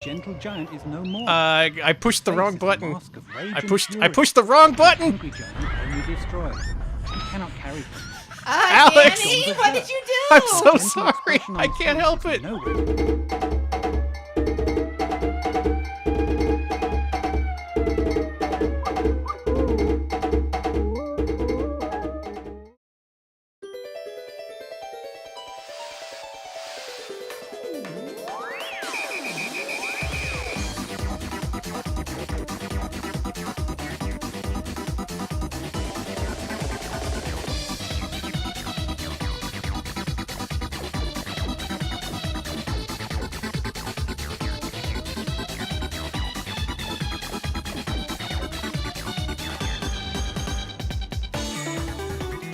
Gentle giant is no more. I pushed the wrong button. I pushed the the wrong button. Hungry giant only destroys. You cannot carry things. Alex! Danny, what did you do? I'm so Gentle sorry. expression on I can't face help is it. nowhere.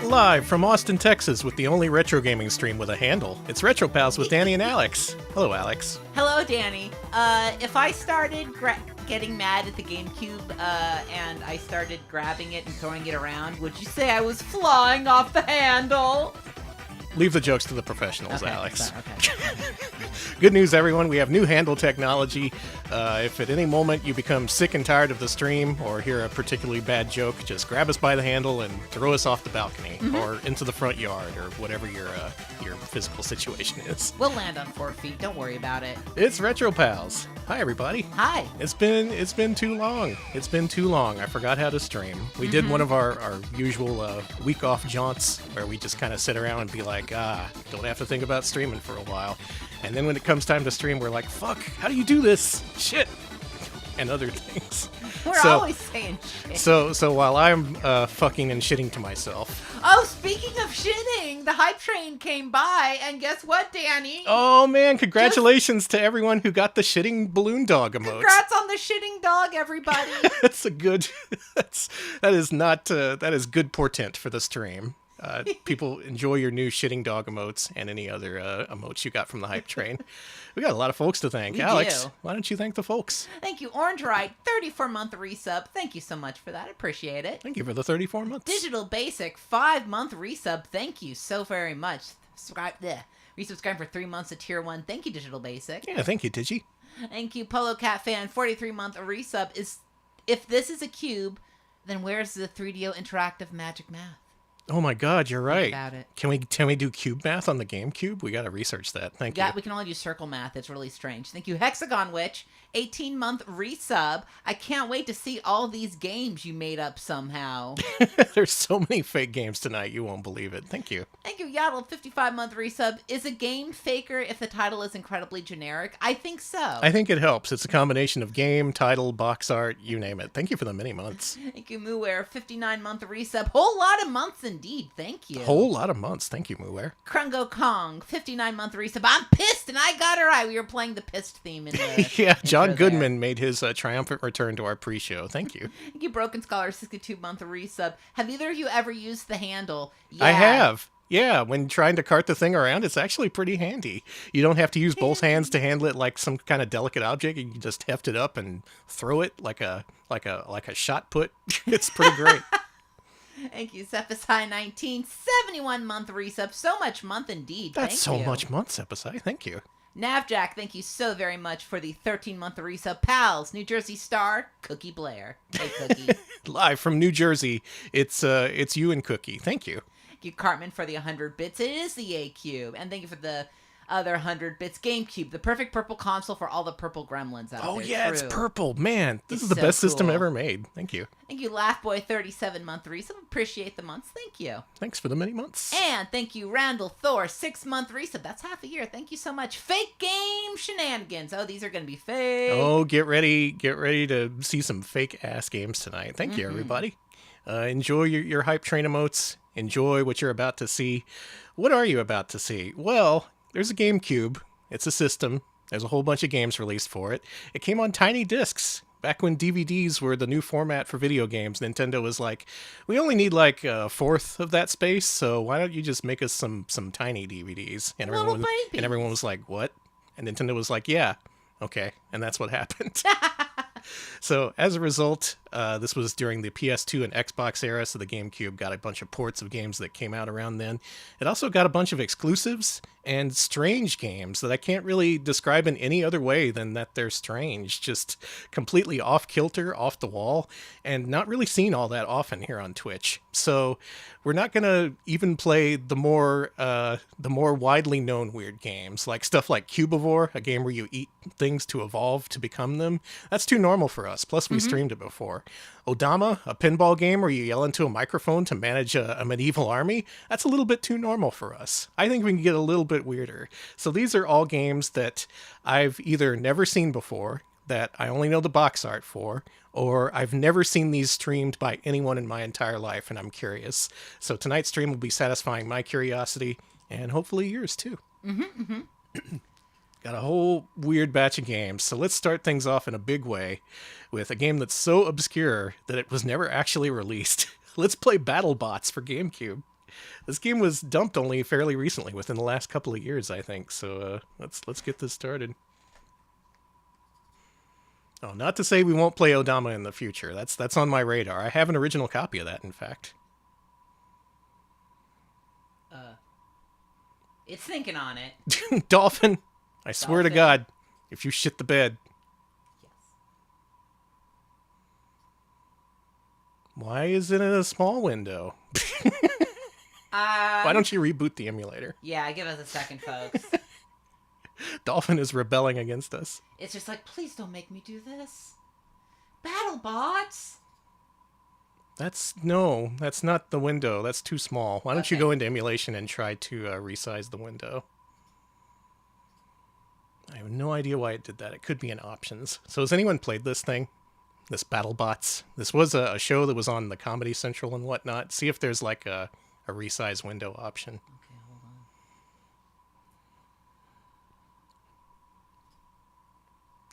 Live from Austin, Texas, with the only retro gaming stream with a handle. It's Retro Pals with Danny and Alex. Hello, Alex. Hello, Danny. If I started getting mad at the GameCube and I started grabbing it and throwing it around, would you say I was flying off the handle? Leave the jokes to the professionals, Okay, Alex. sorry, okay. Good news, everyone. We have new handle technology. If at any moment you become sick and tired of the stream or hear a particularly bad joke, just grab us by the handle and throw us off the balcony or into the front yard or whatever your physical situation is. We'll land on 4 feet. Don't worry about it. It's Retro Pals. Hi, everybody. Hi. It's been too long. It's been too long. I forgot how to stream. We did one of our usual week off jaunts where we just kind of sit around and be like, don't have to think about streaming for a while. And then when it comes time to stream, we're like, fuck, how do you do this? Shit. And other things. We're always saying shit. So while I'm fucking and shitting to myself. Oh, speaking of shitting, the hype train came by, and guess what, Danny? Oh man, congratulations to everyone who got the shitting balloon dog emote. Congrats on the shitting dog, everybody. That's a good. That is good portent for the stream. People enjoy your new shitting dog emotes and any other emotes you got from the hype train. We got a lot of folks to thank. We Alex, do. why don't you thank the folks? Thank you, Orange Ride, 34-month resub. Thank you so much for that. I appreciate it. Thank you for the 34 months. Digital Basic, 5-month resub. Thank you so very much. Resubscribe for 3 months of Tier 1. Thank you, Digital Basic. Yeah, thank you, Digi. Thank you, Polo Cat Fan, 43-month resub. If this is a cube, then where's the 3DO interactive magic math? Oh my God, you're right. Think about it. Can we do cube math on the GameCube? We got to research that. Thank you. Yeah, we can only do circle math. It's really strange. Thank you, Hexagon Witch, 18-month resub. I can't wait to see all these games you made up somehow. There's so many fake games tonight, you won't believe it. Thank you. Thank you, Yaddle, 55-month resub. Is a game faker if the title is incredibly generic? I think so. I think it helps. It's a combination of game, title, box art, you name it. Thank you for the many months. Thank you, Mooware, 59-month resub. Whole lot of months indeed. Thank you. Whole lot of months. Thank you, Mooware. Krungo Kong, 59-month resub. I'm pissed, and I got it right. We were playing the pissed theme in the Yeah, John intro Goodman there. made his triumphant return to our pre-show. Thank you. Thank you, Broken Scholar, 62-month resub. Have either of you ever used the handle? Yeah. I have. Yeah, when trying to cart the thing around, it's actually pretty handy. You don't have to use both hands to handle it like some kind of delicate object. You can just heft it up and throw it like a shot put. It's pretty great. Thank you, Cephas High 19, 71-month resub. So much month indeed. That's Thank so you. much months, Epicide. Thank you. Navjack, thank you so very much for the 13-month resub. Pals, New Jersey Star, Cookie Blair. Hey, Cookie. Live from New Jersey, it's you and Cookie. Thank you. Thank you, Cartman, for the 100 bits. It is the A Cube. And thank you for the other 100 bits. GameCube, the perfect purple console for all the purple gremlins out there. Oh yeah, True. it's purple. Man, this It's is the so best system cool. ever made. Thank you. Thank you, Laughboy, 37-month resub. Appreciate the months. Thank you. Thanks for the many months. And thank you, Randall Thor, 6-month resub. That's half a year. Thank you so much. Fake game shenanigans. Oh, these are going to be fake. Oh, get ready to see some fake ass games tonight. Thank you, everybody. Enjoy your hype train emotes. Enjoy what you're about to see. What are you about to see? Well, there's a GameCube. It's a system. There's a whole bunch of games released for it. It came on tiny discs. Back when DVDs were the new format for video games, Nintendo was like, we only need like a fourth of that space, so why don't you just make us some tiny DVDs? And Little babies. everyone was like, what? And Nintendo was like, yeah, okay. And that's what happened. So as a result, This was during the PS2 and Xbox era, so the GameCube got a bunch of ports of games that came out around then. It also got a bunch of exclusives and strange games that I can't really describe in any other way than that they're strange. Just completely off-kilter, off the wall, and not really seen all that often here on Twitch. So we're not going to even play the more widely known weird games, like stuff like Cubivore, a game where you eat things to evolve to become them. That's too normal for us. Plus, we streamed it before. Odama, a pinball game where you yell into a microphone to manage a medieval army. That's a little bit too normal for us. I think we can get a little bit weirder. So these are all games that I've either never seen before, that I only know the box art for, or I've never seen these streamed by anyone in my entire life, and I'm curious. So tonight's stream will be satisfying my curiosity, and hopefully yours too. Got a whole weird batch of games, so let's start things off in a big way with a game that's so obscure that it was never actually released. Let's play Battlebots for GameCube. This game was dumped only fairly recently, within the last couple of years, I think, so let's get this started. Oh, not to say we won't play Odama in the future. That's on my radar. I have an original copy of that, in fact. It's thinking on it. Dolphin, I swear to God, if you shit the bed. Yes. Why is it in a small window? Why don't you reboot the emulator? Yeah, give us a second, folks. Dolphin is rebelling against us. It's just like, please don't make me do this. Battlebots! That's not the window. That's too small. Why don't you go into emulation and try to resize the window? I have no idea why it did that. It could be in options. So has anyone played this thing? This Battlebots? This was a show that was on the Comedy Central and whatnot. See if there's like a resize window option. Okay, hold on.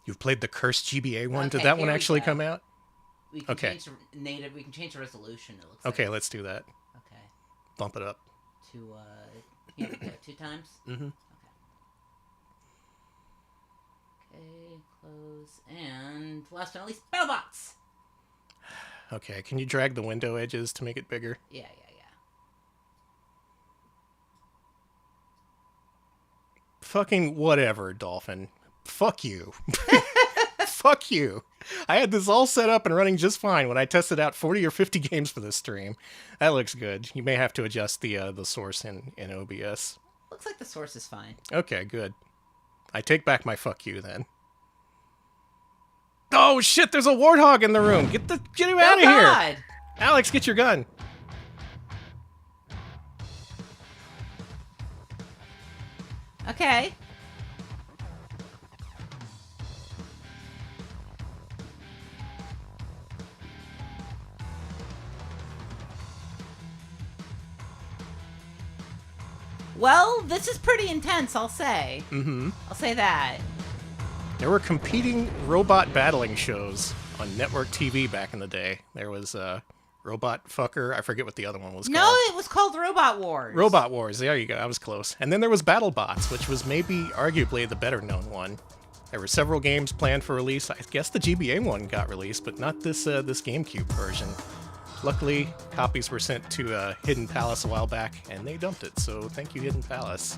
You've played the cursed GBA one? Okay, Did that one here we actually go. come out? We can Okay. change the native. We can change the resolution. It looks Okay, like. let's do that. Okay. Bump it up. To here we go. 2 times. Mm-hmm. Okay, close, and last but not least, Battlebots! Okay, can you drag the window edges to make it bigger? Yeah. Fucking whatever, Dolphin. Fuck you. Fuck you. I had this all set up and running just fine when I tested out 40 or 50 games for this stream. That looks good. You may have to adjust the source in OBS. Looks like the source is fine. Okay, good. I take back my fuck you then. Oh shit, there's a warthog in the room. Get him out of here. God! Alex, get your gun. Okay. Well, this is pretty intense, I'll say. Mm-hmm. I'll say that. There were competing robot battling shows on network TV back in the day. There was Robot Fucker. I forget what the other one was No, called. it was called Robot Wars. Robot Wars. There you go. I was close. And then there was Battlebots, which was maybe arguably the better known one. There were several games planned for release. I guess the GBA one got released, but not this GameCube version. Luckily, copies were sent to Hidden Palace a while back, and they dumped it. So thank you, Hidden Palace.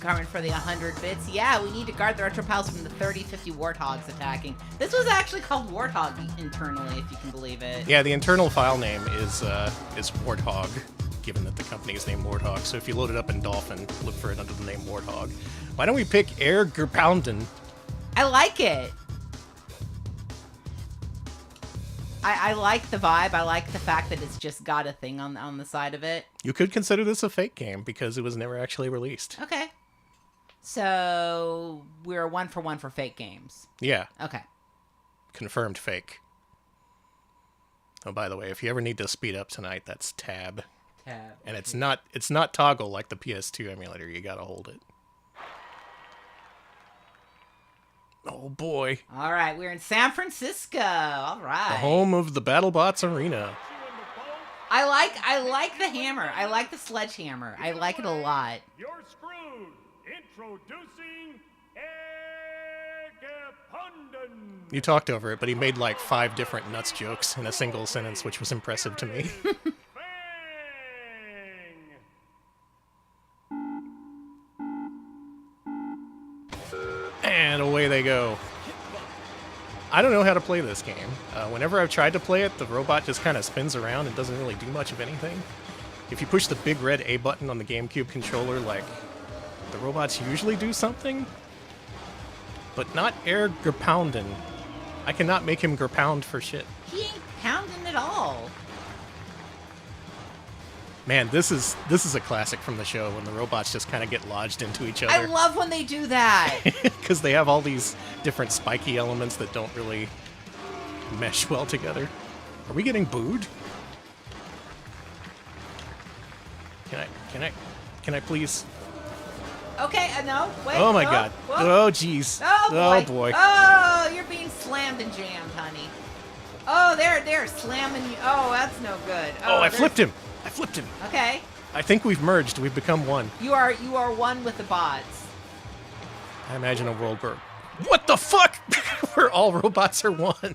Carmen for the 100 bits. Yeah, we need to guard the retro pals from the 30-50 warthogs attacking. This was actually called Warthog internally, if you can believe it. Yeah, the internal file name is Warthog, given that the company is named Warthog. So if you load it up in Dolphin, look for it under the name Warthog. Why don't we pick Air Gerpounden? I like it. I like the vibe. I like the fact that it's just got a thing on the side of it. You could consider this a fake game because it was never actually released. Okay. So we're 1 for 1 for fake games. Yeah. Okay. Confirmed fake. Oh, by the way, if you ever need to speed up tonight, that's tab. Tab. And it's not toggle like the PS2 emulator. You gotta hold it. Oh boy. All right, we're in San Francisco. All right. The home of the BattleBots arena. I like the hammer. I like the sledgehammer. I like it a lot. You're screwed. Introducing Eggmania. You talked over it, but he made like 5 different nuts jokes in a single sentence, which was impressive to me. And away they go. I don't know how to play this game. Whenever I've tried to play it, the robot just kind of spins around and doesn't really do much of anything. If you push the big red A button on the GameCube controller, like, the robots usually do something, but not air gerpoundin'. I cannot make him gerpound for shit. He ain't pounding at all. Man, this is a classic from the show when the robots just kind of get lodged into each other. I love when they do that. Because they have all these different spiky elements that don't really mesh well together. Are we getting booed? Can I please? Okay, no, wait. Oh my no, god. whoa. Oh jeez. Oh boy. Oh boy. Oh, you're being slammed and jammed, honey. Oh, they're slamming you. Oh, that's no good. Oh, I flipped him. I flipped him. Okay. I think we've merged. We've become one. You are one with the bots. I imagine a world where... What the fuck? Where all robots are one.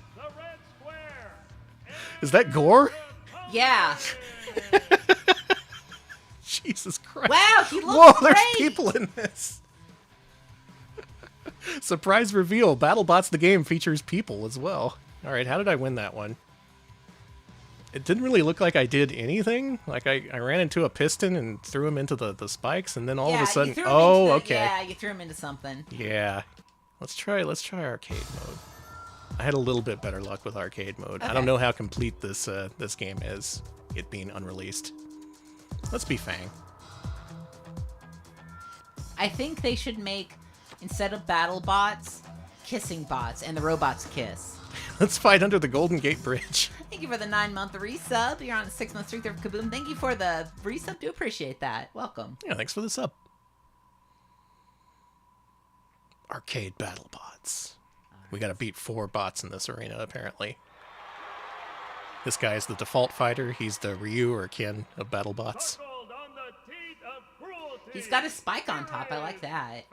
Is that gore? Yeah. Jesus Christ. Wow, he looks Whoa, great. there's people in this. Surprise reveal. Battlebots the game features people as well. Alright, how did I win that one? It didn't really look like I did anything. Like, I ran into a piston and threw him into the spikes, and then all of a sudden... Okay. Yeah, you threw him into something. Yeah. Let's try arcade mode. I had a little bit better luck with arcade mode. Okay. I don't know how complete this this game is, it being unreleased. Let's be Fang. I think they should make, instead of Battlebots, kissing bots, and the robots kiss. Let's fight under the Golden Gate Bridge. Thank you for the 9-month resub. You're on the 6-month streak there, Kaboom. Thank you for the resub. Do appreciate that. Welcome. Yeah, thanks for the sub. Arcade Battlebots. We gotta beat 4 bots in this arena, apparently. This guy is the default fighter. He's the Ryu or Ken of Battlebots. He's got a spike on top. I like that.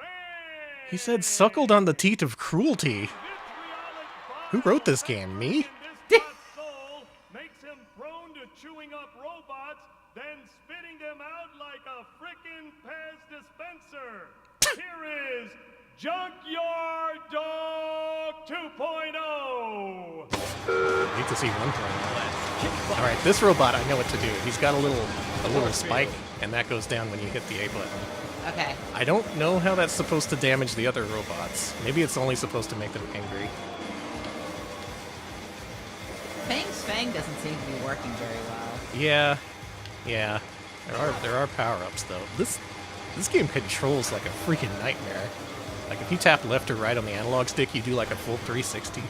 He said, suckled on the teat of cruelty. Who wrote this game? Me? Makes him prone to chewing up robots, then spitting them out like a frickin' Pez dispenser. Here is Junkyard Dog 2.0. Need to see 1.0. Alright, this robot, I know what to do. He's got a little spike, and that goes down when you hit the A button. Okay. I don't know how that's supposed to damage the other robots. Maybe it's only supposed to make them angry. Fang's Fang doesn't seem to be working very well. Yeah. There are power-ups though. This game controls like a freaking nightmare. Like if you tap left or right on the analog stick, you do like a full 360.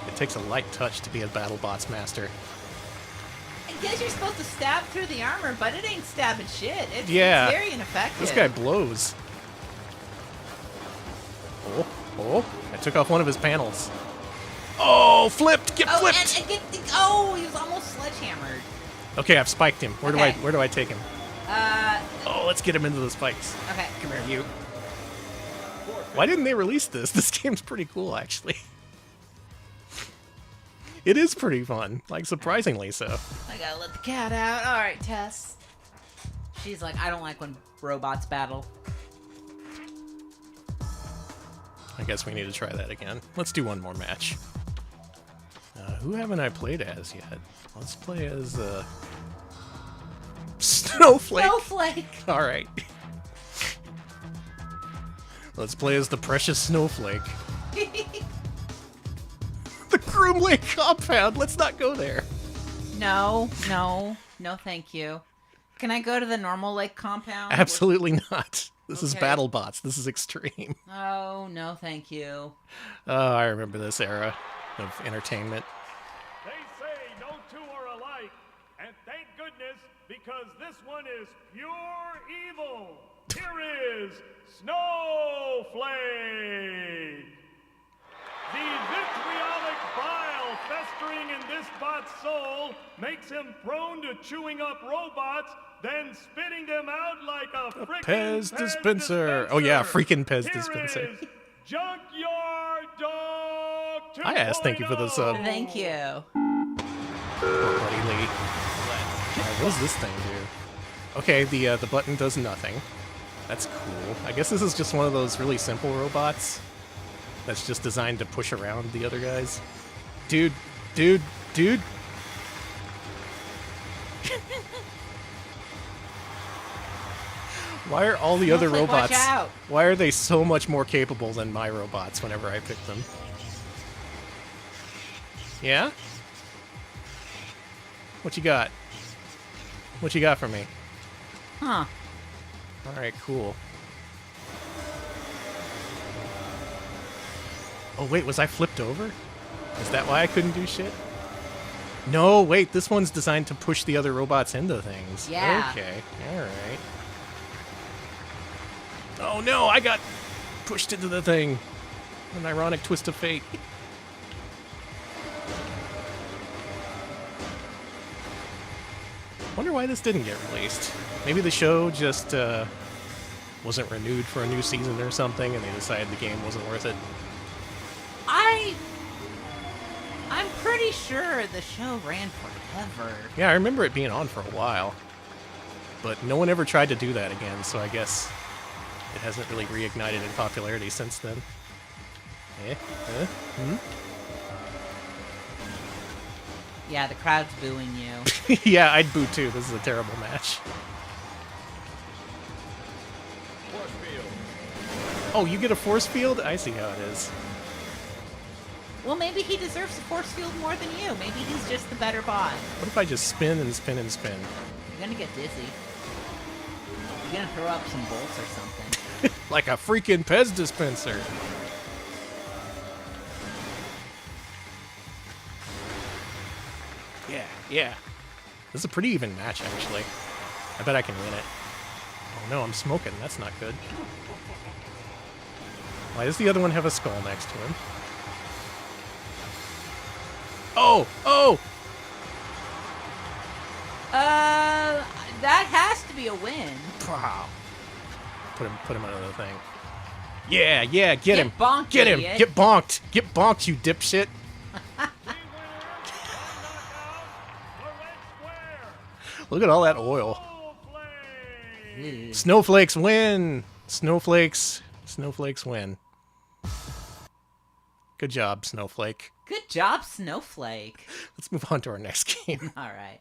It takes a light touch to be a BattleBots master. I guess you're supposed to stab through the armor, but it ain't stabbing shit. It's very ineffective. This guy blows. Oh, I took off one of his panels. Oh, flipped! Get flipped! And he was almost sledgehammered. Okay, I've spiked him. Where do I take him? Oh, let's get him into the spikes. Okay. Come here, you. Why didn't they release this? This game's pretty cool, actually. It is pretty fun, like surprisingly so. I gotta let the cat out. All right, Tess. She's like, I don't like when robots battle. I guess we need to try that again. Let's do one more match. Who haven't I played as yet? Let's play as Snowflake. Snowflake. All right. Let's play as the precious Snowflake. The Groom Lake compound. Let's not go there. No, thank you. Can I go to the normal lake compound? Absolutely not. This is Okay. BattleBots. This is extreme. Oh, no, thank you. Oh, I remember this era of entertainment. They say no two are alike, and thank goodness, because this one is pure evil. Here is Snowflake. The vitriolic bile festering in this bot's soul makes him prone to chewing up robots, then spitting them out like a frickin' Pez dispenser. Oh yeah, freaking Pez Here dispenser. is Junkyard Dog I asked thank you for the sub. Thank you. Poor buddy Lee. Alright, what does this thing do? Okay, the button does nothing. That's cool. I guess this is just one of those really simple robots that's just designed to push around the other guys. Dude. Why are all the other Snowflake, watch robots... out. Why are they so much more capable than my robots whenever I pick them? Yeah? What you got? What you got for me? Huh. Alright, cool. Oh wait, was I flipped over? Is that why I couldn't do shit? No, wait, this one's designed to push the other robots into things. Yeah. Okay, alright. Oh no, I got pushed into the thing. An ironic twist of fate. Wonder why this didn't get released. Maybe the show just wasn't renewed for a new season or something, and they decided the game wasn't worth it. I'm pretty sure the show ran forever. Yeah, I remember it being on for a while, but no one ever tried to do that again, so I guess it hasn't really reignited in popularity since then. Yeah, the crowd's booing you. Yeah, I'd boo too. This is a terrible match. Oh, you get a force field? I see how it is. Well, maybe he deserves a force field more than you. Maybe he's just the better bot. What if I just spin and spin and spin? You're gonna get dizzy. You're gonna throw up some bolts or something. Like a freaking Pez dispenser. Yeah. This is a pretty even match, actually. I bet I can win it. Oh no, I'm smoking. That's not good. Why does the other one have a skull next to him? Oh! That has to be a win. Wow. Put him under the thing. Yeah, get him. Bonked, Get him. idiot. Get bonked. Get bonked, you dipshit. Look at all that oil. Snowflakes win. Snowflakes win. Good job, Snowflake. Good job, Snowflake. Let's move on to our next game. All right.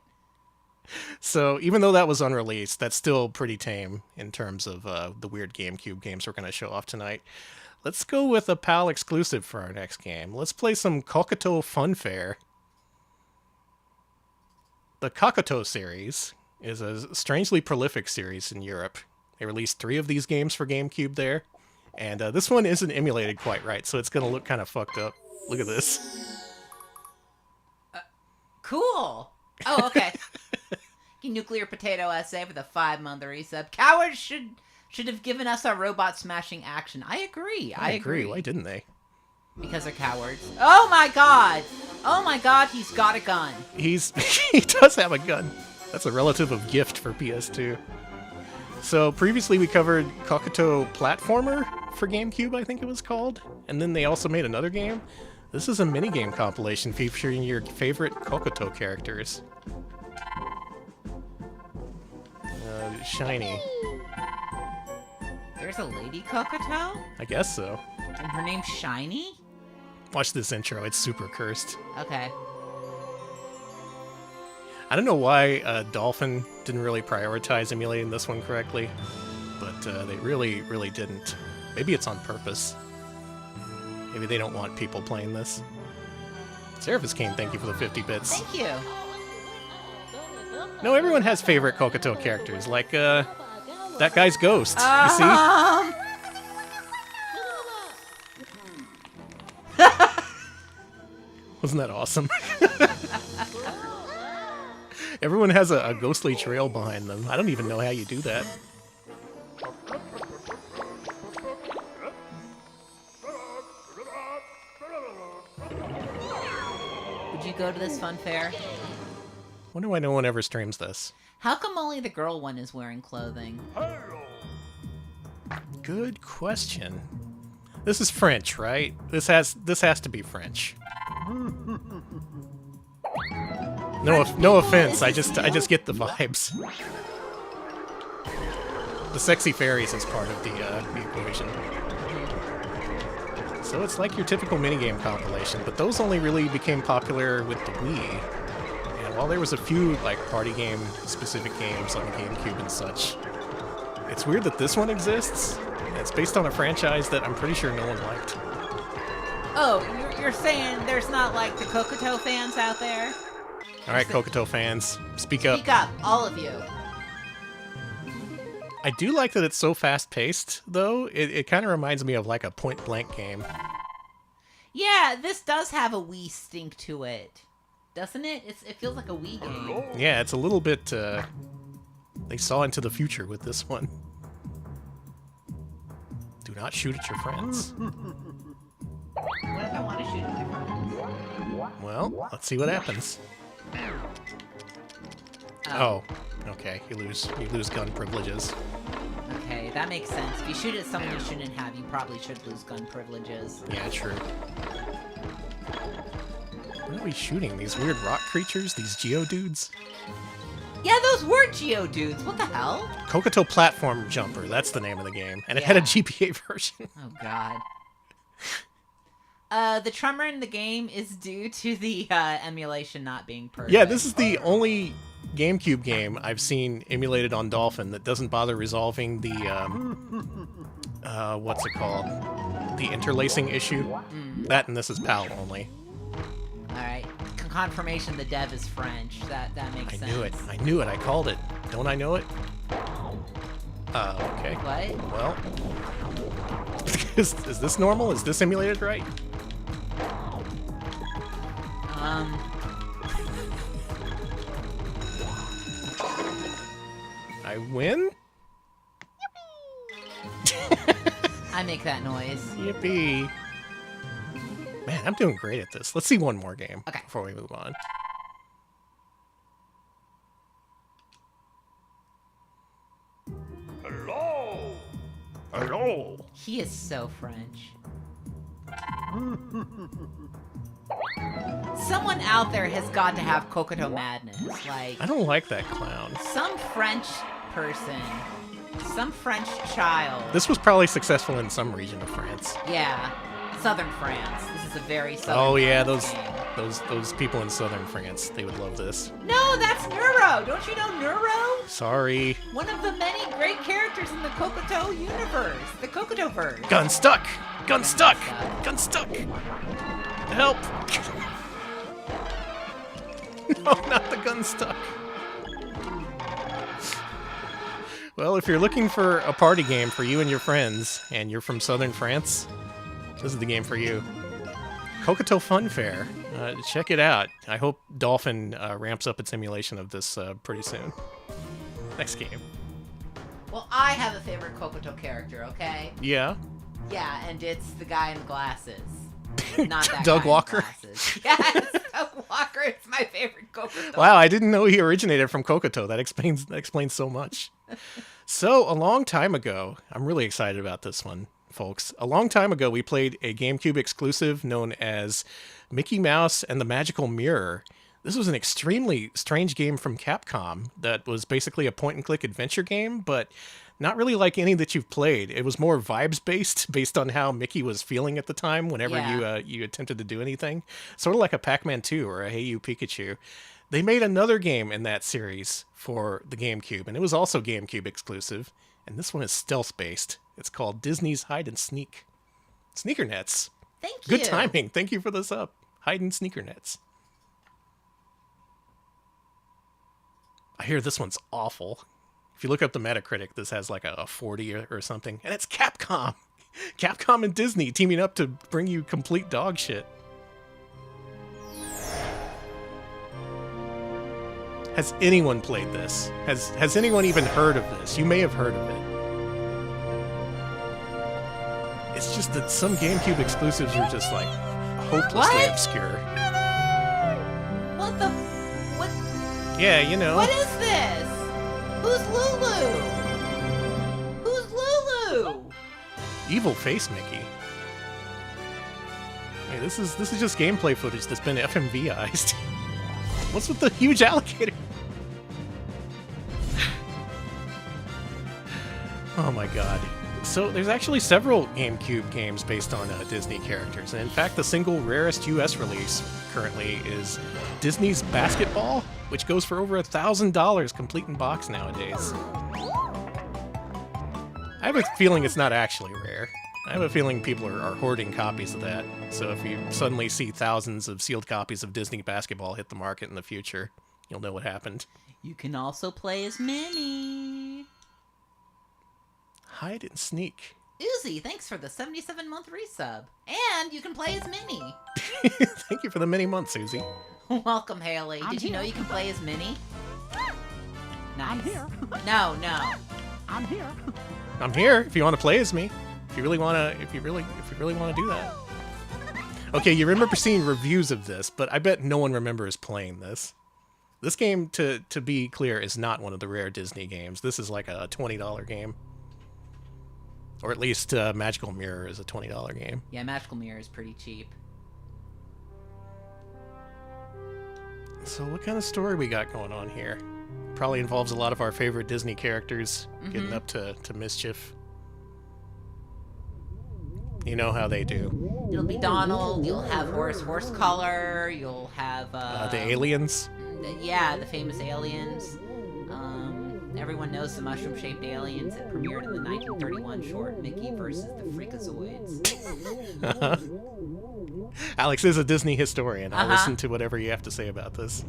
So, even though that was unreleased, that's still pretty tame in terms of the weird GameCube games we're going to show off tonight. Let's go with a PAL exclusive for our next game. Let's play some Cocoto Funfair. The Cocoto series is a strangely prolific series in Europe. They released 3 of these games for GameCube there. And this one isn't emulated quite right, so it's going to look kind of fucked up. Look at this. Cool. Oh, okay. Nuclear Potato SA with a 5-month resub. Cowards should have given us our robot smashing action. I agree. I agree. Why didn't they? Because they're cowards. Oh my god! Oh my god, he's got a gun. He does have a gun. That's a relative of Gift for PS2. So previously we covered Cocoto Platformer for GameCube, I think it was called. And then they also made another game. This is a minigame compilation featuring your favorite Cocoto characters. Shiny. There's a lady Cocoto? I guess so. And her name's Shiny? Watch this intro, it's super cursed. Okay. I don't know why Dolphin didn't really prioritize emulating this one correctly, but they really, really didn't. Maybe it's on purpose. Maybe they don't want people playing this. Seraphis Kane, thank you for the 50 bits. Thank you. No, everyone has favorite Cocoto characters, like that guy's Ghost. You see? Wasn't that awesome? Everyone has a ghostly trail behind them. I don't even know how you do that. Would you go to this fun fair? Wonder why no one ever streams this. How come only the girl one is wearing clothing? Good question. This is French, right? This has to be French. No offense. I just get the vibes. The sexy fairies is part of the equation. So it's like your typical minigame compilation, but those only really became popular with the Wii. And while there was a few like party game specific games on the GameCube and such, it's weird that this one exists. It's based on a franchise that I'm pretty sure no one liked. Oh, you're saying there's not like the Cocoto fans out there? All right, Cocoto fans, speak up. Speak up, all of you. I do like that it's so fast-paced, though. It kind of reminds me of like a point-blank game. Yeah, this does have a Wii stink to it, doesn't it? It feels like a Wii game. Yeah, it's a little bit. They saw into the future with this one. Do not shoot at your friends. What if I want to shoot at my friends? Well, let's see what happens. Oh, okay. You lose gun privileges. Okay, that makes sense. If you shoot at someone you shouldn't have, you probably should lose gun privileges. Yeah, true. What are we shooting? These weird rock creatures? These Geodudes? Yeah, those were Geodudes. What the hell? Cocoto Platform Jumper, that's the name of the game. And it had a GBA version. Oh, God. The tremor in the game is due to the emulation not being perfect. Yeah, this is the only GameCube game I've seen emulated on Dolphin that doesn't bother resolving the, what's it called? The interlacing issue. That and this is PAL only. Alright. Confirmation the dev is French. That makes sense. I knew it. I knew it. I called it. Don't I know it? Okay. What? Well. Is this normal? Is this emulated right? I win? I make that noise. Yippee. Man, I'm doing great at this. Let's see one more game Okay. before we move on. Hello! Hello. He is so French. Someone out there has got to have Cocoto madness. Like, I don't like that clown. some French person, some French child. This was probably successful in some region of France. Yeah, southern France. This is a very southern Oh yeah, France game. those people in southern France, they would love this. No, that's Neuro. Don't you know Neuro? Sorry. One of the many great characters in the Cocoto universe, the Cocoto-verse. Gun stuck! Gun stuck! Gun stuck! Help! No, not the gun stuck. Well, if you're looking for a party game for you and your friends, and you're from southern France, this is the game for you. Cocoto Funfair. Check it out. I hope Dolphin ramps up its emulation of this pretty soon. Next game. Well, I have a favorite Cocoto character, okay? Yeah. Yeah, and it's the guy in the glasses. Not that Doug guy in Walker? glasses. Yes, Doug Walker is my favorite Cocoto. Wow, I didn't know he originated from Cocoto. That explains so much. So, a long time ago, I'm really excited about this one, folks. A long time ago, we played a GameCube exclusive known as Mickey Mouse and the Magical Mirror. This was an extremely strange game from Capcom that was basically a point-and-click adventure game, but not really like any that you've played. It was more vibes-based, based on how Mickey was feeling at the time whenever you attempted to do anything. Sort of like a Pac-Man 2 or a Hey You Pikachu. They made another game in that series for the GameCube, and it was also GameCube exclusive, and this one is stealth-based. It's called Disney's Hide and Sneak. Sneaker Nets. Thank you. Good timing. Thank you for this up. Hide and Sneaker Nets. I hear this one's awful. If you look up the Metacritic, this has like a 40 or something, and it's Capcom. Capcom and Disney teaming up to bring you complete dog shit. Has anyone played this? Has anyone even heard of this? You may have heard of it. It's just that some GameCube exclusives are just like hopelessly What? obscure. What the? What? Yeah, you know. What is this? Who's Lulu? Who's Lulu? Evil face Mickey. Hey, this is just gameplay footage that's been FMVized. What's with the huge alligator? Oh my god. So there's actually several GameCube games based on Disney characters, and in fact the single rarest US release currently is Disney's Basketball, which goes for over $1,000 complete in box nowadays. I have a feeling it's not actually rare. I have a feeling people are hoarding copies of that, so if you suddenly see thousands of sealed copies of Disney Basketball hit the market in the future, you'll know what happened. You can also play as Minnie. Hide and sneak. Uzi, thanks for the 77-month resub. And you can play as Minnie. Thank you for the many months, Susie. Welcome, Haley. Did you know you can play as Minnie? Nice. I'm here. No. I'm here. I'm here if you want to play as me. If you really want to do that. Okay, you remember seeing reviews of this, but I bet no one remembers playing this. This game, to be clear, is not one of the rare Disney games. This is like a $20 game. Or at least Magical Mirror is a $20 game. Yeah, Magical Mirror is pretty cheap. So what kind of story we got going on here? Probably involves a lot of our favorite Disney characters getting up to mischief. You know how they do. It'll be Donald, you'll have horse color, you'll have... The aliens? Yeah, the famous aliens. Everyone knows the mushroom-shaped aliens that premiered in the 1931 short Mickey versus the Freakazoids. Alex is a Disney historian. I'll listen to whatever you have to say about this.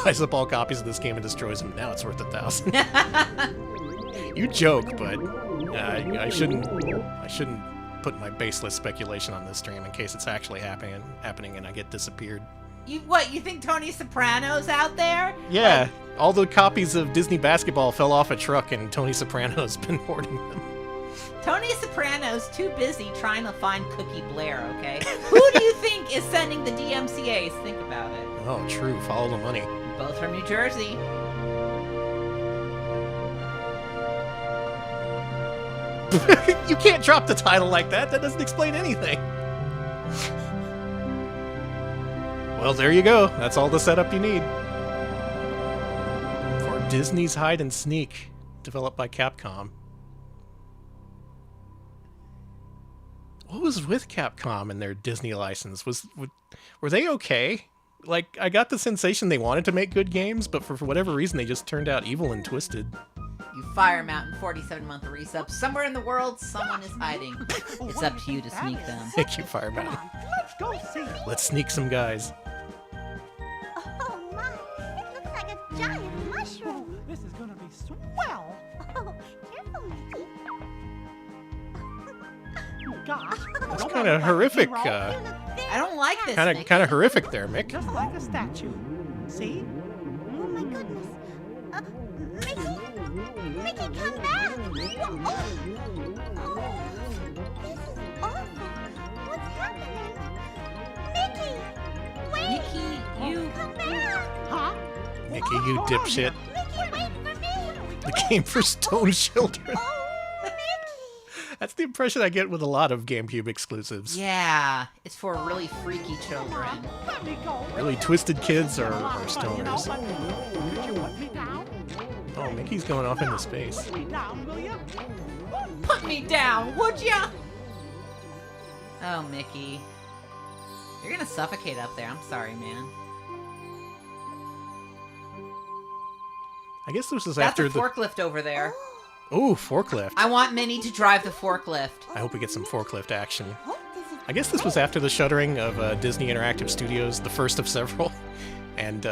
Buys up all copies of this game and destroys them. Now it's worth $1,000. You joke, but I shouldn't put my baseless speculation on this stream in case it's actually happening and I get disappeared. You think Tony Soprano's out there? Yeah, all the copies of Disney Basketball fell off a truck and Tony Soprano's been hoarding them. Tony Soprano's too busy trying to find Cookie Blair, okay? Who do you think is sending the DMCAs? Think about it. Oh, true. Follow the money. Both from New Jersey. You can't drop the title like that. That doesn't explain anything. Well, there you go. That's all the setup you need. For Disney's Hide and Sneak, developed by Capcom. What was with Capcom and their Disney license? Were they okay? Like, I got the sensation they wanted to make good games, but for whatever reason they just turned out evil and twisted. You Fire Mountain 47-month resub. Somewhere in the world, someone is hiding. It's up to you to sneak them. Thank you, Fire Mountain. Let's go see. Let's sneak some guys. Oh my, it looks like a giant mushroom. This is gonna be swell. Oh, careful, Mickey. Gosh. That's kind of horrific. You look very I don't like this, Kind Mickey. of horrific there, Mick. Just like a statue. See? Oh my goodness. Mickey? Mickey, come back! Oh, this is awful. What's happening? Mickey! Wait! Mickey, you... Come back! Huh? Mickey, you dipshit. Mickey, wait for me! The game for stone children. Oh, Mickey! That's the impression I get with a lot of GameCube exclusives. Yeah, it's for really freaky children. Let me go. Really twisted kids or You know, stoners. but could you put me down? Oh, Mickey's going off into space. Put me down, will you? Put me down, would ya? Oh, Mickey. You're gonna suffocate up there. I'm sorry, man. I guess this was That's after a forklift over there. Ooh, forklift. I want Minnie to drive the forklift. I hope we get some forklift action. Hope this is I guess this was after the shuttering of Disney Interactive Studios, the first of several, and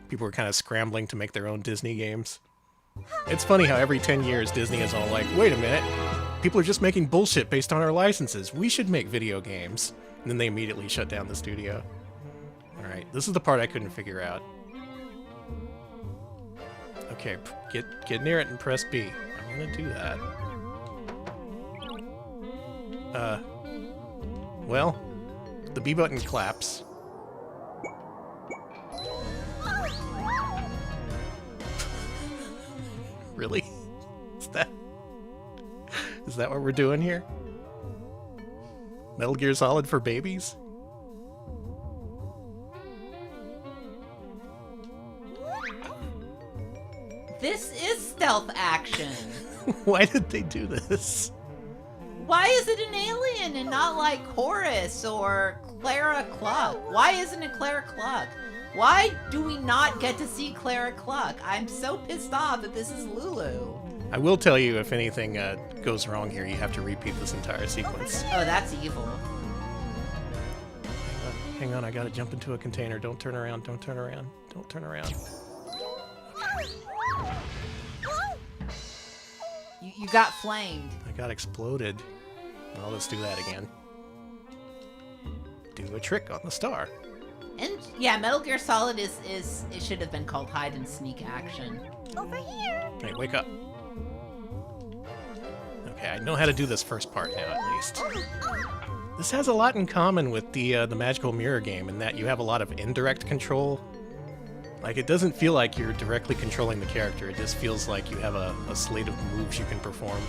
people were kind of scrambling to make their own Disney games. It's funny how every 10 years Disney is all like, wait a minute, people are just making bullshit based on our licenses. We should make video games. And then they immediately shut down the studio. Alright, this is the part I couldn't figure out. Okay, get near it and press B. I'm gonna do that. Well, the B button claps. Really? Is that what we're doing here? Metal Gear Solid for babies? This is stealth action. Why did they do this? Why is it an alien and not like Horace or Clara Cluck? Why isn't it Clara Cluck? Why do we not get to see Clara Cluck? I'm so pissed off that this is Lulu. I will tell you, if anything goes wrong here, you have to repeat this entire sequence. Oh, that's evil. Hang on, I gotta jump into a container. Don't turn around, don't turn around, don't turn around. You got flamed. I got exploded. Well, let's do that again. Do a trick on the star. And yeah, Metal Gear Solid is it should have been called hide and sneak action. Over here. Hey, wake up. Okay, I know how to do this first part now, at least. This has a lot in common with the Magical Mirror game in that you have a lot of indirect control. Like, it doesn't feel like you're directly controlling the character, it just feels like you have a slate of moves you can perform.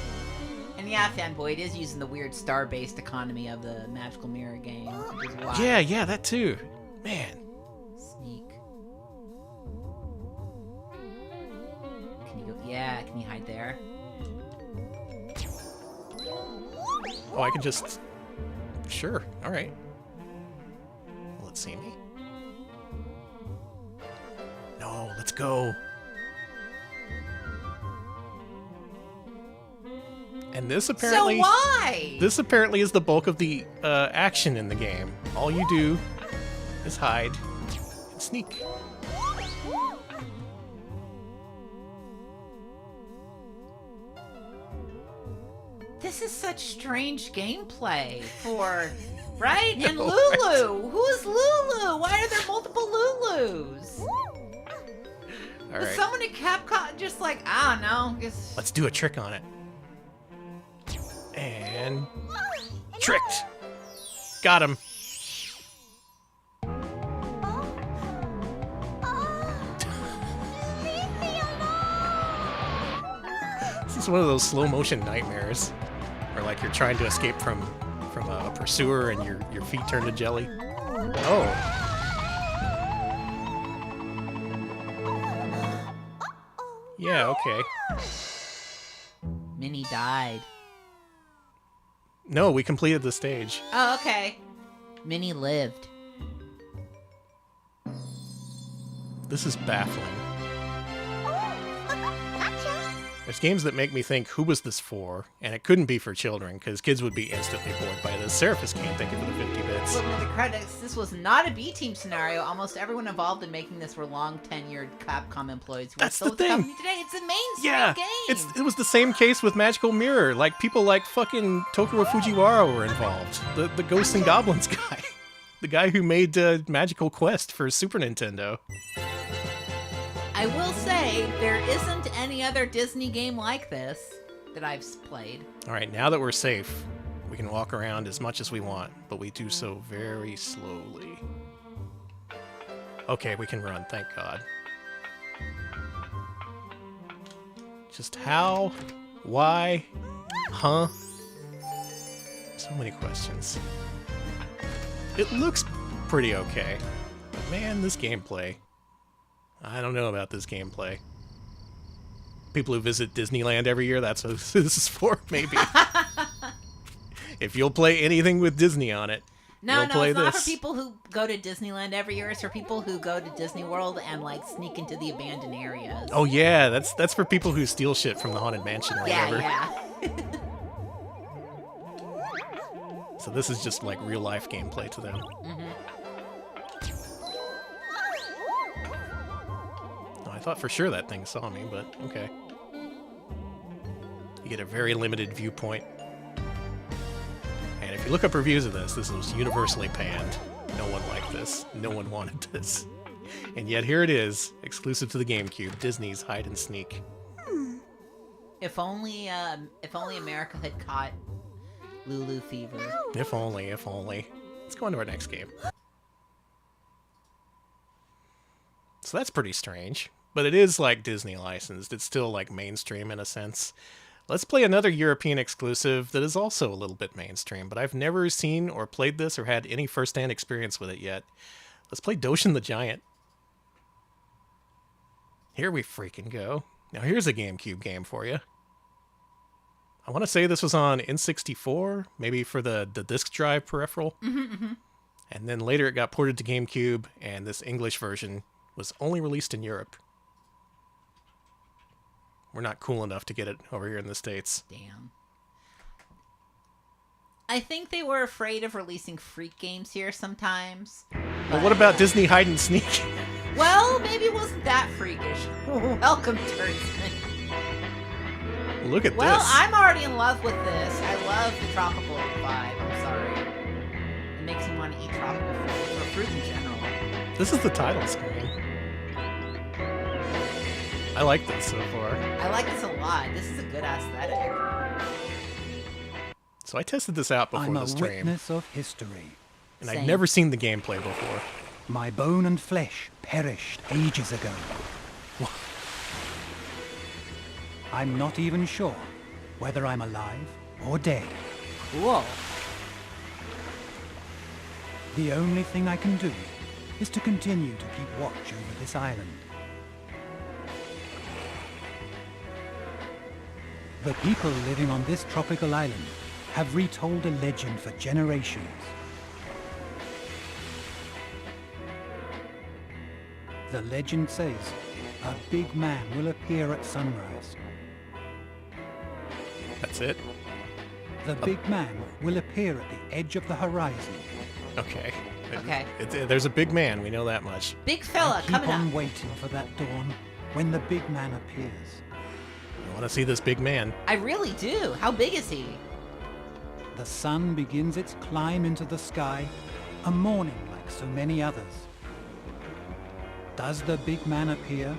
And yeah, Fanboy, it is using the weird star-based economy of the Magical Mirror game, which is why. Yeah, that too. Man. Sneak. Can you go? Yeah, can you hide there? Oh, I can just... Sure, alright. Will it see me? No, let's go. And this apparently... So why? This apparently is the bulk of the action in the game. All you do is hide and sneak. This is such strange gameplay for... Right? And Lulu! Who is Lulu? Why are there multiple Lulus? All Was right. someone at Capcom just like, I don't know, just... Let's do a trick on it. And... Tricked! Got him. Leave me alone. This is one of those slow motion nightmares where like you're trying to escape from a pursuer and your feet turn to jelly. Oh. Yeah, okay. Minnie died. No, we completed the stage. Oh, okay. Minnie lived. This is baffling. Gotcha. There's games that make me think, who was this for? And it couldn't be for children, because kids would be instantly bored by this. Seraphis game, thank you for the 50 bits. Looking at the credits, this was not a B-team scenario. Almost everyone involved in making this were long-tenured Capcom employees who are That's still the with the thing. company today. It's a mainstream Yeah, game. it was the same case with Magical Mirror. Like, people like fucking Tokuro Fujiwara were involved. The Ghosts and Goblins guy. The guy who made Magical Quest for Super Nintendo. I will say, there isn't any other Disney game like this that I've played. Alright, now that we're safe, we can walk around as much as we want, but we do so very slowly. Okay, we can run, thank God. Just how? Why? Huh? So many questions. It looks pretty okay, but man, this gameplay. I don't know about this gameplay. People who visit Disneyland every year, that's what this is for, maybe. If you'll play anything with Disney on it, you'll play it's not this. for people who go to Disneyland every year. It's for people who go to Disney World and like sneak into the abandoned areas. Oh yeah, that's for people who steal shit from the Haunted Mansion or whatever. yeah. So this is just like real life gameplay to them. Oh, I thought for sure that thing saw me, but okay. You get a very limited viewpoint. And if you look up reviews of this, this was universally panned. No one liked this. No one wanted this. And yet here it is, exclusive to the GameCube, Disney's Hide and Sneak. If only America had caught Lulu fever. If only, if only. Let's go on to our next game. So that's pretty strange. But it is like Disney licensed. It's still like mainstream in a sense. Let's play another European exclusive that is also a little bit mainstream, but I've never seen or played this or had any first-hand experience with it yet. Let's play Doshin the Giant. Here we freaking go. Now here's a GameCube game for you. I want to say this was on N64, maybe for the disk drive peripheral. And then later it got ported to GameCube, and this English version was only released in Europe. We're not cool enough to get it over here in the States. Damn. I think they were afraid of releasing freak games here sometimes. But what about Disney Hide and Sneak? Well, maybe it wasn't that freakish. Welcome, Turdsman. Look at Well, this. I'm already in love with this. I love the tropical vibe. I'm sorry. It makes me want to eat tropical fruit, or fruit in general. This is the title screen. I like this so far. I like this a lot. This is a good aesthetic. So I tested this out before I'm the a stream, witness of history. and I'd Same. never seen the gameplay before. My bone and flesh perished ages ago. I'm not even sure whether I'm alive or dead. Cool. The only thing I can do is to continue to keep watch over this island. The people living on this tropical island have retold a legend for generations. The legend says a big man will appear at sunrise. That's it? The big man will appear at the edge of the horizon. Okay. Okay. There's a big man, we know that much. Big fella Keep coming on up. waiting for that dawn when the big man appears. I want to see this big man. I really do. How big is he? The sun begins its climb into the sky, a morning like so many others. Does the big man appear?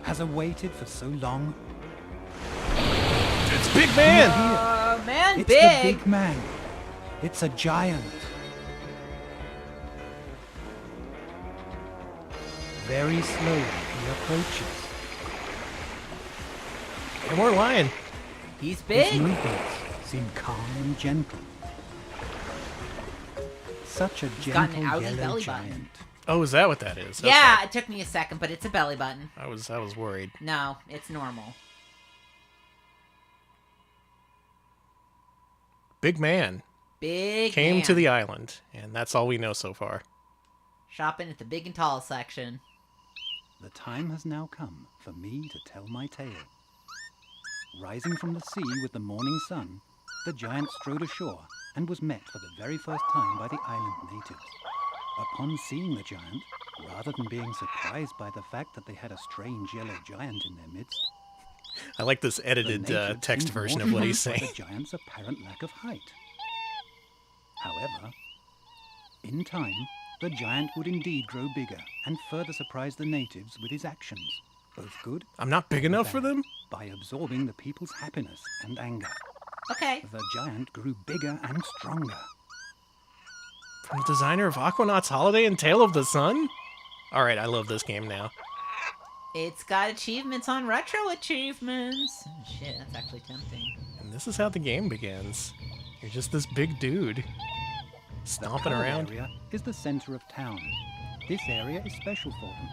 Has awaited for so long? It's Big Man! Man, It's big. the big man. It's a giant. Very slowly he approaches. Hey, more lion. He's His big. movements seem calm and gentle. Such a got an gentle outie yellow belly giant. button. Oh, is that what that is? Yeah, Okay. it took me a second, but it's a belly button. I was worried. No, it's normal. Big Man Big came man. to the island, and that's all we know so far. Shopping at the big and tall section. The time has now come for me to tell my tale. Rising from the sea with the morning sun, the giant strode ashore and was met for the very first time by the island natives. Upon seeing the giant, rather than being surprised by the fact that they had a strange yellow giant in their midst, I like this the edited natives text seemed version more of what he's shocked by saying. the giant's apparent lack of height. However, in time, the giant would indeed grow bigger and further surprise the natives with his actions, both good I'm not big and enough for bad, them? by absorbing the people's happiness and anger. Okay. The giant grew bigger and stronger. From the designer of Aquanaut's Holiday and Tale of the Sun? Alright, I love this game now. It's got achievements on retro achievements. Oh, shit, that's actually tempting. And this is how the game begins. You're just this big dude. Stomping The Pearl around. area is the center of town. This area is special for them.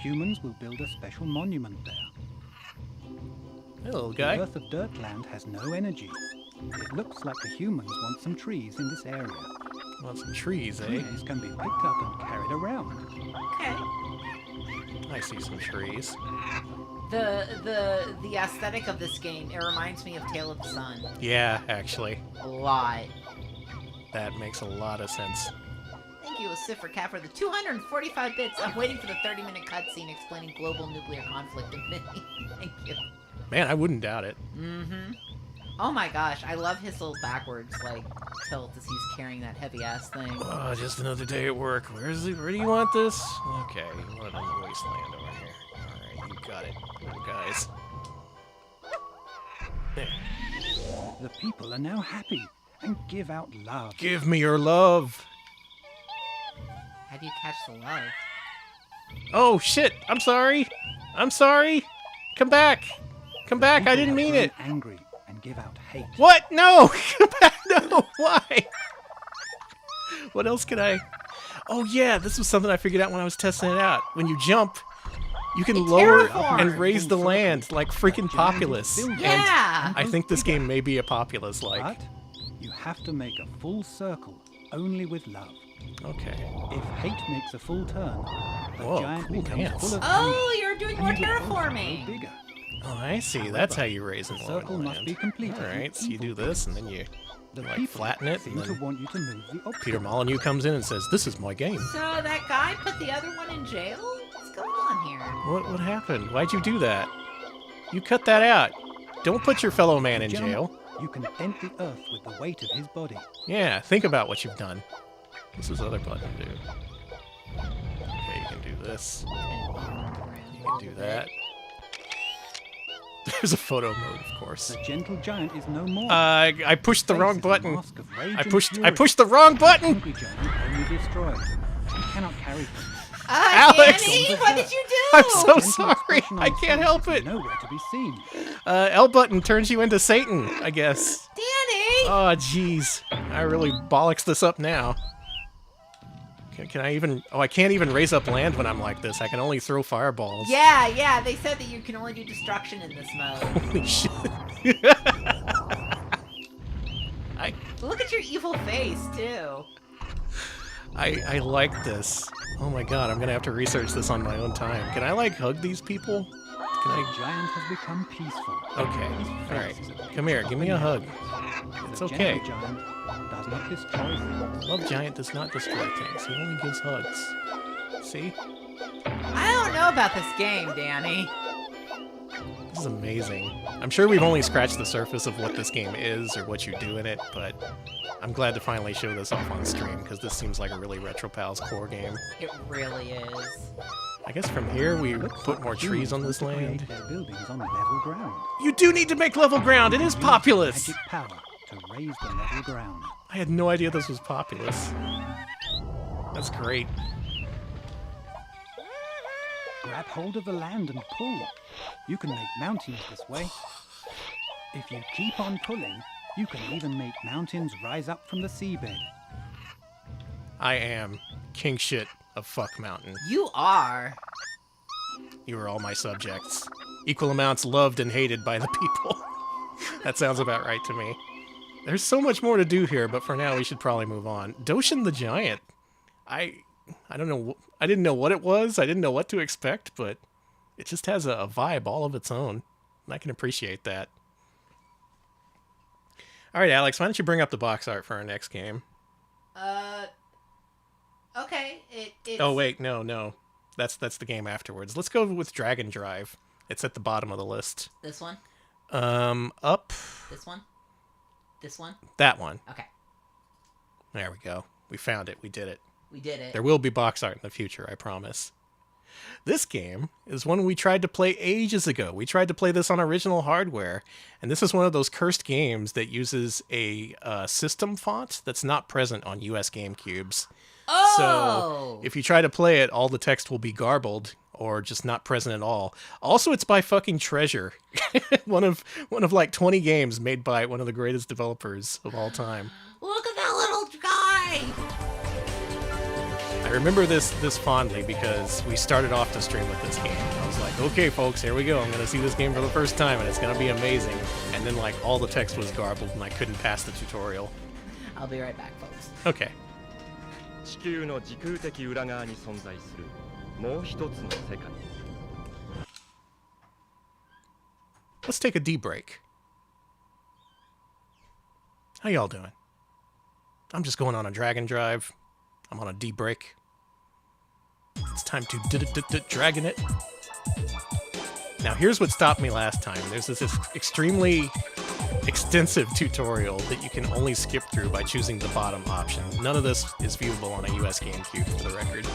Humans will build a special monument there. Hey, little The guy. Earth of Dirtland has no energy. It looks like the humans want some trees in this area. Want some trees, eh? Trees can be picked up and carried around. Okay. I see some trees. The aesthetic of this game, it reminds me of Tale of the Sun. Yeah, actually. A lot. That makes a lot of sense. Thank you, Cat, for the 245 bits. I'm waiting for the 30-minute cutscene explaining global nuclear conflict in Mini. Thank you. Man, I wouldn't doubt it. Mm-hmm. Oh my gosh, I love his little backwards, like, tilt as he's carrying that heavy-ass thing. Oh, just another day at work. Where do you want this? Okay, you want it on the wasteland over here. Alright, you got it, little guys. There. The people are now happy and give out love. Give me your love! How do you catch the love? Oh, shit! I'm sorry! I'm sorry! Come back! Come back! I didn't People mean are it! Angry and and give out hate. What? No! Come back! No! Why? What else can I... Oh yeah, this was something I figured out when I was testing it out. When you jump, you can lower terraforms. and raise the land like freaking Populous. Yeah. And I think this game may be a Populous-like. But you have to make a full circle only with love. Okay. If hate makes a full turn, the Whoa, giant cool becomes dance. full of Oh, you're doing more anger and grows terraforming. bigger. Oh, I see. That's how you raise and The lower the circle must land. be completed. Alright, so you do this, and then you The like people flatten it, seem and to then want you to move the obstacle. Peter Molyneux comes in and says, "This is my game." So that guy put the other one in jail? What's going on here? What happened? Why'd you do that? You cut that out. Don't put your fellow man in Jump, jail. You can dent the earth with the weight of his body. Yeah, think about what you've done. What's this other button do? Okay, you can do this. You can do that. There's a photo mode, of course. The gentle giant is no more. I pushed the Face wrong is a button. mask of rage I and pushed fury. the wrong The button. angry giant only destroys. You cannot carry things. Alex! Danny, what did you do? I'm so Gentle sorry. expression on I can't face help is it. Nowhere to be seen. L button turns you into Satan, I guess. Danny! Oh, jeez. I really bollocks this up now. Can I even... Oh, I can't even raise up land when I'm like this. I can only throw fireballs. Yeah, they said that you can only do destruction in this mode. Holy shit. Look at your evil face, too. I like this. Oh my god, I'm gonna have to research this on my own time. Can I, like, hug these people? Can The I... giant has become peaceful. Okay. Alright. Come here, give me a hug. It's The okay. gentle giant does not destroy things. Love Giant does not destroy things. He only gives hugs. See? I don't know about this game, Danny. This is amazing. I'm sure we've only scratched the surface of what this game is or what you do in it, but I'm glad to finally show this off on stream because this seems like a really RetroPals core game. It really is. I guess from here we Looks put like more the trees on humans this want to land. create their buildings on level ground. You do need to make level ground! It is Use Populous! Magic power to raise the level ground. I had no idea this was Populous. That's great. Grab hold of the land and pull. You can make mountains this way. If you keep on pulling, you can even make mountains rise up from the seabed. I am king shit of Fuck Mountain. You are. You are all my subjects. Equal amounts loved and hated by the people. That sounds about right to me. There's so much more to do here, but for now we should probably move on. Doshin the Giant. I don't know. I didn't know what it was. I didn't know what to expect, but it just has a vibe all of its own. And I can appreciate that. All right, Alex, why don't you bring up the box art for our next game? Okay. It's... Oh, wait, no. That's the game afterwards. Let's go with Dragon Drive. It's at the bottom of the list. This one? Up. This one? This one? That one. Okay. There we go. We found it. We did it. We did it. There will be box art in the future, I promise. This game is one we tried to play ages ago. We tried to play this on original hardware, and this is one of those cursed games that uses a system font that's not present on US GameCubes. Oh! So if you try to play it, all the text will be garbled or just not present at all. Also, it's by fucking Treasure, one of like 20 games made by one of the greatest developers of all time. Look at that little guy! I remember this fondly because we started off the stream with this game. I was like, okay, folks, here we go. I'm going to see this game for the first time, and it's going to be amazing. And then, like, all the text was garbled, and I couldn't pass the tutorial. I'll be right back, folks. Okay. 地球の時空的裏側に存在するもう一つの世界 Let's take a D break. How y'all doing? I'm just going on a Dragon Drive. I'm on a D break. It's time to dragon it. Now here's what stopped me last time. There's this extremely extensive tutorial that you can only skip through by choosing the bottom option. None of this is viewable on a US GameCube, for the record.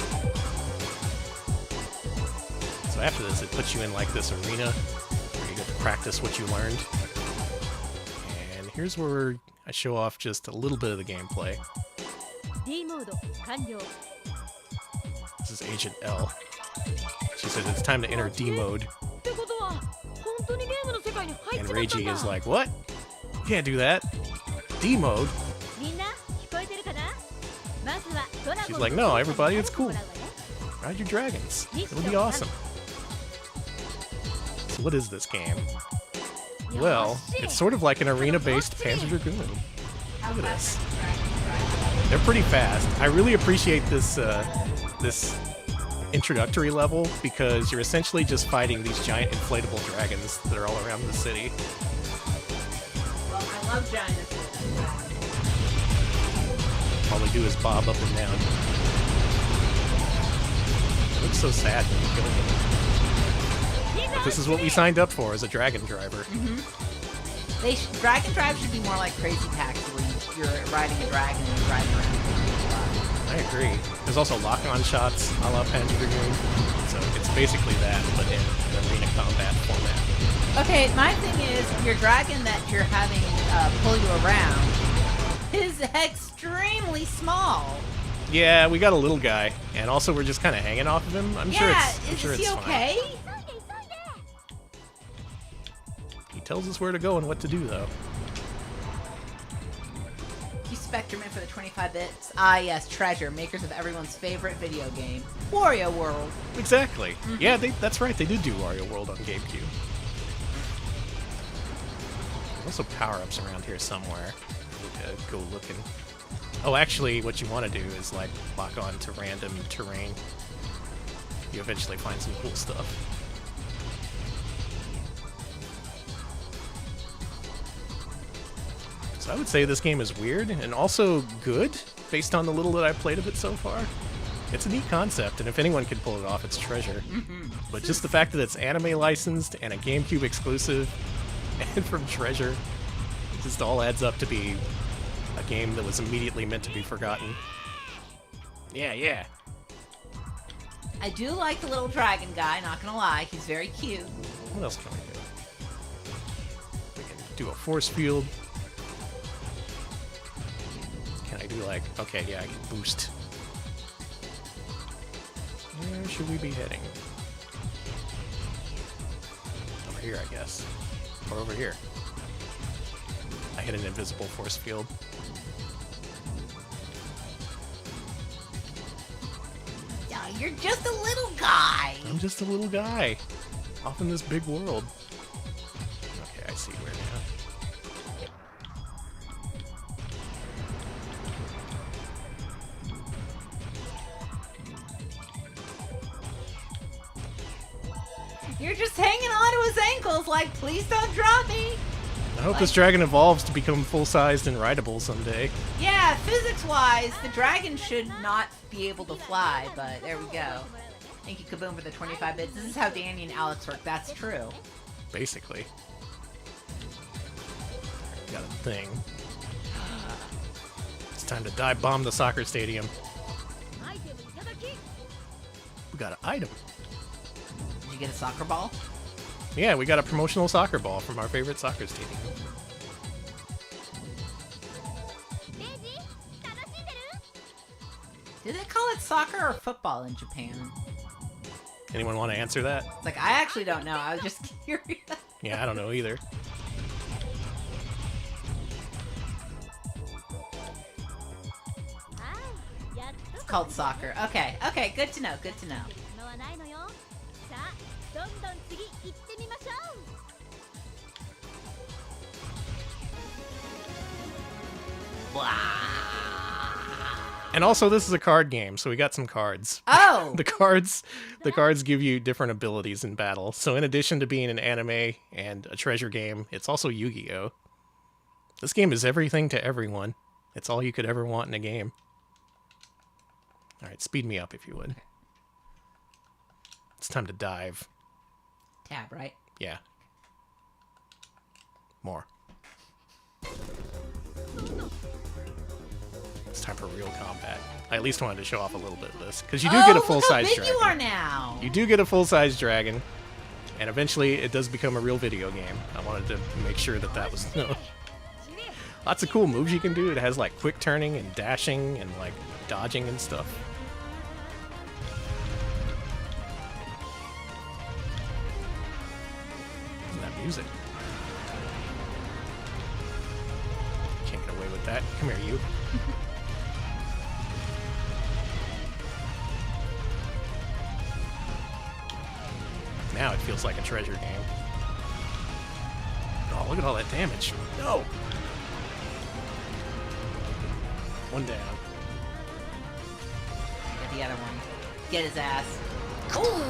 So after this, it puts you in like this arena where you get to practice what you learned. And here's where I show off just a little bit of the gameplay. This is Agent L. She says it's time to enter D mode. And Reiji is like, what? Can't do that. D mode. みんな聞こえてるかな？まずはドラゴン She's like, no, everybody, it's cool. Ride your dragons. It'll be awesome. So what is this game? Well, it's sort of like an arena-based Panzer Dragoon. Look at this. They're pretty fast. I really appreciate this this introductory level because you're essentially just fighting these giant inflatable dragons that are all around the city. Well, I love giant. All they do is bob up and down. It looks so sad when you kill them. But this is what we signed up for as a dragon driver. Dragon Drive should be more like Crazy Taxi, where you're riding a dragon and you're riding around. I agree. There's also lock-on shots a la Panzer Dragoon. So it's basically that, but in an arena combat format. Okay, my thing is, your dragon that you're having pull you around is extremely small. Yeah, we got a little guy, and also we're just kind of hanging off of him. I'm sure is it's he fine. okay? He tells us where to go and what to do, though. You Spectreman for the 25 bits. Ah, yes, Treasure, makers of everyone's favorite video game, Wario World. Exactly. Yeah, that's right. They did do Wario World on GameCube. Also power-ups around here somewhere. Need to go looking. Oh, actually, what you want to do is, like, lock on to random terrain. You eventually find some cool stuff. So I would say this game is weird, and also good, based on the little that I've played of it so far. It's a neat concept, and if anyone can pull it off, it's Treasure. But just the fact that it's anime licensed, and a GameCube exclusive, and from Treasure, it just all adds up to be a game that was immediately meant to be forgotten. Yeah. I do like the little dragon guy, not gonna lie. He's very cute. What else can we do? We can do a force field. Can I do like... Okay, yeah, I can boost. Where should we be heading? Over here, I guess. Or over here. I hit an invisible force field. You're just a little guy. I'm just a little guy. Off in this big world. Okay, I see where now. You're just hanging onto his ankles like, please don't drop me. I hope this dragon evolves to become full-sized and rideable someday. Yeah, physics-wise, the dragon should not be able to fly, but there we go. Thank you, Kaboom, for the 25 bits. This is how Danny and Alex work. That's true. Basically. Got a thing. It's time to dive bomb the soccer stadium. We got an item. Did you get a soccer ball? Yeah, we got a promotional soccer ball from our favorite soccer stadium. Do they call it soccer or football in Japan? Anyone want to answer that? It's like, I actually don't know. I was just curious. Yeah, I don't know either. It's called soccer. Okay, good to know, good to know. And also, this is a card game, so we got some cards. Oh! The cards give you different abilities in battle. So in addition to being an anime and a treasure game, it's also Yu-Gi-Oh! This game is everything to everyone. It's all you could ever want in a game. Alright, speed me up if you would. It's time to dive. Tab, right? Yeah. More. It's time for real combat. I at least wanted to show off a little bit of this, because you do get a full-size dragon. Look how big you are now! You do get a full-size dragon, and eventually it does become a real video game. I wanted to make sure that that was known. Lots of cool moves you can do. It has like quick turning and dashing and like dodging and stuff. That music. away with that. Come here, you. Now it feels like a treasure game. Oh, look at all that damage. No! One down. Get the other one. Get his ass. Ooh!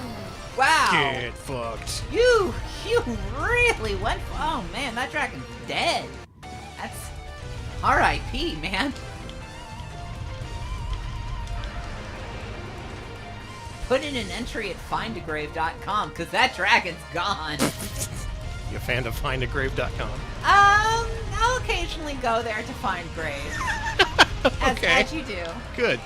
Wow! Get fucked. You really went. Oh man, that dragon's dead. That's R.I.P. man. Put in an entry at findagrave.com because that dragon's gone. You a fan of findagrave.com? I'll occasionally go there to find graves. Okay. As you do. Good.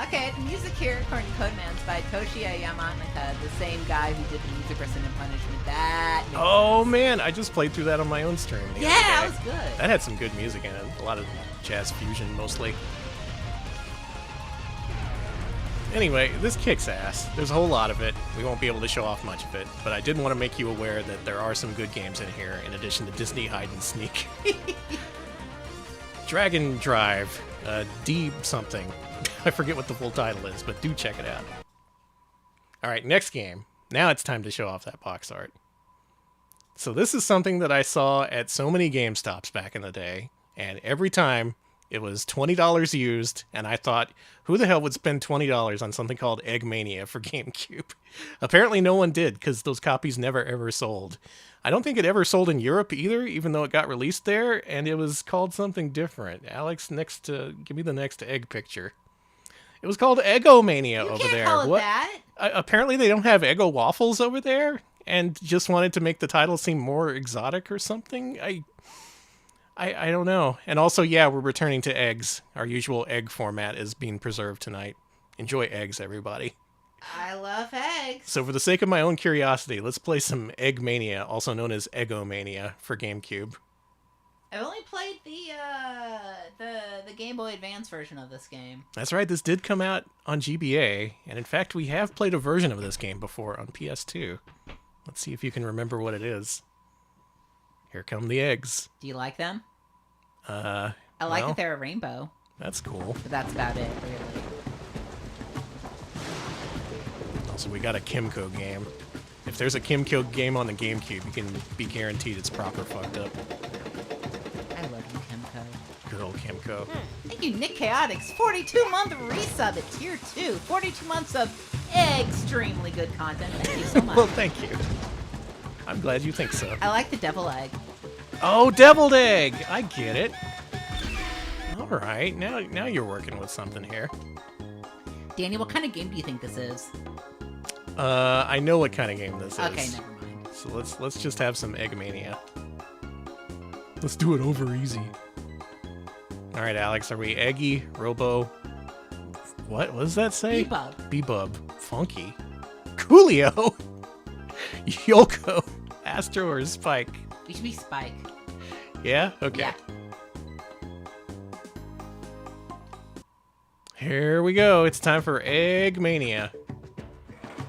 Okay, the music here, according to Codeman's by Toshiya Yamanaka, the same guy who did the music for Sin and Punishment. That makes Oh sense. man, I just played through that on my own stream. the Yeah, other that day. was good. That had some good music in it. A lot of jazz fusion, mostly. Anyway, this kicks ass. There's a whole lot of it. We won't be able to show off much of it, but I did want to make you aware that there are some good games in here, in addition to Disney Hide and Sneak. Dragon Drive, D something. I forget what the full title is, but do check it out. Alright, next game. Now it's time to show off that box art. So this is something that I saw at so many GameStops back in the day, and every time it was $20 used, and I thought, who the hell would spend $20 on something called Eggmania for GameCube? Apparently no one did, because those copies never ever sold. I don't think it ever sold in Europe either, even though it got released there, and it was called something different. Alex, give me the next egg picture. It was called Eggmania over there. You can't call it that. Apparently they don't have Eggo waffles over there, and just wanted to make the title seem more exotic or something. I don't know. And also, yeah, we're returning to eggs. Our usual egg format is being preserved tonight. Enjoy eggs, everybody. I love eggs. So for the sake of my own curiosity, let's play some Eggmania, also known as Eggomania, for GameCube. I've only played the Game Boy Advance version of this game. That's right, this did come out on GBA, and in fact, we have played a version of this game before on PS2. Let's see if you can remember what it is. Here come the eggs. Do you like them? I I like that they're a rainbow, That's cool. but that's about it, really. Also, we got a Kimco game. If there's a Kimco game on the GameCube, you can be guaranteed it's proper fucked up. I love you, Kimco. Good old Kimco. Thank you, Nick Chaotix. 42-month resub at Tier 2. 42 months of extremely good content. Thank you so much. Well, thank you. I'm glad you think so. I like the devil egg. Oh, deviled egg! I get it. All right, now you're working with something here. Danny, what kind of game do you think this is? I know what kind of game this is. Okay, never mind. So let's just have some Eggmania. Let's do it over easy. All right, Alex, are we Eggy, Robo? What does that say? Bebub. Bebub. Funky. Coolio. Yoko. Astro or Spike? We should be Spike. Yeah? Okay. Yeah. Here we go. It's time for Eggmania.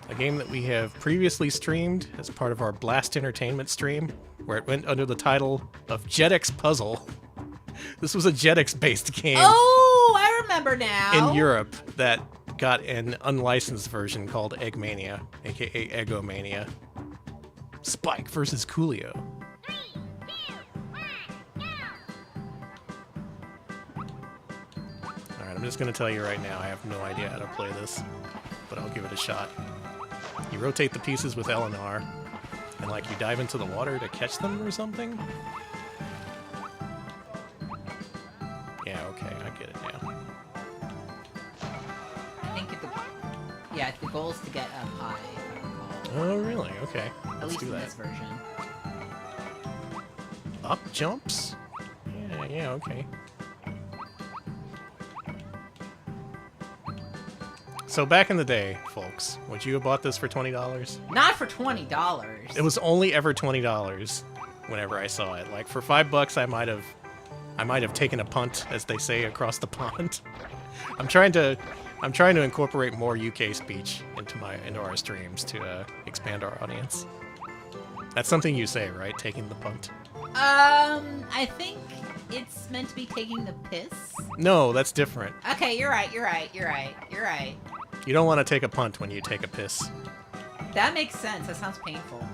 A game that we have previously streamed as part of our Blast Entertainment stream, where it went under the title of Jetix Puzzle. This was a Jetix-based game Oh, I remember now. in Europe that got an unlicensed version called Eggmania, aka Eggomania. Spike versus Coolio. Alright, I'm just gonna tell you right now, I have no idea how to play this, but I'll give it a shot. You rotate the pieces with L and R, and like you dive into the water to catch them or something? Yeah, okay, I get it now. I think the goal is to get up high, if I recall. Oh, really? Okay, At let's least do in that. this version. Up jumps? Yeah, okay. So back in the day, folks, would you have bought this for $20? Not for $20. It was only ever $20 whenever I saw it. Like for $5 I might have taken a punt, as they say, across the pond. I'm trying to incorporate more UK speech into our streams to expand our audience. That's something you say, right? Taking the punt. I think it's meant to be taking the piss? No, that's different. Okay, you're right. You don't want to take a punt when you take a piss. That makes sense. That sounds painful.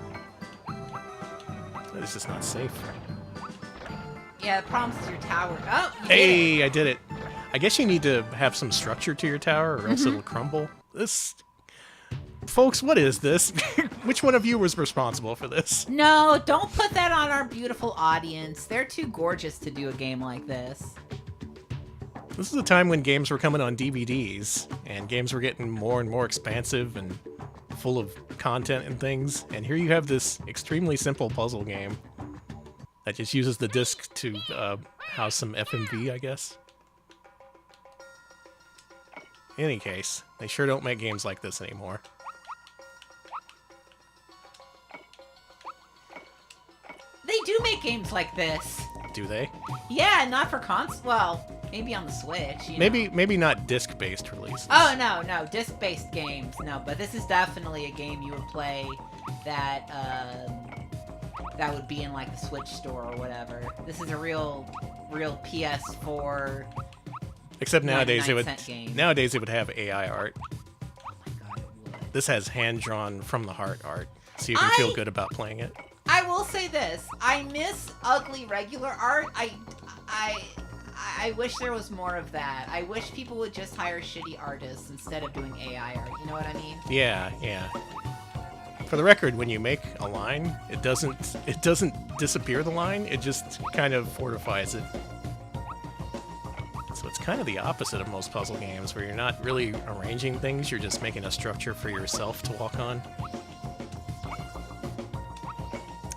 It's just not safe. Yeah, the problem is your tower. Oh, you did it. Hey, I did it. I guess you need to have some structure to your tower or else it'll crumble. This... Folks, what is this? Which one of you was responsible for this? No, don't put that on our beautiful audience. They're too gorgeous to do a game like this. This is a time when games were coming on DVDs, and games were getting more and more expansive and full of content and things. And here you have this extremely simple puzzle game that just uses the disc to house some FMV, I guess. In any case, they sure don't make games like this anymore. They do make games like this. Do they? Yeah, not for well, maybe on the Switch. You know. Maybe not disc-based releases. Oh, no, disc-based games. No, but this is definitely a game you would play that, that would be in, like, the Switch store or whatever. This is a real PS4... Except nowadays it would 99-cent game. nowadays it would have AI art. Oh my god, it would. This has hand-drawn from the heart art, so you can feel good about playing it. I will say this. I miss ugly regular art. I wish there was more of that. I wish people would just hire shitty artists instead of doing AI art. You know what I mean? Yeah. For the record, when you make a line, it doesn't disappear the line, it just kind of fortifies it. So it's kind of the opposite of most puzzle games, where you're not really arranging things, you're just making a structure for yourself to walk on.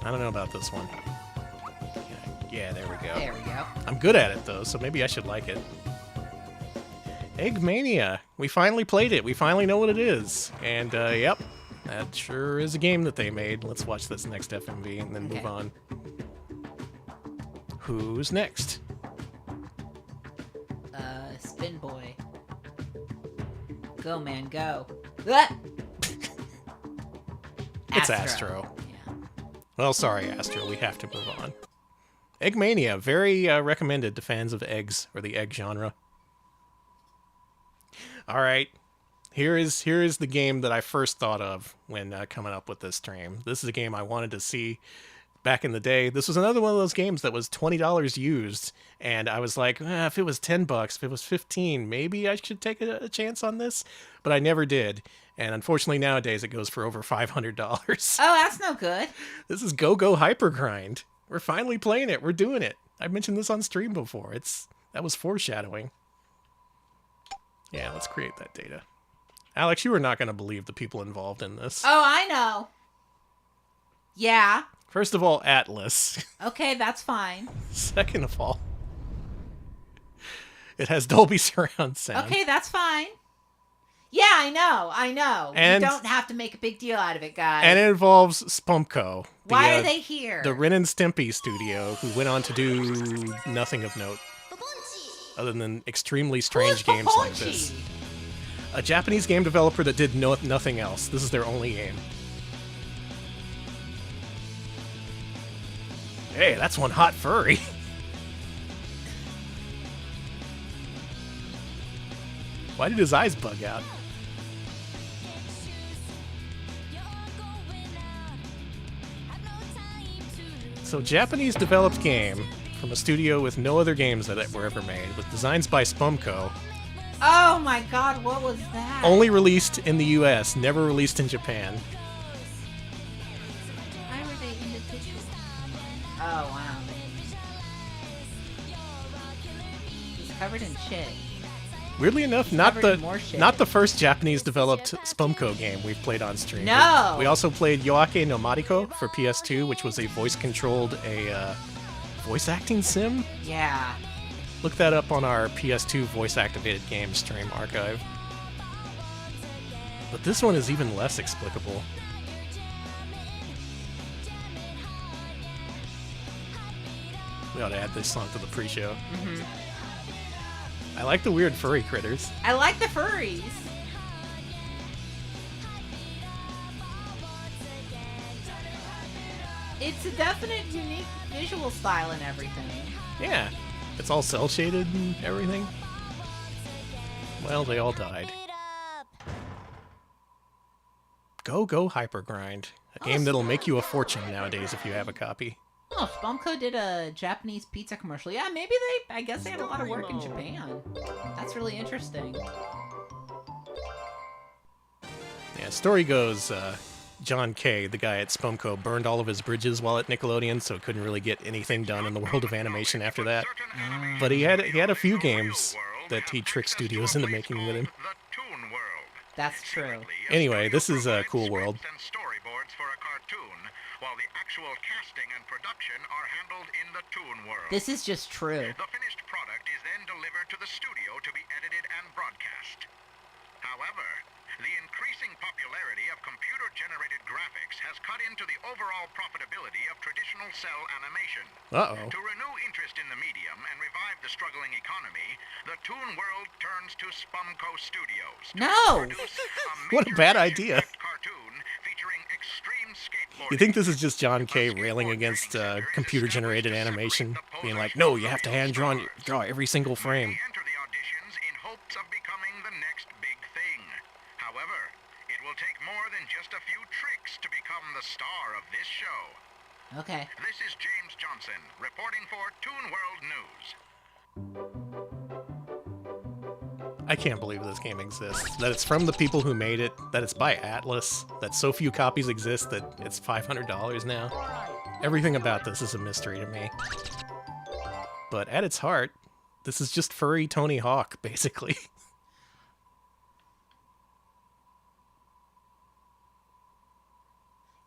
I don't know about this one. Yeah, there we go. There we go. I'm good at it, though, so maybe I should like it. Eggmania! We finally played it. We finally know what it is. And, yep, that sure is a game that they made. Let's watch this next FMV and then move on. Who's next? Spin Boy. Go, man, go. Ah! It's Astro. Yeah. Well, sorry, Astro. We have to move on. Eggmania. Very recommended to fans of eggs or the egg genre. All right. Here is the game that I first thought of when coming up with this stream. This is a game I wanted to see back in the day. This was another one of those games that was $20 used, and I was like, if it was $10, if it was $15, maybe I should take a chance on this, but I never did. And unfortunately nowadays it goes for over $500. Oh, that's no good. This is Go-Go Hypergrind. We're finally playing it. We're doing it. I mentioned this on stream before. That was foreshadowing. Yeah, let's create that data. Alex, you are not going to believe the people involved in this. Oh, I know. Yeah. First of all, Atlas. Okay, that's fine. Second of all, it has Dolby surround sound. Okay, that's fine. Yeah, I know. And you don't have to make a big deal out of it, guys. And it involves Spumco. Why are they here? The Ren and Stimpy studio, who went on to do nothing of note, other than extremely strange games like this. A Japanese game developer that did nothing else. This is their only game. Hey, that's one hot furry. Why did his eyes bug out? So, Japanese developed game from a studio with no other games that were ever made, with designs by Spumco. Oh my god, what was that? Only released in the US, never released in Japan. Why were they individual? Oh wow. He's covered in shit. Weirdly enough, not covered in more shit. the first Japanese developed Spumco game we've played on stream. No! We also played Yoake no Mariko for PS2, which was a voice-controlled, voice acting sim? Yeah. Look that up on our PS2 voice-activated game stream archive. But this one is even less explicable. We ought to add this song to the pre-show. Mm-hmm. I like the weird furry critters. I like the furries. It's a definite unique visual style and everything. Yeah. It's all cell shaded and everything. Well, they all died. Go hypergrind. A game that'll make you a fortune nowadays if you have a copy. Oh, Spumco did a Japanese pizza commercial. Yeah, maybe I guess they had a lot of work in Japan. That's really interesting. Yeah, story goes, John Kay, the guy at Spumco, burned all of his bridges while at Nickelodeon, so couldn't really get anything done in the world of animation after that. But he had a few games that he tricked studios into making with him. That's true. Anyway, this is a cool world. This is just true. The finished product is then delivered to the studio to be edited and broadcast. However, the increasing popularity of computer-generated graphics has cut into the overall profitability of traditional cell animation. Uh-oh. To renew interest in the medium and revive the struggling economy, the Toon World turns to Spumco Studios. No! What a bad idea. Cartoon featuring extreme skateboarding. You think this is just John Kay railing against computer-generated animation? Being like, no, you have to hand-draw every single frame. Enter the auditions in hopes of becoming the next big thing. However, it will take more than just a few tricks to become the star of this show. Okay. This is James Johnson, reporting for Toon World News. I can't believe this game exists. That it's from the people who made it, that it's by Atlas, that so few copies exist that it's $500 now. Everything about this is a mystery to me. But at its heart, this is just furry Tony Hawk, basically.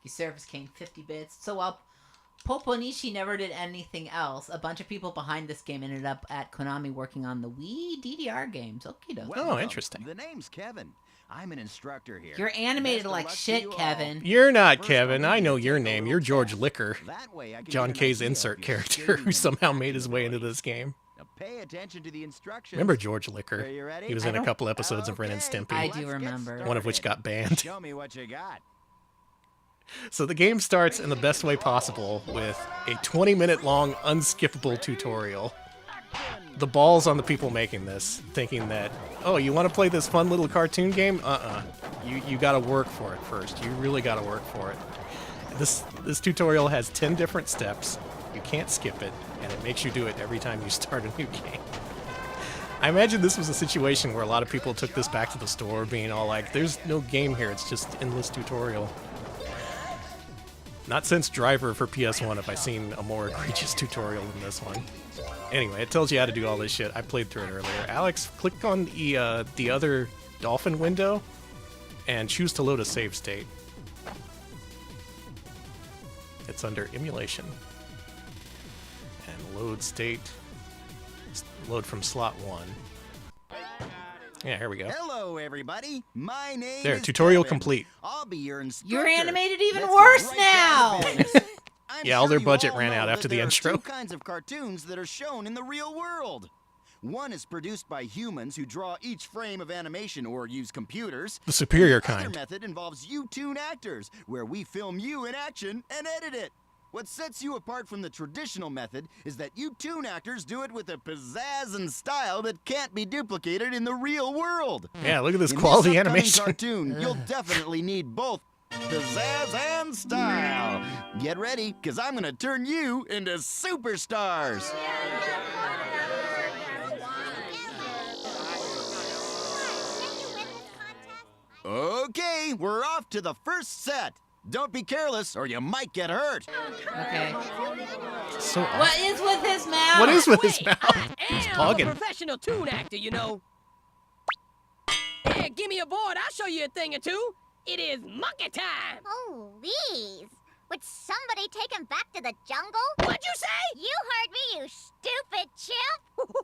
You Service King 50 bits. So while Poponichi never did anything else, a bunch of people behind this game ended up at Konami working on the Wii DDR games. Okie doke. Oh, interesting. The name's Kevin. I'm an instructor here. You're animated Best of like luck to shit, you all. Kevin. You're not First, Kevin. I'll I know need your to take a name. little You're George test. Licker. That way I can John get an Kay's idea of insert your character skating who somehow and made his way into ability. this game. Now pay attention to the instructions. Remember George Licker? Are you ready? He was I in a don't- couple episodes of Ren and Okay, Stimpy, I let's do get remember. one of which started. got banned. Show me what you got. So the game starts in the best way possible with a 20-minute long unskippable tutorial. The balls on the people making this, thinking that, oh, you want to play this fun little cartoon game? You gotta work for it first. You really gotta work for it. This tutorial has 10 different steps. You can't skip it, and it makes you do it every time you start a new game. I imagine this was a situation where a lot of people took this back to the store being all like, there's no game here, it's just endless tutorial. Not since Driver for PS1 have I seen a more egregious tutorial than this one. Anyway, it tells you how to do all this shit. I played through it earlier. Alex, click on the other dolphin window and choose to load a save state. It's under emulation. And load state. Load from slot 1. Yeah, here we go. Hello, everybody. My name There, is tutorial Kevin. complete. I'll be your instructor. You're animated even Let's get worse right now! down to business. I'm Yeah, all sure their you budget all ran know out that after the there are intro. two kinds of cartoons that are shown in the real world. One is produced by humans who draw each frame of animation or use computers. The superior The other kind. method involves you-tune actors, where we film you in action and edit it. What sets you apart from the traditional method is that you-tune actors do it with a pizzazz and style that can't be duplicated in the real world. Yeah, look at this In quality this upcoming animation. cartoon, you'll definitely need both pizzazz and style. Get ready, because I'm going to turn you into superstars. Okay, we're off to the first set. Don't be careless, or you might get hurt. Okay. So What is with his mouth? What is with his Wait, mouth? I He's am a talking. professional toon actor, you know. Yeah, give me a board. I'll show you a thing or two. It is monkey time. Oh, Louise. Would somebody take him back to the jungle? What'd you say? You heard me, you stupid chimp!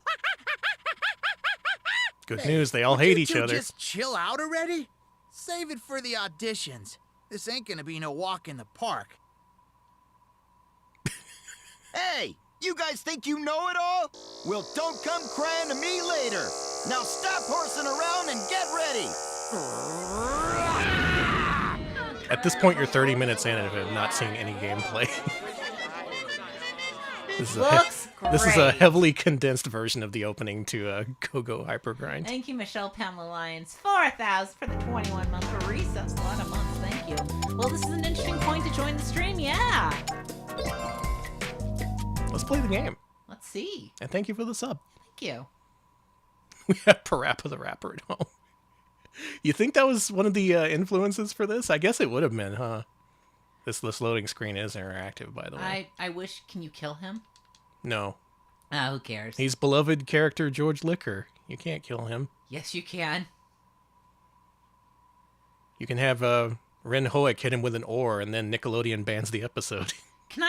Good news, they all hate You each two other. Just chill out already? Save it for the auditions. This ain't gonna be no walk in the park. Hey, you guys think you know it all? Well, don't come crying to me later. Now stop horsing around and get ready. At this point, you're 30 minutes in and have not seen any gameplay. This is a Looks This is a Great. heavily condensed version of the opening to Go-Go Hypergrind. Thank you, Michelle Pamela Lyons. 4,000 for the 21 months for Reese. That's a lot of months. Thank you. Well, this is an interesting point to join the stream. Yeah. Let's play the game. Let's see. And thank you for the sub. Thank you. We have Parappa the Rapper at home. You think that was one of the influences for this? I guess it would have been, huh? This loading screen is interactive, by the way. I wish. Can you kill him? No. Who cares? He's beloved character George Liquor. You can't kill him. Yes, you can. You can have Ren Hoek hit him with an oar, and then Nickelodeon bans the episode. Can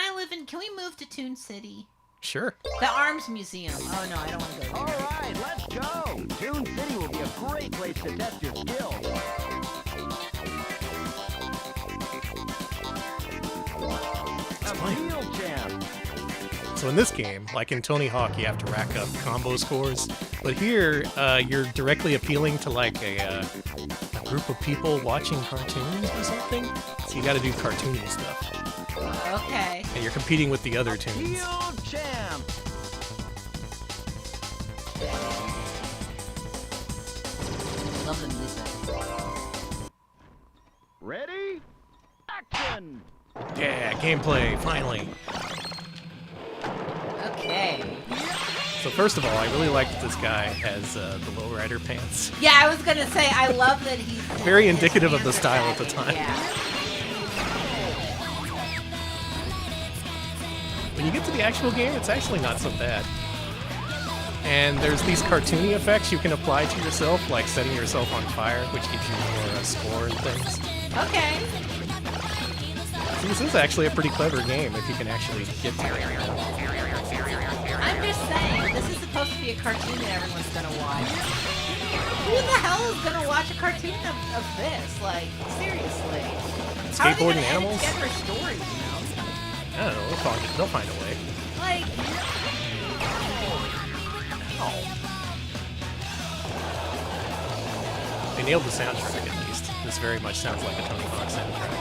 we move to Toon City? Sure. The Arms Museum. Oh, no, I don't want to go there. All right, let's go. Toon City will be a great place to test your skills. A real champ. So in this game, like in Tony Hawk, you have to rack up combo scores. But here, you're directly appealing to like a group of people watching cartoons or something. So you got to do cartoony stuff. Okay. And you're competing with the other tunes. Real champ. Love the music. Ready? Action. Yeah, gameplay, finally. Okay. So first of all, I really like that this guy has the lowrider pants. Yeah, I was gonna say I love that he's Very his indicative of the pants are style at the baggy, time. Yeah. When you get to the actual game, it's actually not so bad. And there's these cartoony effects you can apply to yourself, like setting yourself on fire, which gives you more score and things. Okay. So this is actually a pretty clever game if you can actually get to it. I'm just saying, this is supposed to be a cartoon that everyone's gonna watch. Who the hell is gonna watch a cartoon of this? Like, seriously. How are they Skateboarding gonna edit animals? together stories, you know? I don't know, they'll find a way. Like, They nailed the soundtrack at least. This very much sounds like a Tony Hawk soundtrack.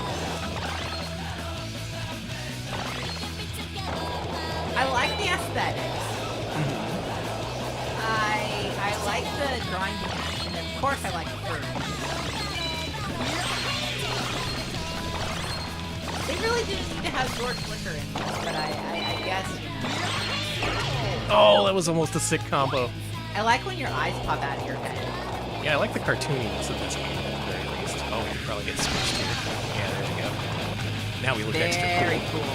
I like the aesthetics. I like the grinding action, and of course I like the fur. They really didn't need to have George Liquor in this, but I guess, you know. Oh, that was almost a sick combo. I like when your eyes pop out of your head. Yeah, I like the cartooniness of this game at the very least. Oh, we probably get switched here. Yeah, there we go. Now we look extra cool. Very cool.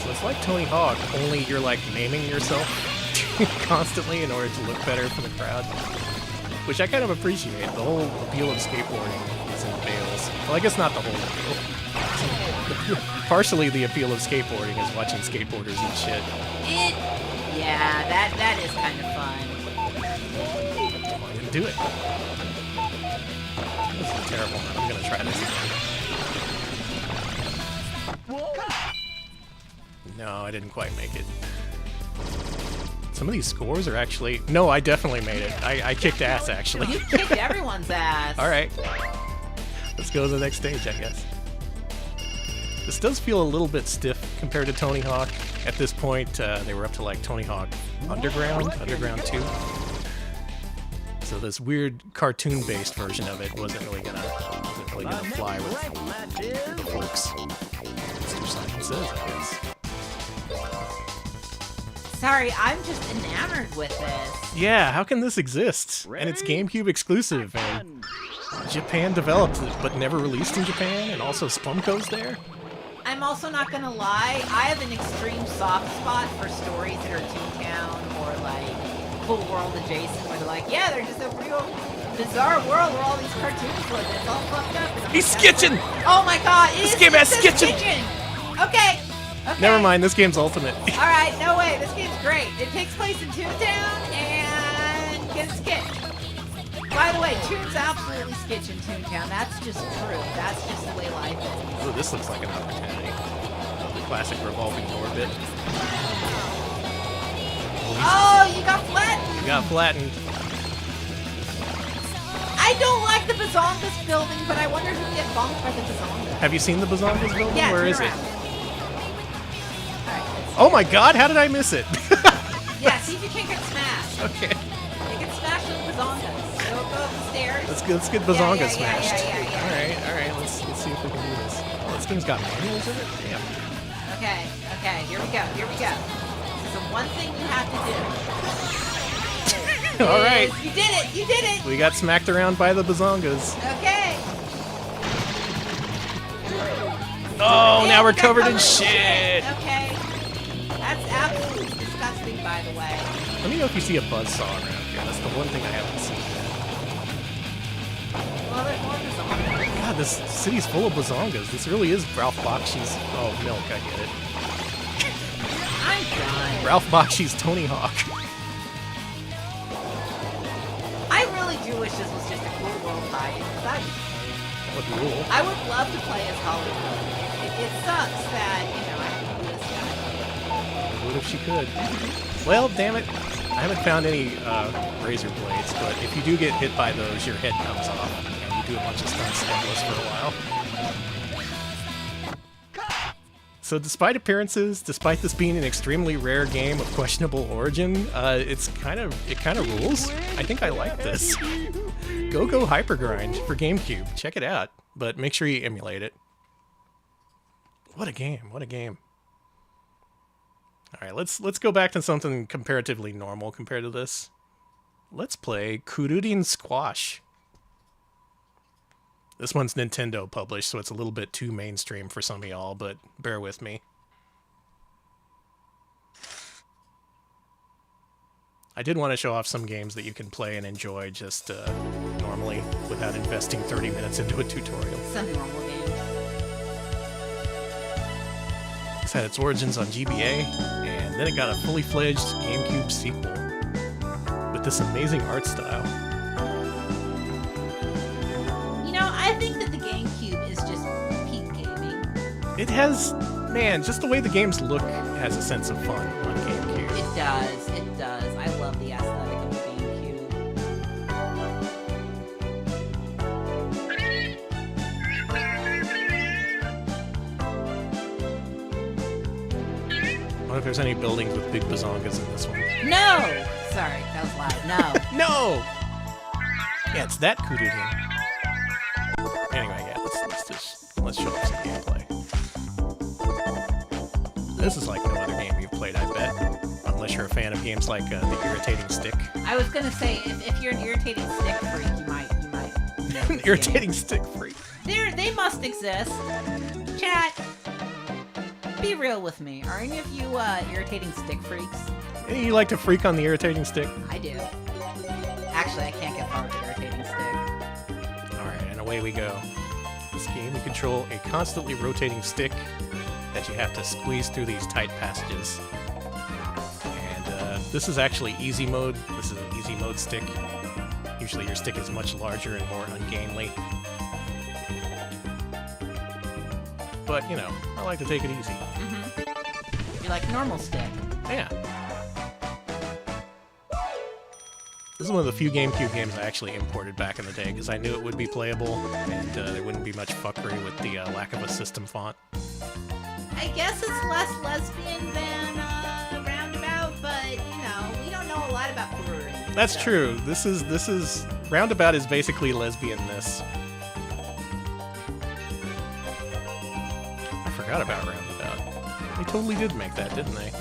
So it's like Tony Hawk, only you're like naming yourself constantly in order to look better for the crowd. Which I kind of appreciate. The whole appeal of skateboarding is in fails. Well, I guess not the whole appeal. Partially the appeal of skateboarding is watching skateboarders eat shit. Yeah, that is kind of fun. I didn't do it. This is terrible. I'm gonna try this again. No, I didn't quite make it. Some of these scores are actually... No, I definitely made it. I kicked ass, actually. You kicked everyone's ass. Alright. Let's go to the next stage, I guess. This does feel a little bit stiff compared to Tony Hawk. At this point, they were up to like Tony Hawk Underground 2. So this weird cartoon-based version of it wasn't really gonna fly with the folks. Mr. Simon Says, I guess. Sorry, I'm just enamored with this. Yeah, how can this exist? And it's GameCube exclusive, and Japan developed it, but never released in Japan, and also Spumco's there? I'm also not gonna lie, I have an extreme soft spot for stories that are Toontown or like Full World adjacent, where they're like, yeah, they're just a real bizarre world where all these cartoons live, and it's all fucked up. And He's skitching! Oh my god, This game has skitching! Okay. Never mind, this game's ultimate. Alright, no way, this game's great. It takes place in Toontown and gets skitched. By the way, Toon's absolutely skitch in Toontown. That's just true. That's just the way life is. Oh, this looks like an opportunity. Classic revolving door bit. Oh, you got flattened! You got flattened. I don't like the Bazongas building, but I wonder who get bumped by the Bazongas. Have you seen the Bazongas building? Yeah, Where turn is it? around. Oh my god, how did I miss it? Yeah, see if you can't get smashed. Okay. You get smashed with bazongas. Go up the stairs. Let's get bazonga smashed. Yeah. Alright, let's see if we can do this. Oh, this game's got manuals in it? Damn. Okay, here we go. So one thing you have to do. Alright. You did it! We got smacked around by the bazongas. Okay. Oh, Yeah, now we're we got covered in in shit. Okay. That's absolutely disgusting, by the way. Let me know if you see a buzzsaw around here. That's the one thing I haven't seen yet. Well, there's more bazongas. God, this city's full of bazongas. This really is Ralph Bakshi's... Oh, milk, I get it. I'm done. Ralph Bakshi's Tony Hawk. I really do wish this was just a cool world tie-in. What rule? I would love to play as Hollywood. It sucks that, I have to do this guy. What if she could? Well, damn it. I haven't found any razor blades, but if you do get hit by those, your head comes off. And you do a bunch of stunts headless for a while. So despite appearances, despite this being an extremely rare game of questionable origin, it kind of rules. I think I like this. Go Hypergrind for GameCube. Check it out, but make sure you emulate it. What a game! What a game! All right, let's go back to something comparatively normal compared to this. Let's play Kurudi Squash. This one's Nintendo published, so it's a little bit too mainstream for some of y'all, but bear with me. I did want to show off some games that you can play and enjoy just normally without investing 30 minutes into a tutorial. Some normal games. This had its origins on GBA, and then it got a fully fledged GameCube sequel with this amazing art style. I think that the GameCube is just peak gaming. It has, man, just the way the games look has a sense of fun on GameCube. It does. I love the aesthetic of the GameCube. I wonder if there's any buildings with big bazongas in this one. No! Sorry, that was loud. No. No! Yeah, it's that Kurudi. Anyway, yeah, let's show off some gameplay. This is like no other game you've played, I bet. Unless you're a fan of games like the irritating stick. I was gonna say, if you're an irritating stick freak, you might know this Irritating game. stick freak. They must exist. Chat, be real with me. Are any of you irritating stick freaks? Any of you like to freak on the irritating stick? I do. Actually, I can't get far with the irritating stick. Alright, and away we go. This game, you control a constantly rotating stick that you have to squeeze through these tight passages. And this is actually easy mode. This is an easy mode stick. Usually your stick is much larger and more ungainly. But, I like to take it easy. You like normal stick. Yeah. This is one of the few GameCube games I actually imported back in the day, because I knew it would be playable, and there wouldn't be much fuckery with the lack of a system font. I guess it's less lesbian than Roundabout, but, we don't know a lot about Kurudi. That's true. This is Roundabout is basically lesbian-ness. I forgot about Roundabout. They totally did make that, didn't they?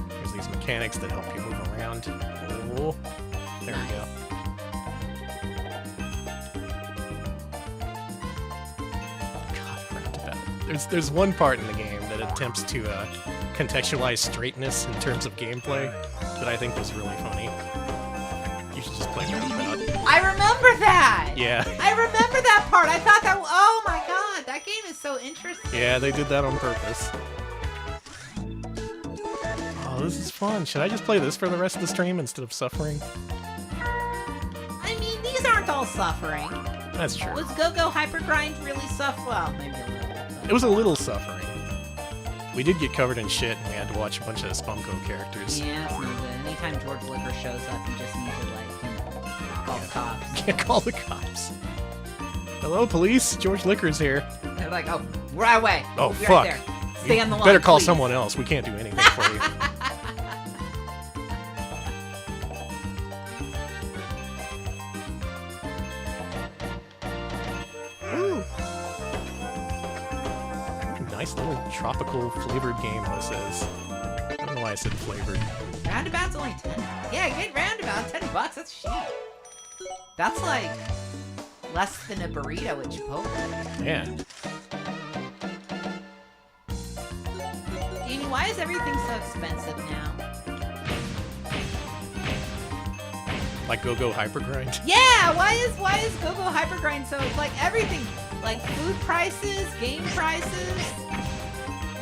There's these mechanics that help you move around. Oh, there we go. God, Roundabout. There's one part in the game that attempts to contextualize straightness in terms of gameplay that I think was really funny. You should just play Roundabout. I remember that! Yeah. I remember that part! I thought that... Oh my god, that game is so interesting. Yeah, they did that on purpose. Oh, this is fun. Should I just play this for the rest of the stream instead of suffering? I mean, these aren't all suffering. That's true. Was Go Hypergrind really Well, maybe a little. But... It was a little suffering. We did get covered in shit, and we had to watch a bunch of Spumco characters. Yeah, it's no good. Anytime George Liquor shows up, you just need to, call the cops. Can't call the cops. Hello, police. George Liquor's here. They're like, oh, right away. Oh, Be fuck. Right there. Stay on the line. Better call please. someone else. We can't do anything for you. Ooh. Nice little tropical flavored game this is. I don't know why I said flavored. Roundabout's only 10. Yeah, get Roundabout, $10. That's cheap. That's like less than a burrito at Chipotle. Yeah. Danny, why is everything so expensive now? Like Go-Go Hypergrind. Yeah, why is Go-Go Hypergrind so like everything, like food prices, game prices?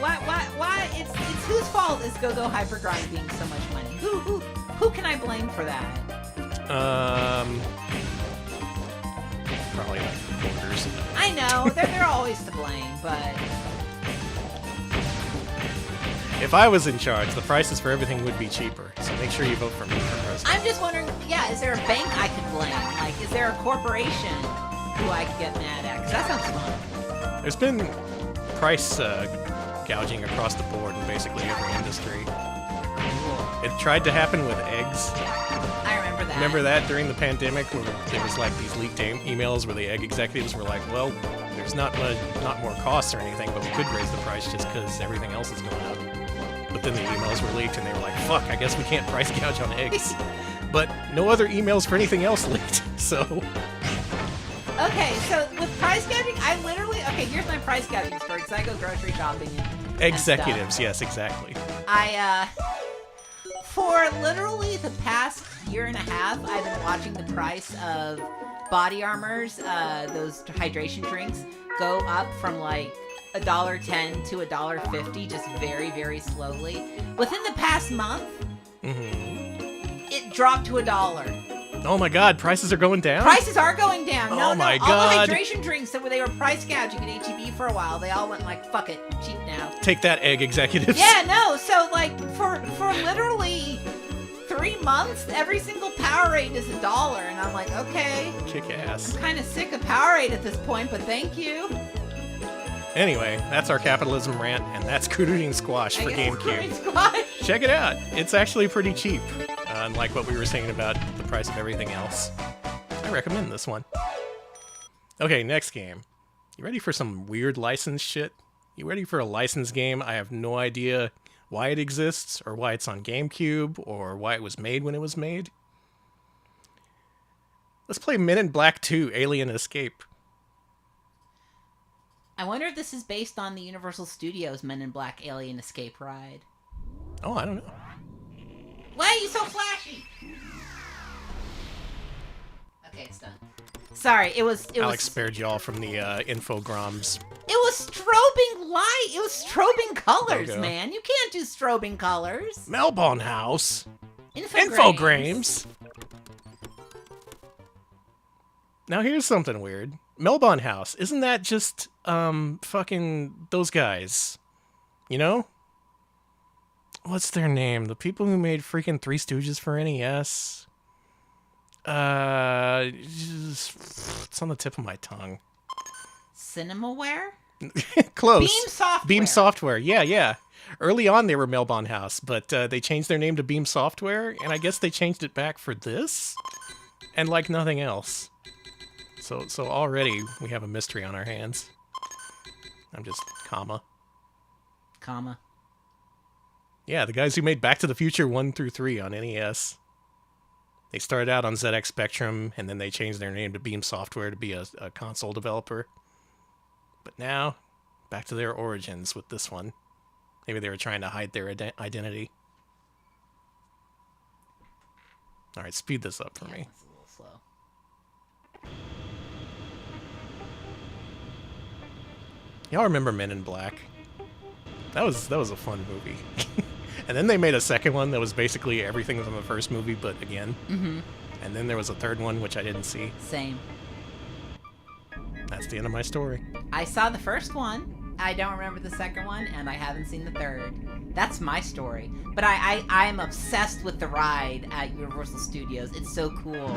Why? It's whose fault is Go-Go Hypergrind being so much money? Who can I blame for that? Probably like the voters. I know they're always to blame, but if I was in charge, the prices for everything would be cheaper. So make sure you vote for me for president. I'm just wondering. Yeah, is there a bank I could blame? Like, is there a corporation who I could get mad at? Because that sounds fun. There's been price gouging across the board in basically every industry. It tried to happen with eggs. I remember that. Remember that during the pandemic where there was like these leaked emails where the egg executives were like, well, there's not more costs or anything, but we could raise the price just because everything else is going up. But then the emails were leaked and they were like, fuck, I guess we can't price gouge on eggs. But no other emails for anything else leaked, so... Okay, so with price gouging, I literally... Okay, here's my price gouging story, because I go grocery shopping and Executives, stuff. yes, exactly. For literally the past year and a half, I've been watching the price of Body Armor's, those hydration drinks, go up from like $1.10 to $1.50, just very, very slowly. Within the past month, it dropped to $1. Oh my god, prices are going down? Prices are going down. Oh No, my all god. the hydration drinks that they were price gouging at HEB for a while, they all went like, fuck it, cheap now. Take that, egg executives. Yeah, no, so like for literally 3 months, every single Powerade is $1, and I'm like, okay. Kick ass. I'm kind of sick of Powerade at this point, but thank you. Anyway, that's our capitalism rant, and that's Kurudi Squash for GameCube. Squash. Check it out. It's actually pretty cheap, unlike what we were saying about the price of everything else. I recommend this one. Okay, next game. You ready for some weird license shit? You ready for a licensed game? I have no idea why it exists, or why it's on GameCube, or why it was made when it was made. Let's play Men in Black 2 Alien Escape. I wonder if this is based on the Universal Studios Men in Black Alien Escape ride. Oh, I don't know. Why are you so flashy? Okay, it's done. Sorry, it was Alex spared y'all from the infograms. It was strobing light. It was strobing colors, Logo. man. You can't do strobing colors. Melbourne House. Infogrames. Now here's something weird. Melbourne House, isn't that just fucking those guys? You know? What's their name? The people who made freaking Three Stooges for NES? It's on the tip of my tongue. Cinemaware? Close. Beam Software. Beam Software. Yeah. Early on they were Melbourne House, but they changed their name to Beam Software, and I guess they changed it back for this? And like nothing else. So already we have a mystery on our hands. I'm just comma. Yeah, the guys who made Back to the Future 1 through 3 on NES. They started out on ZX Spectrum, and then they changed their name to Beam Software to be a console developer. But now, back to their origins with this one. Maybe they were trying to hide their identity. Alright, speed this up for me. It's a little slow. Y'all remember Men in Black? That was a fun movie. And then they made a second one that was basically everything from the first movie, but again. Mm-hmm. And then there was a third one, which I didn't see. Same. That's the end of my story. I saw the first one. I don't remember the second one, and I haven't seen the third. That's my story. But I am obsessed with the ride at Universal Studios. It's so cool.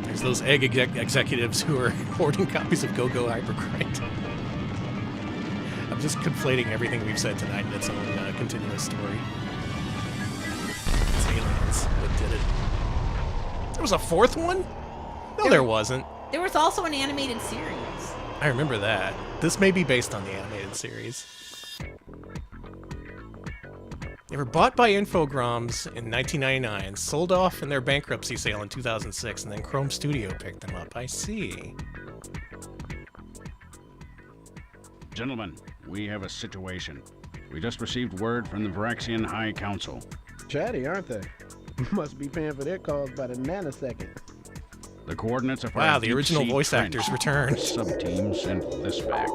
There's those egg executives who are hoarding copies of Go-Go Hypergrind. I'm just conflating everything we've said tonight in its own continuous story. It's aliens that did it. There was a fourth one? No, there wasn't. There was also an animated series. I remember that. This may be based on the animated series. They were bought by Infogrames in 1999, sold off in their bankruptcy sale in 2006, and then Chrome Studio picked them up. I see. Gentlemen, we have a situation. We just received word from the Varaxian High Council. Chatty, aren't they? Must be paying for their calls by the nanosecond. The coordinates of our wow, the original deep-sea voice trench. actors returned. The sub-team sent this back.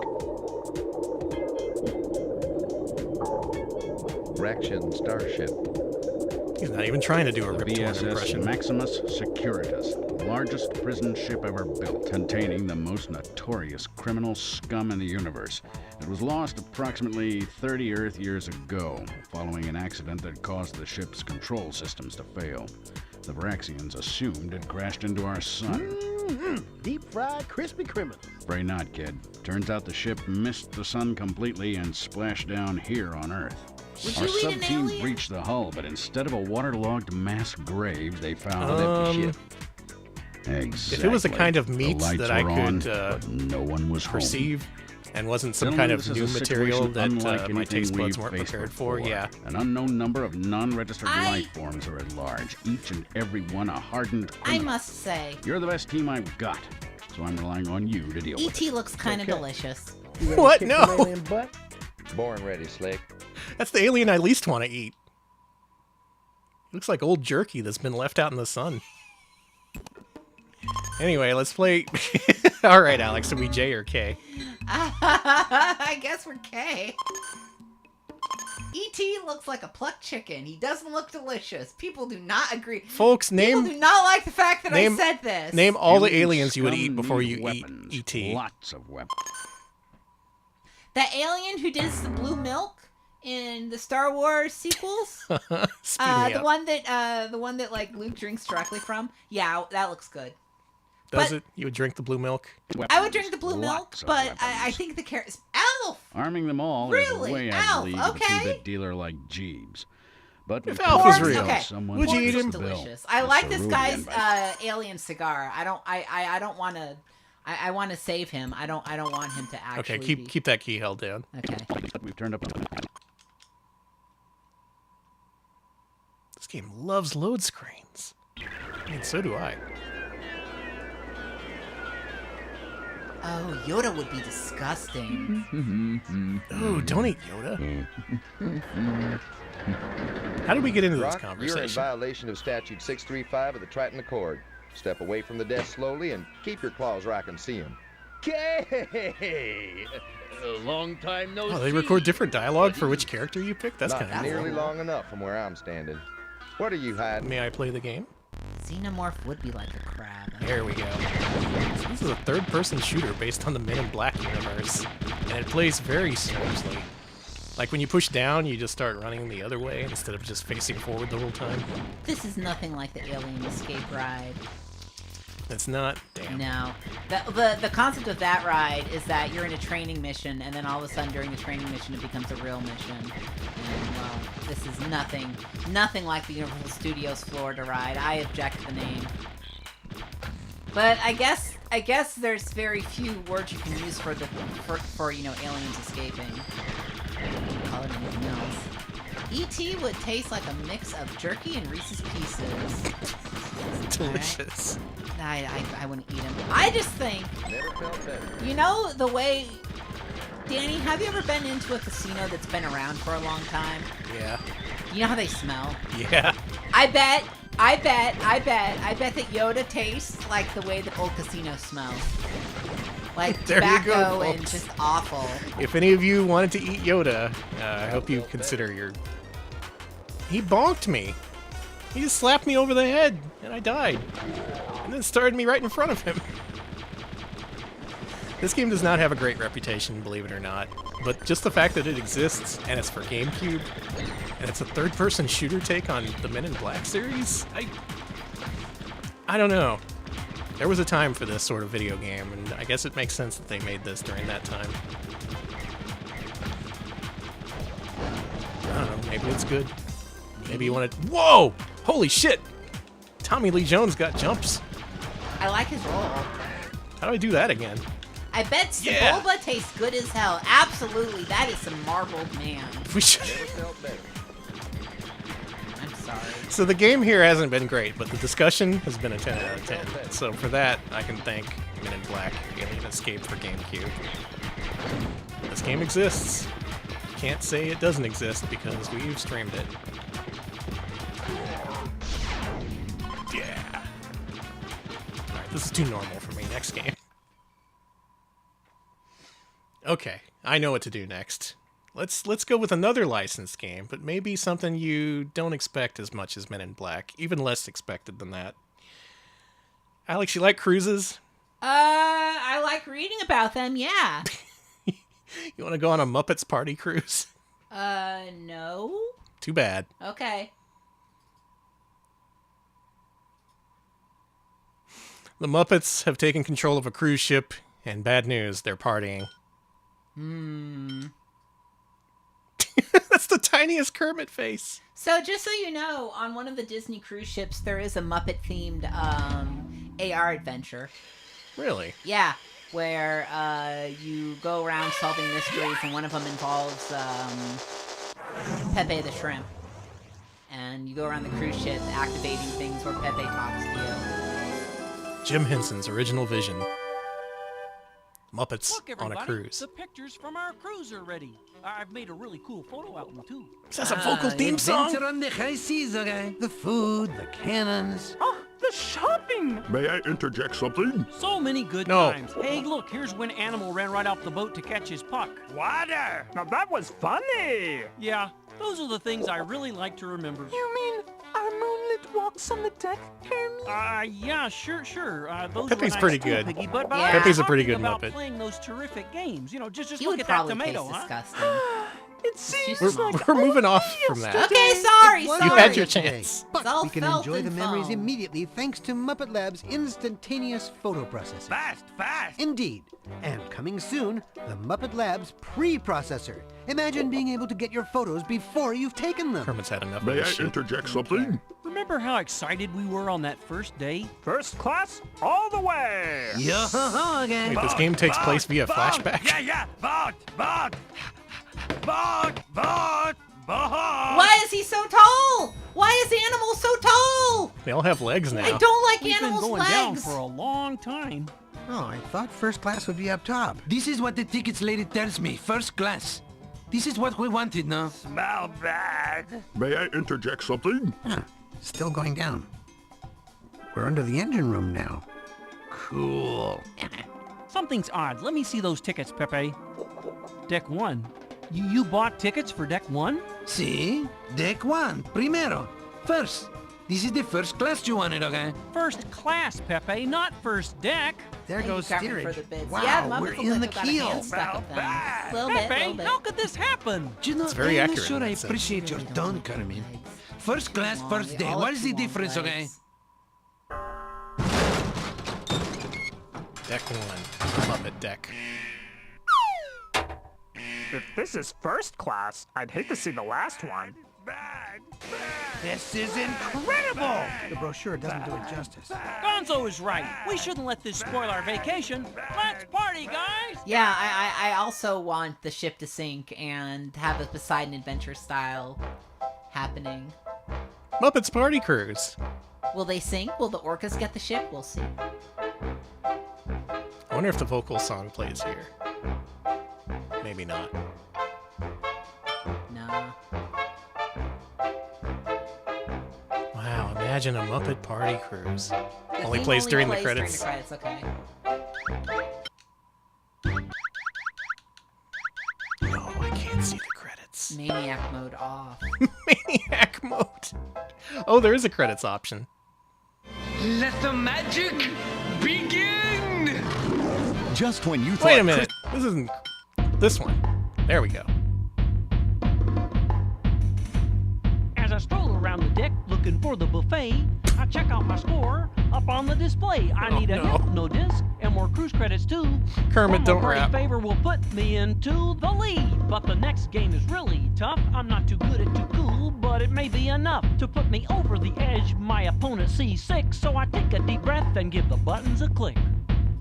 Varaxian starship. He's not even trying to do a Rip Torn VSS impression. Maximus Securitas, the largest prison ship ever built, containing the most notorious criminal scum in the universe. It was lost approximately 30 Earth years ago, following an accident that caused the ship's control systems to fail. The Varaxians assumed it crashed into our sun. Deep-fried, crispy criminals. Afraid not, kid. Turns out the ship missed the sun completely and splashed down here on Earth. Our sub-team breached the hull, but instead of a waterlogged mass grave, they found an empty ship. Exactly. If it was the kind of meat The lights that I were could on, but no one was perceive and wasn't some Gentlemen, kind of this new is a material situation that unlike my anything taste buds we've weren't faced prepared for, before. yeah. An unknown number of non-registered life forms are at large, each and every one a hardened criminal. I must say, You're the best team I've got, so I'm relying on you to deal with it. E.T. looks kind of delicious. What? No! Born ready, Slick. That's the alien I least want to eat. Looks like old jerky that's been left out in the sun. Anyway, let's play... Alright, Alex, are we J or K? I guess we're K. E.T. looks like a plucked chicken. He doesn't look delicious. People do not agree. Folks, People do not like the fact that I said this. Name all the aliens you would eat before you eat E.T. Lots of weapons. That alien who does the blue milk in the Star Wars sequels. The one that like Luke drinks directly from. Yeah, that looks good. Does it? You would drink the blue milk? I would drink the blue milk, but I think the carrots. Alf! Arming them all Really? is a way I Alf, believe okay. a two-bit dealer like Jeeves. But If Alf was real, Okay. would you eat him? Delicious. I like this guy's alien cigar. I don't want to. I want to save him. I don't want him to actually. Okay, keep that key held down. Okay. We've turned up. This game loves load screens. I mean, so do I. Oh, Yoda would be disgusting. Ooh, don't eat Yoda. How did we get into this Brock, conversation? You're in violation of Statute 635 of the Triton Accord. Step away from the desk slowly and keep your claws where I can see them. Okay. A long time no Oh, they see. record different dialogue for which character you pick? That's Not kind of nearly cool. long enough from where I'm standing. What are you hiding? May I play the game? Xenomorph would be like a crab. There we go. So this is a third-person shooter based on the Men in Black universe, and it plays very strangely. Like when you push down, you just start running the other way instead of just facing forward the whole time. This is nothing like the Alien Escape ride. It's not. Damn. No. The concept of that ride is that you're in a training mission, and then all of a sudden during the training mission it becomes a real mission. And, well, this is nothing like the Universal Studios Florida ride. I object to the name. But I guess there's very few words you can use for aliens escaping. Call it anything else. E.T. would taste like a mix of jerky and Reese's Pieces. Delicious. Right? I wouldn't eat him. I just think, you know, the way... Danny, have you ever been into a casino that's been around for a long time? Yeah. You know how they smell? Yeah. I bet that Yoda tastes like the way that old casinos smell. Like There you go, tobacco and folks. just awful. If any of you wanted to eat Yoda, I hope you consider your... He bonked me. He just slapped me over the head, and I died. And then started me right in front of him. This game does not have a great reputation, believe it or not. But just the fact that it exists, and it's for GameCube, and it's a third-person shooter take on the Men in Black series, I don't know. There was a time for this sort of video game, and I guess it makes sense that they made this during that time. Maybe it's good. Maybe you want to... Whoa! Holy shit! Tommy Lee Jones got jumps. I like his roll. How do I do that again? I bet Sebulba tastes good as hell. Absolutely, that is some marbled man. We should... I'm sorry. So the game here hasn't been great, but the discussion has been a 10 out of 10. So for that, I can thank Men in Black, Alien Escape for GameCube. This game exists. Can't say it doesn't exist because we've streamed it. Yeah. Alright, this is too normal for me. Next game. Okay, I know what to do next. Let's go with another licensed game, but maybe something you don't expect as much as Men in Black. Even less expected than that. Alex, you like cruises? I like reading about them, yeah. You want to go on a Muppets party cruise? No. Too bad. Okay. The Muppets have taken control of a cruise ship, and bad news, they're partying. That's the tiniest Kermit face. So just so you know, on one of the Disney cruise ships, there is a Muppet-themed AR adventure. Really? Yeah, where you go around solving mysteries, and one of them involves Pepe the Shrimp. And you go around the cruise ship activating things where Pepe talks to you. Jim Henson's original vision. Muppets Look, on a cruise. The pictures from our cruise are ready. I've made a really cool photo album, too. Is that a vocal theme song? Adventure on the high seas, okay? The food, the cannons. Oh, the shopping! May I interject something? So many good times. Hey, look, here's when Animal ran right off the boat to catch his puck. Water! Now that was funny! Yeah, those are the things I really like to remember. You mean our moonlit walks on the deck, Hermie? Yeah, sure. Those Pepe's were pretty nice too, good. Piggy, but Yeah. Pepe's a pretty talking good about Muppet. Playing those terrific games, you know, just He look would at that probably tomato, taste huh? disgusting. It seems like We're moving off from that. Okay, sorry. You had your chance. But all we can felt enjoy the and memories foam. immediately thanks to Muppet Lab's instantaneous photo processing. Fast! Indeed. And coming soon, the Muppet Lab's pre-processor. Imagine being able to get your photos before you've taken them. Kermit's had enough of May this I shit. interject something? Remember how excited we were on that first day? First class, all the way! Yo-ho-ho again. Wait, this game takes place via flashback? Yeah! Vote! Why is he so tall? Why is the animal so tall? They all have legs now. I don't like We've animals' been going down legs. for a long time. Oh, I thought first class would be up top. This is what the tickets lady tells me. First class. This is what we wanted, no? Smell bad. May I interject something? Still going down. We're under the engine room now. Cool. Something's odd. Let me see those tickets, Pepe. Deck 1. You bought tickets for Deck 1? See? Deck 1. Primero. First. This is the first class you wanted, okay? First class, Pepe, not first deck. There Hey, goes you got me steerage. for the bids. Wow, Yeah, the we're Muppets in look the about a keel. hand stuck at them. Little Pepe, bit. how could this happen? Do you know, It's very I'm accurate not sure in I that sense. appreciate your tone, Kermit. First class, first day. All What of is the them on difference, okay? legs. Deck 1. Muppet deck. If this is first class, I'd hate to see the last one. This is incredible! The brochure doesn't do it justice. Gonzo is right. We shouldn't let this spoil our vacation. Let's party, guys! Yeah, I also want the ship to sink and have a Poseidon Adventure style happening. Muppets Party Cruise. Will they sink? Will the orcas get the ship? We'll see. I wonder if the vocal song plays here. Maybe not. Nah. Wow, imagine a Muppet Party Cruise. The Only theme plays during the during credits. the credits, okay. No, I can't see the credits. Maniac mode off. Maniac mode. Oh, there is a credits option. Let the magic begin! Just when you thought... Wait a minute. This isn't... This one. There we go. As I stroll around the deck looking for the buffet, I check out my score up on the display. I need a hypno disc and more cruise credits too. Kermit, don't party rap. favor will put me into the lead, but the next game is really tough. I'm not too good at too cool, but it may be enough to put me over the edge. My opponent sees 6, so I take a deep breath and give the buttons a click.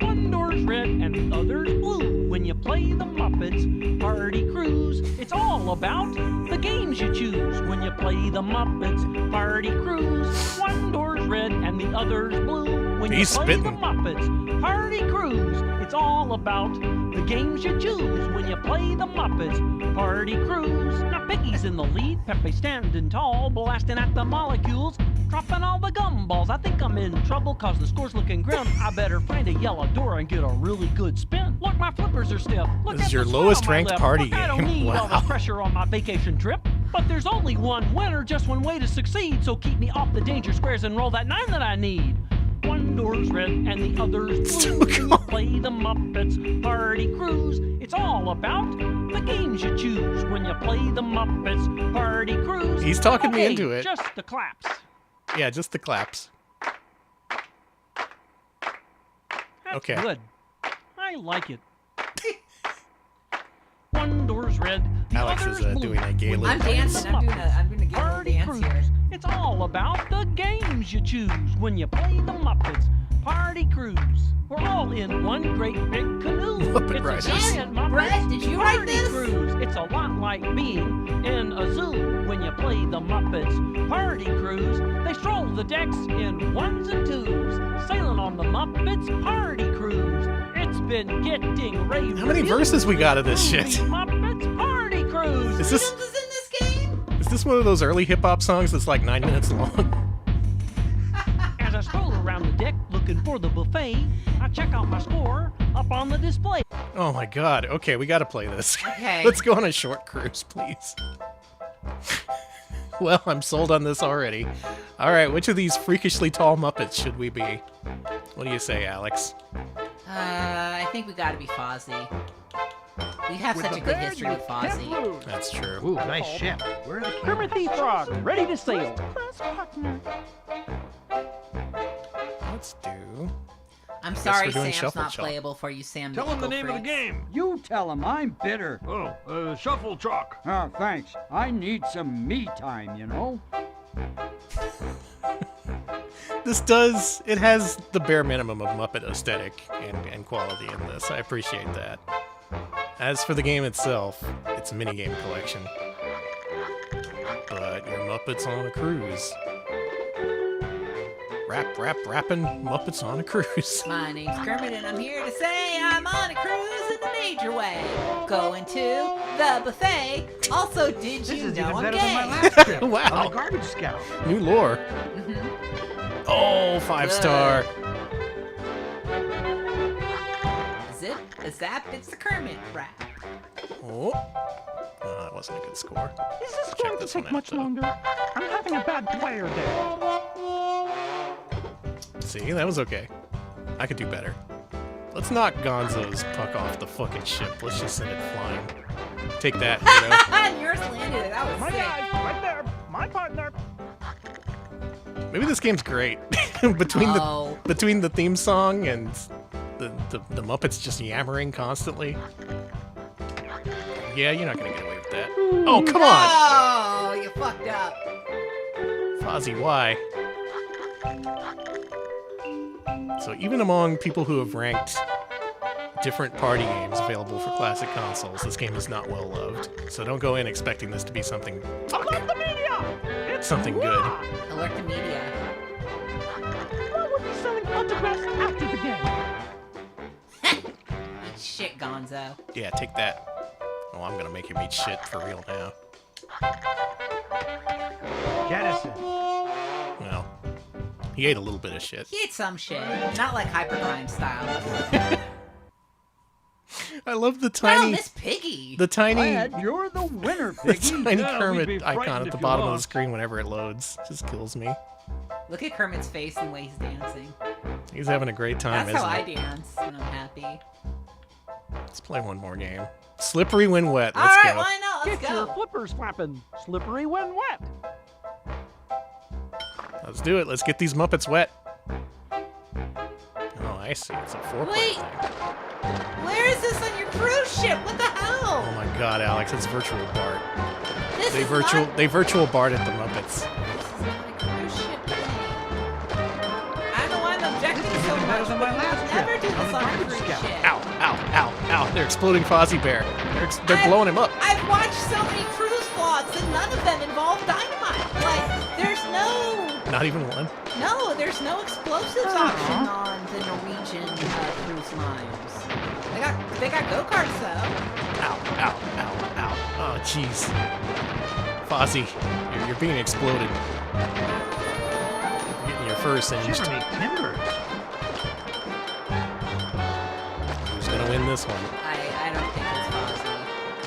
One door's red and the other's blue. When you play the Muppets Party Cruise, it's all about the games you choose. When you play the Muppets Party Cruise, one door's red and the other's blue. When He's you play spitting. the Muppets Party Cruise, it's all about the games you choose. When you play the Muppets Party Cruise. Now Piggy's in the lead, Pepe standing tall, blasting at the molecules, dropping all the gumballs. I think I'm in trouble cause the score's looking grim. I better find a yellow door and get a really good spin. Look, my flippers are stiff. Look This at is your the sweat lowest on my ranked lip. party Look, I don't game. need all Wow. the pressure on my vacation trip. But there's only one winner, just one way to succeed. So keep me off the danger squares and roll that 9 that I need. One door's red and the other's blue. When you play the Muppets Party Cruise, it's all about the games you choose. When you play the Muppets Party Cruise. He's talking me Okay, into it. Just the claps. Yeah, just the claps. That's Okay. good. I like it. One door's red, the Alex is other's blue. doing a gay I'm little dancing. I'm gonna get a Party dance Cruise. here. It's all about the games you choose when you play the Muppets Party Cruise. We're all in one great big canoe. Muppet It's Riders. a giant Muppets Brett, did you write Party this? Cruise. It's a lot like being in a zoo when you play the Muppets Party Cruise. They stroll the decks in ones and twos, sailing on the Muppets Party Cruise. It's been getting rave. How many verses we got of this shit? Muppets Party Cruise. Is this Is this one of those early hip hop songs that's like 9 minutes long? As I stroll around the deck looking for the buffet, I check out my score up on the display. Oh my god. Okay, we gotta play this. Okay. Let's go on a short cruise, please. Well, I'm sold on this already. Alright, which of these freakishly tall Muppets should we be? What do you say, Alex? I think we gotta be Fozzie. We have such a good history with Fozzie. That's true. Ooh, nice ship. Where are the Kermit the Frog, ready to sail. Let's do... I'm guess sorry we're doing Sam's Shuffle not Chalk. playable for you, Sam. Tell him the name of the game. You tell him. I'm bitter. Oh, shuffle chalk. Oh, thanks. I need some me time, you know. It has the bare minimum of Muppet aesthetic and quality in this. I appreciate that. As for the game itself, it's a minigame collection. But your Muppets on a cruise. Rapping Muppets on a cruise. My name's Kermit and I'm here to say I'm on a cruise in a major way. Going to the buffet. Also, did you know I'm gay? Wow. Garbage Scout. New lore. Mm-hmm. Oh, 5-star. Zap, it's the Kermit rap. Oh. No, that wasn't a good score. Is this Check going to this one take out, much though. longer? I'm having a bad player day. See, that was okay. I could do better. Let's knock Gonzo's puck off the fucking ship. Let's just send it flying. Take that, weirdo. Yours landed. That was My sick. guy, right there, my partner. Maybe this game's great. between the theme song and the Muppets just yammering constantly. Yeah, you're not gonna get away with that. Oh, come on! Oh, you fucked up. Fozzie, why? So even among people who have ranked different party games available for classic consoles, this game is not well loved. So don't go in expecting this to be something Alert the media! It's something good. raw. Alert the media. Why would be selling autographs after the game? Eat shit, Gonzo. Yeah, take that. Oh, I'm gonna make him eat shit for real now. Jettison. Well, he ate a little bit of shit. He ate some shit. Not like hypergrind style. I love the Well, tiny, Miss Piggy. the tiny, Glad you're the winner, the Piggy. tiny Yeah, we'd be Kermit icon frightened at the if you bottom of the lost. screen whenever it loads. Just kills me. Look at Kermit's face and the way he's dancing. He's having a great time, That's how I isn't he? dance when I'm happy. Let's play one more game. Slippery when wet. All Let's right, go. why not? Let's Get your go. flippers flapping, slippery when wet. Let's do it. Let's get these Muppets wet. Oh, I see. It's a 4-player Wait. thing. Where is this on your cruise ship? What the hell? Oh my God, Alex! It's virtual Bart. This They is virtual not- they virtual Bart at the Muppets. cruise ship thing. I don't know why I'm objecting so much, but we would never do this on a cruise ship. Ow! Ow! Ow! Ow! They're exploding Fozzie Bear. They're blowing him up. I've watched so many cruise vlogs and none of them involve dynamite. Like, there's no... Not even one. No, there's no explosives option on the Norwegian cruise lines. They got go-karts though. Ow! Ow! Ow! Ow! Oh, jeez. Fozzie, you're being exploded. You're getting your fur singed. Who's gonna win this one? I don't think it's Fozzie. I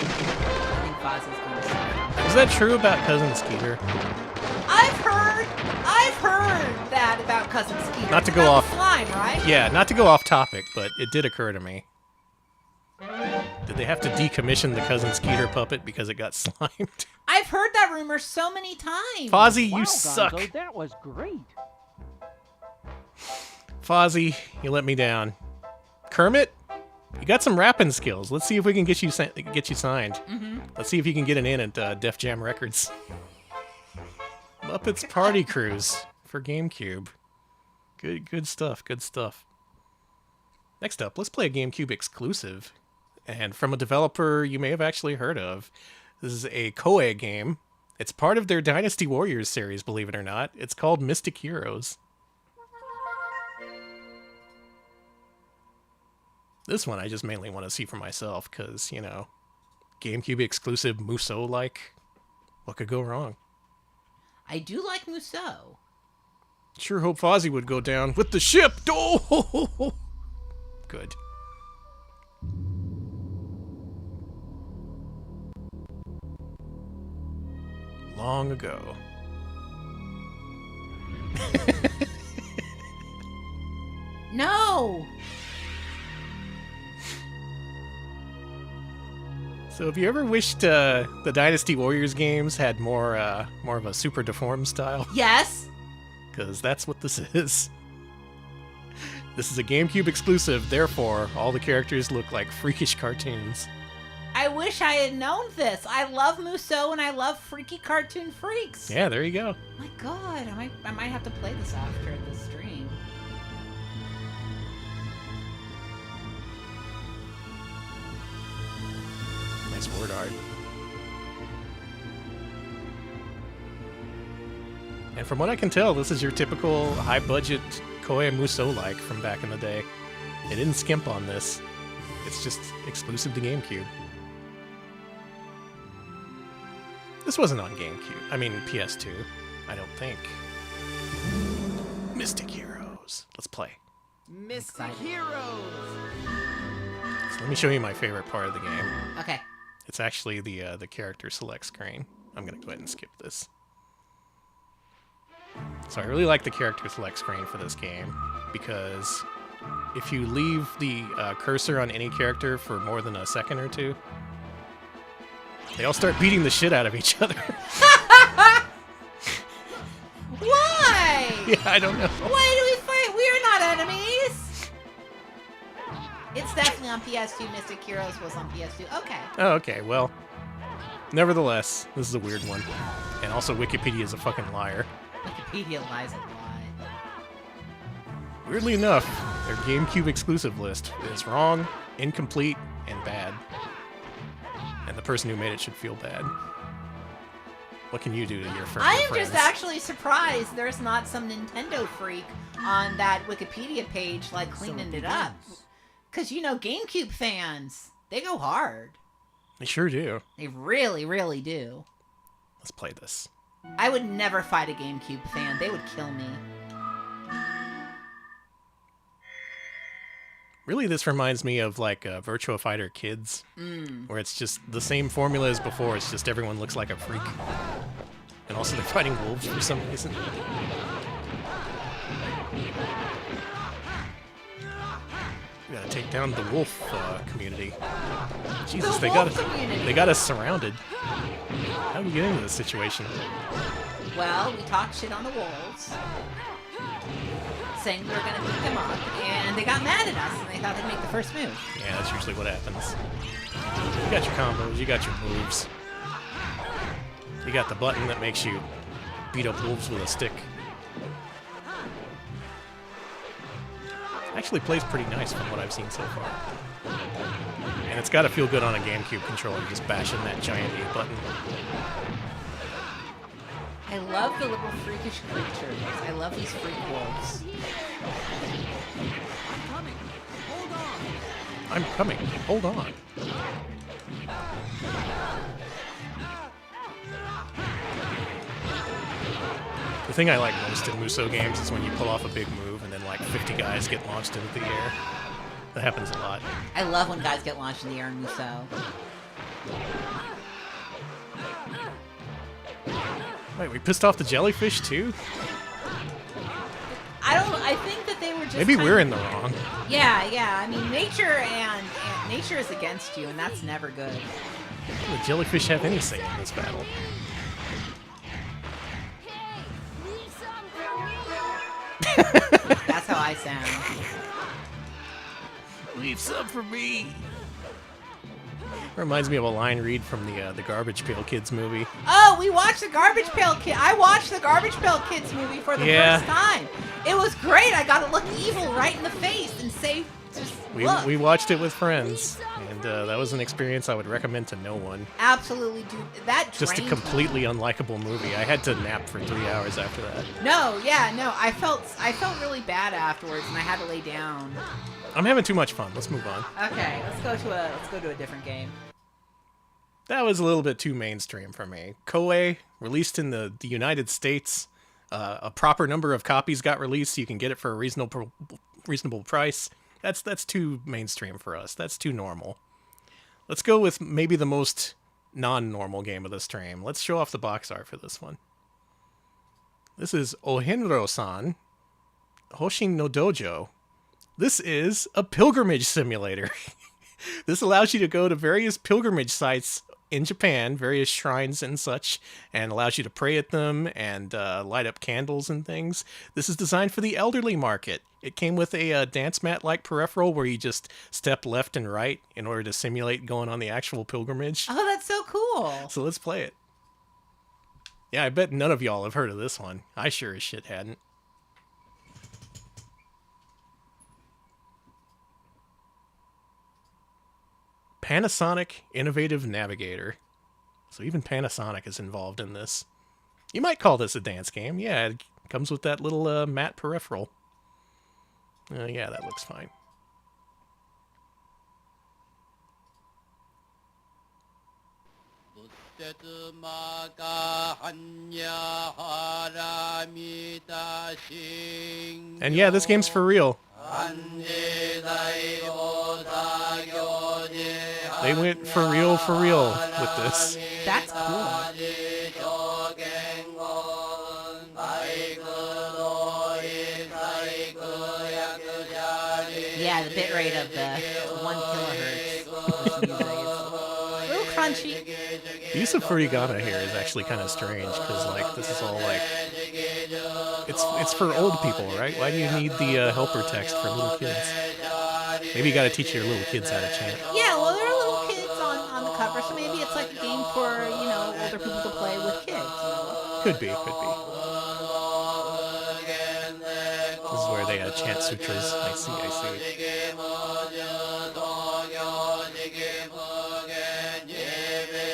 think Fozzie's going to win. Is that true about Cousin Skeeter? I've heard that about Cousin Skeeter. Not to It's go about off. the slime, right? Yeah, not to go off topic, but it did occur to me. Did they have to decommission the Cousin Skeeter puppet because it got slimed? I've heard that rumor so many times. Fozzie, you Wow, suck. Gonzo, that was great. Fozzie, you let me down. Kermit, you got some rapping skills. Let's see if we can get you signed. Mm-hmm. Let's see if you can get an in at Def Jam Records. Muppets Party Cruise for GameCube. Good stuff. Good stuff. Next up, let's play a GameCube exclusive, and from a developer you may have actually heard of. This is a Koei game. It's part of their Dynasty Warriors series, believe it or not. It's called Mystic Heroes. This one I just mainly want to see for myself, because, you know, GameCube exclusive Musou-like. What could go wrong? I do like Musou. Sure hope Fozzie would go down with the ship! Oh! Good. Long ago. No! So have you ever wished the Dynasty Warriors games had more of a super deformed style? Yes! Because that's what this is. This is a GameCube exclusive, therefore all the characters look like freakish cartoons. I wish I had known this. I love Musou and I love freaky cartoon freaks. Yeah, there you go. My God, I might have to play this after the stream. Nice word art. And from what I can tell, this is your typical high-budget Koei Musou-like from back in the day. They didn't skimp on this. It's just exclusive to GameCube. This wasn't on GameCube. I mean, PS2. I don't think. Mystic Heroes. Let's play. Mystic Heroes! So let me show you my favorite part of the game. Okay. It's actually the character select screen. I'm going to go ahead and skip this. So I really like the character select screen for this game, because if you leave the cursor on any character for more than a second or two, they all start beating the shit out of each other. Why? Yeah, I don't know. Why do we fight? We're not enemies. It's definitely on PS2. Mystic Heroes was on PS2. Okay. Oh, okay, well, nevertheless, this is a weird one. And also Wikipedia is a fucking liar. Wikipedia lies a lot. Weirdly enough, their GameCube exclusive list is wrong, incomplete, and bad. And the person who made it should feel bad. What can you do to your friends? I am just actually surprised there's not some Nintendo freak on that Wikipedia page, like, cleaning it up. Because, you know, GameCube fans, they go hard. They sure do. They really, really do. Let's play this. I would never fight a GameCube fan. They would kill me. Really, this reminds me of, like, Virtua Fighter Kids, where it's just the same formula as before, it's just everyone looks like a freak. And also they're fighting wolves for some reason. We gotta take down the wolf community. Jesus, they got us surrounded. How do we get into this situation? Well, we talked shit on the wolves, saying we were gonna beat them up, and they got mad at us, and they thought they'd make the first move. Yeah, that's usually what happens. You got your combos, you got your moves. You got the button that makes you beat up wolves with a stick. Actually plays pretty nice from what I've seen so far. And it's got to feel good on a GameCube controller, just bashing that giant A button. I love the little freakish creatures. I love these freak wolves. I'm coming. Hold on. The thing I like most in Muso games is when you pull off a big move and then like 50 guys get launched into the air. That happens a lot. I love when guys get launched in the air in Muso. Wait, we pissed off the jellyfish too? I think that they were just Maybe we're in the wrong. Yeah, I mean, nature nature is against you, and that's never good. Will the jellyfish have any say in this battle? That's how I sound. Leave some for me. Reminds me of a line read from the Garbage Pail Kids movie. Oh, we watched the Garbage Pail Kid. I watched the Garbage Pail Kids movie for the first time. It was great. I got to look evil right in the face and say, just look. We watched it with friends, and that was an experience I would recommend to no one. Absolutely, dude. That Just a drained completely unlikable movie. I had to nap for 3 hours after that. No, I felt really bad afterwards, and I had to lay down. I'm having too much fun. Let's move on. Okay, let's go to a different game. That was a little bit too mainstream for me. Koei, released in the United States. A proper number of copies got released, so you can get it for a reasonable price. That's too mainstream for us. That's too normal. Let's go with maybe the most non-normal game of the stream. Let's show off the box art for this one. This is Ohenro-san, Hoshin no Dojo. This is a pilgrimage simulator. This allows you to go to various pilgrimage sites in Japan, various shrines and such, and allows you to pray at them and light up candles and things. This is designed for the elderly market. It came with a dance mat-like peripheral where you just step left and right in order to simulate going on the actual pilgrimage. Oh, that's so cool. So let's play it. Yeah, I bet none of y'all have heard of this one. I sure as shit hadn't. Panasonic Innovative Navigator. So even Panasonic is involved in this. You might call this a dance game. Yeah, it comes with that little matte peripheral. Yeah, that looks fine. And yeah, this game's for real. They went for real with this. That's cool. Yeah, the bitrate of the 1 kilohertz. A little crunchy. The use of furigana here is actually kind of strange because, like, this is all like it's for old people, right? Why do you need the helper text for little kids? Maybe you got to teach your little kids how to chant. Yeah, well, there are little kids on the cover, so maybe it's like a game for older people to play with kids. Could be. This is where they chant sutras. I see.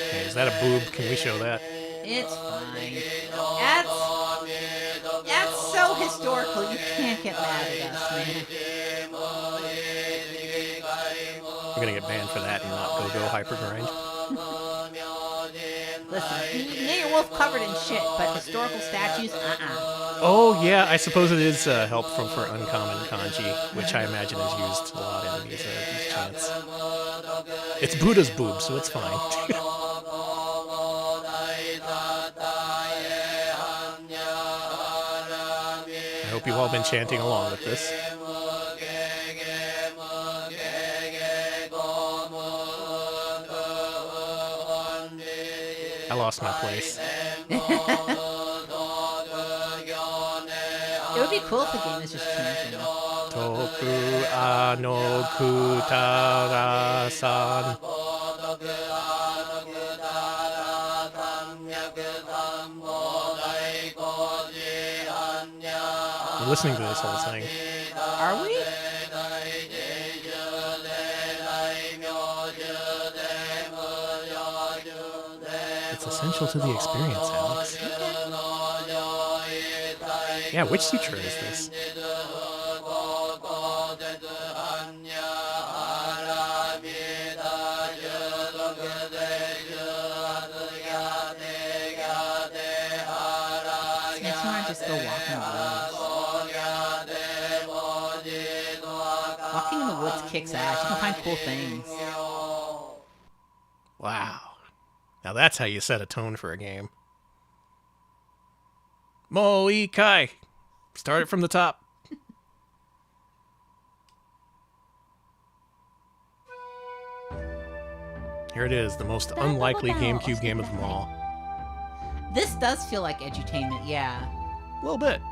Okay, is that a boob? Can we show that? It's fine. That's so historical. You can't get mad at us, man. We're gonna get banned for that and not go hypergrind. Listen, you can get your wolf covered in shit, but historical statues, Oh yeah, I suppose it is help for uncommon kanji, which I imagine is used a lot in these chants. It's Buddha's boob, so it's fine. I hope you've all been chanting along with this. I lost my place. It would be cool if the game is just changing. Toku ano kutara-san. We're listening to this whole thing. Are we? It's essential to the experience, Alex. Yeah, which sutra is this? Makes me want to just go walk in the woods. Walking in the woods kicks ass. You can find cool things. Wow. Now that's how you set a tone for a game. Moi Kai. Start it from the top. Here it is, the most unlikely GameCube game of them all. This does feel like edutainment, yeah. A little bit.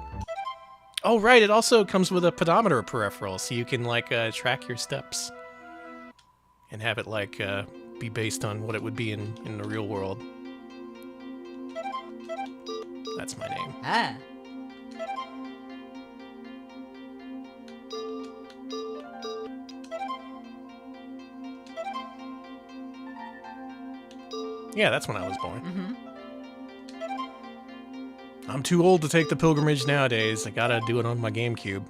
Oh, right, it also comes with a pedometer peripheral, so you can, like, track your steps. And have it, like, be based on what it would be in the real world. That's my name. Ah. Yeah, that's when I was born. Mm-hmm. I'm too old to take the pilgrimage nowadays. I gotta do it on my GameCube.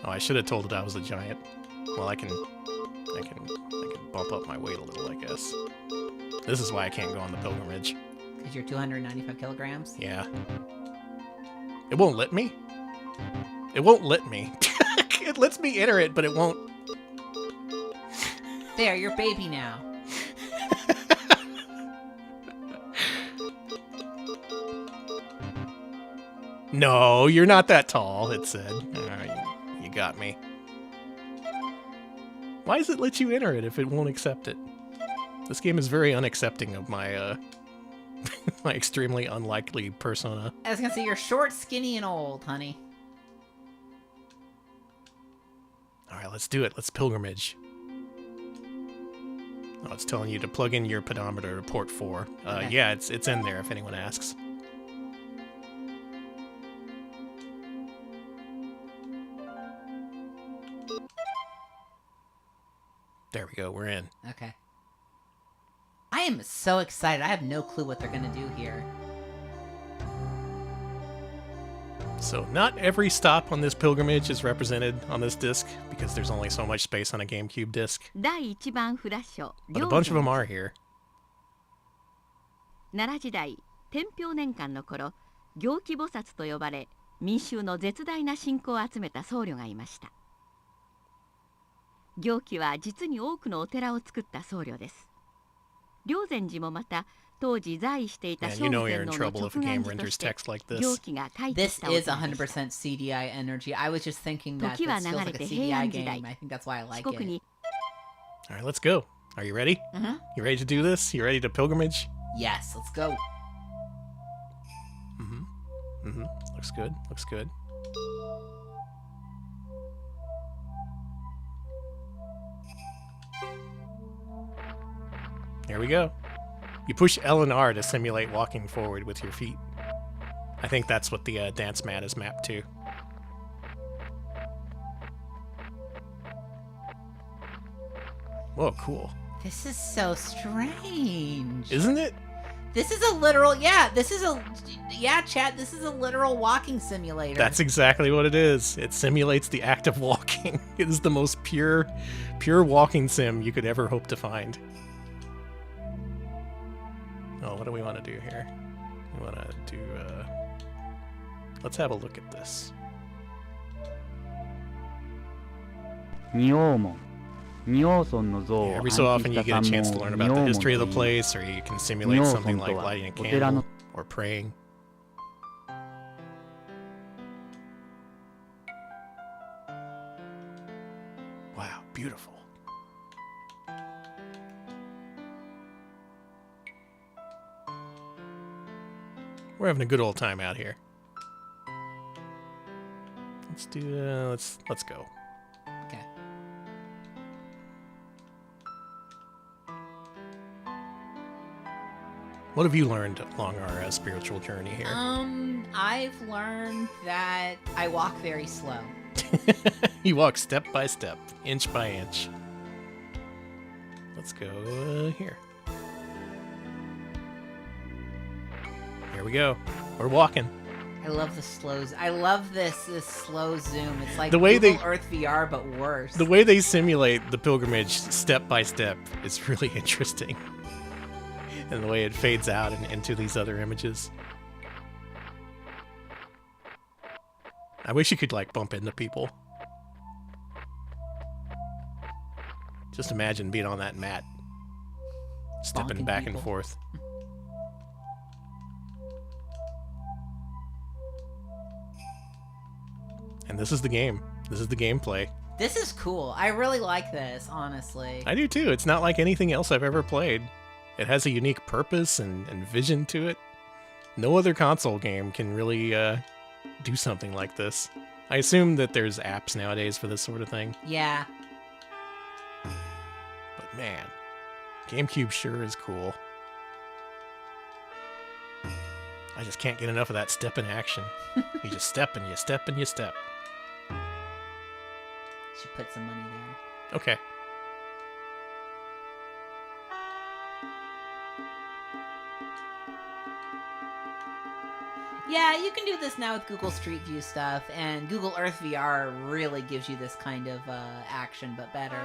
Oh, I should have told it I was a giant. Well, I can bump up my weight a little, I guess. This is why I can't go on the pilgrimage. Because you're 295 kilograms? Yeah. It won't let me? It won't let me. It lets me enter it, but it won't. There, you're baby now. No, you're not that tall, it said. You got me. Why does it let you enter it if it won't accept it? This game is very unaccepting of my, my extremely unlikely persona. I was gonna say, you're short, skinny, and old, honey. Alright, let's do it. Let's pilgrimage. Oh, it's telling you to plug in your pedometer to port 4. Okay. Yeah, it's in there if anyone asks. There we go, we're in. Okay. I am so excited. I have no clue what they're gonna do here. So not every stop on this pilgrimage is represented on this disc, because there's only so much space on a GameCube disc. But a bunch of them are here. 奈良時代、天平年間の頃、行基菩薩と呼ばれ、民衆の絶大な信仰を集めた僧侶がいました。行基は実に多くのお寺を作った僧侶です。霊山寺もまた当時在位していた聖武天皇の直眼寺として行基が開基したお寺でした。 This is 100% CDI energy. I was just thinking that this feels like a CDI game. I think that's why I like it. Alright, let's go. Are you ready? Mm-hmm. You ready to do this? You ready to pilgrimage? Yes, let's go. Mm-hmm. Mm-hmm. Looks good. Looks good. Here we go. You push L and R to simulate walking forward with your feet. I think that's what the dance mat is mapped to. Whoa, cool. This is so strange. Isn't it? This is a literal, yeah, chat, this is a literal walking simulator. That's exactly what it is. It simulates the act of walking. It is the most pure walking sim you could ever hope to find. Oh, what do we want to do here? We want to do, let's have a look at this. Yeah, every so often you get a chance to learn about the history of the place, or you can simulate something like lighting a candle or praying. Wow, beautiful. We're having a good old time out here. Let's go. Okay. What have you learned along our spiritual journey here? I've learned that I walk very slow. You walk step by step, inch by inch. Let's go here. Here we go. We're walking. I love the slows. I love this slow zoom. It's like The way Google they- Earth VR, but worse. The way they simulate the pilgrimage step by step is really interesting. And the way it fades out into these other images. I wish you could, like, bump into people. Just imagine being on that mat. Stepping Bonking back people. and forth. And this is the game. This is the gameplay. This is cool. I really like this, honestly. I do too. It's not like anything else I've ever played. It has a unique purpose and vision to it. No other console game can really do something like this. I assume that there's apps nowadays for this sort of thing. Yeah. But man, GameCube sure is cool. I just can't get enough of that step in action. You just step and you step and you step. Should put some money there. Okay. Yeah, you can do this now with Google Street View stuff, and Google Earth VR really gives you this kind of action, but better.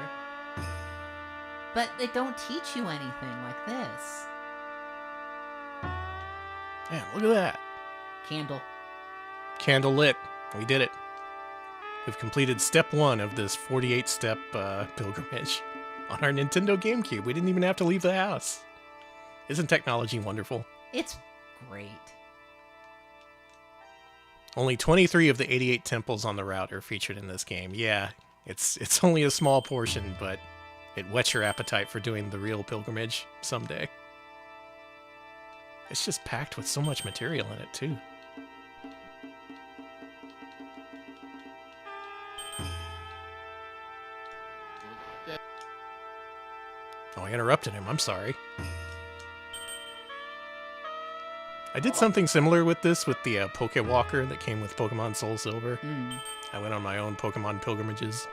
But they don't teach you anything like this. Man, look at that. Candle. Candle lit. We did it. We've completed step 1 of this 48-step pilgrimage on our Nintendo GameCube. We didn't even have to leave the house. Isn't technology wonderful? It's great. Only 23 of the 88 temples on the route are featured in this game. Yeah, it's only a small portion, but it whets your appetite for doing the real pilgrimage someday. It's just packed with so much material in it, too. Oh, I interrupted him. I'm sorry. I did something similar with this, with the Poke Walker that came with Pokemon Soul Silver. I went on my own Pokemon pilgrimages,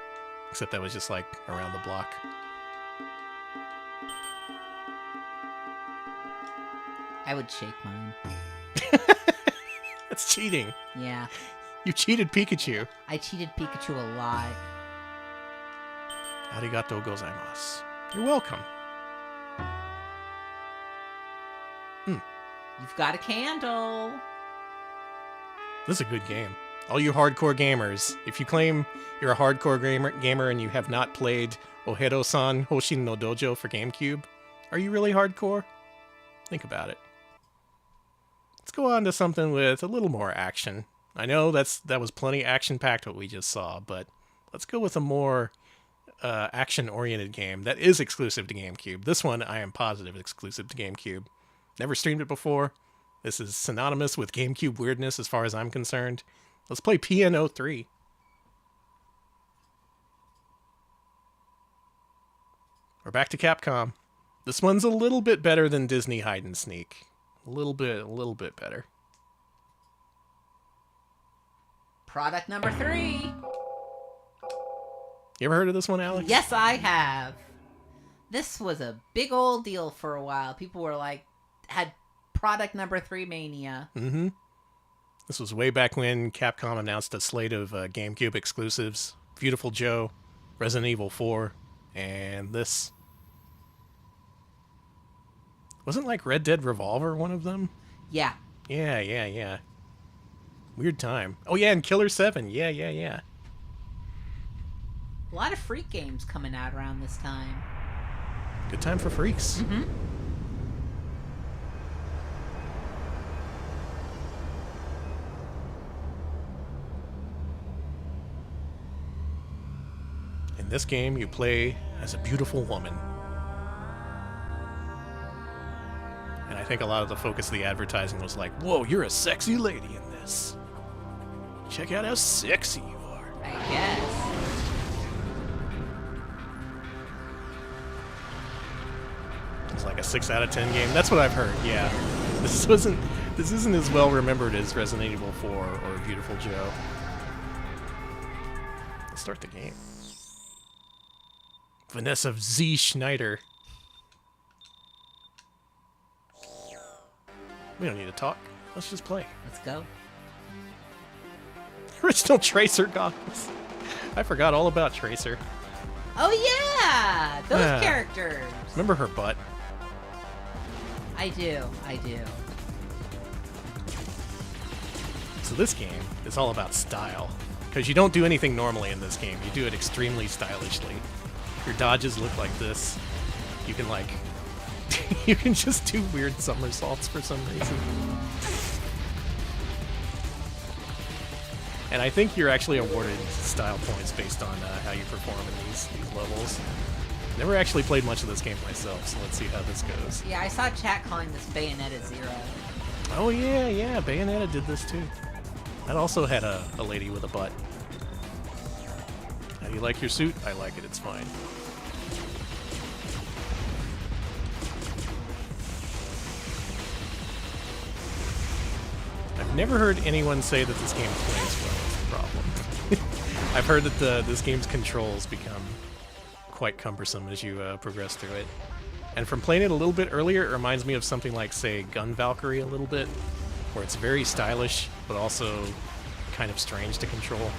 except that was just like around the block. I would shake mine. That's cheating. Yeah. You cheated Pikachu. I cheated Pikachu a lot. Arigatou gozaimasu. You're welcome. You've got a candle. This is a good game. All you hardcore gamers, if you claim you're a hardcore gamer and you have not played Ohenro-san Hosin no Dojo for GameCube, are you really hardcore? Think about it. Let's go on to something with a little more action. I know that was plenty action-packed what we just saw, but let's go with a more action-oriented game that is exclusive to GameCube. This one, I am positive, is exclusive to GameCube. Never streamed it before. This is synonymous with GameCube weirdness as far as I'm concerned. Let's play PNO3. We're back to Capcom. This one's a little bit better than Disney Hide and Sneak. A little bit better. Product number 3. You ever heard of this one, Alex? Yes, I have. This was a big old deal for a while. People were like, had product number 3 mania. Mm-hmm. This was way back when Capcom announced a slate of GameCube exclusives. Beautiful Joe, Resident Evil 4, and this. Wasn't like Red Dead Revolver one of them? Yeah. Yeah. Weird time. Oh yeah, and Killer 7. Yeah. A lot of freak games coming out around this time. Good time for freaks. Mm-hmm. In this game, you play as a beautiful woman. And I think a lot of the focus of the advertising was like, whoa, you're a sexy lady in this. Check out how sexy you are. I guess. It's like a 6 out of 10 game. That's what I've heard. Yeah, this isn't as well remembered as Resident Evil 4 or Beautiful Joe. Let's start the game. Vanessa Z. Schneider. We don't need to talk. Let's just play. Let's go. Original Tracer goggles. I forgot all about Tracer. Oh yeah, those characters. Remember her butt? I do. So this game is all about style. Because you don't do anything normally in this game. You do it extremely stylishly. Your dodges look like this. You can like... you can just do weird somersaults for some reason. And I think you're actually awarded style points based on how you perform in these levels. Never actually played much of this game myself, so let's see how this goes. Yeah, I saw chat calling this Bayonetta 0. Oh yeah, Bayonetta did this too. That also had a lady with a butt. How do you like your suit? I like it, it's fine. I've never heard anyone say that this game plays well. Is the problem. I've heard that this game's controls become quite cumbersome as you progress through it. And from playing it a little bit earlier, it reminds me of something like, say, Gun Valkyrie a little bit, where it's very stylish, but also kind of strange to control.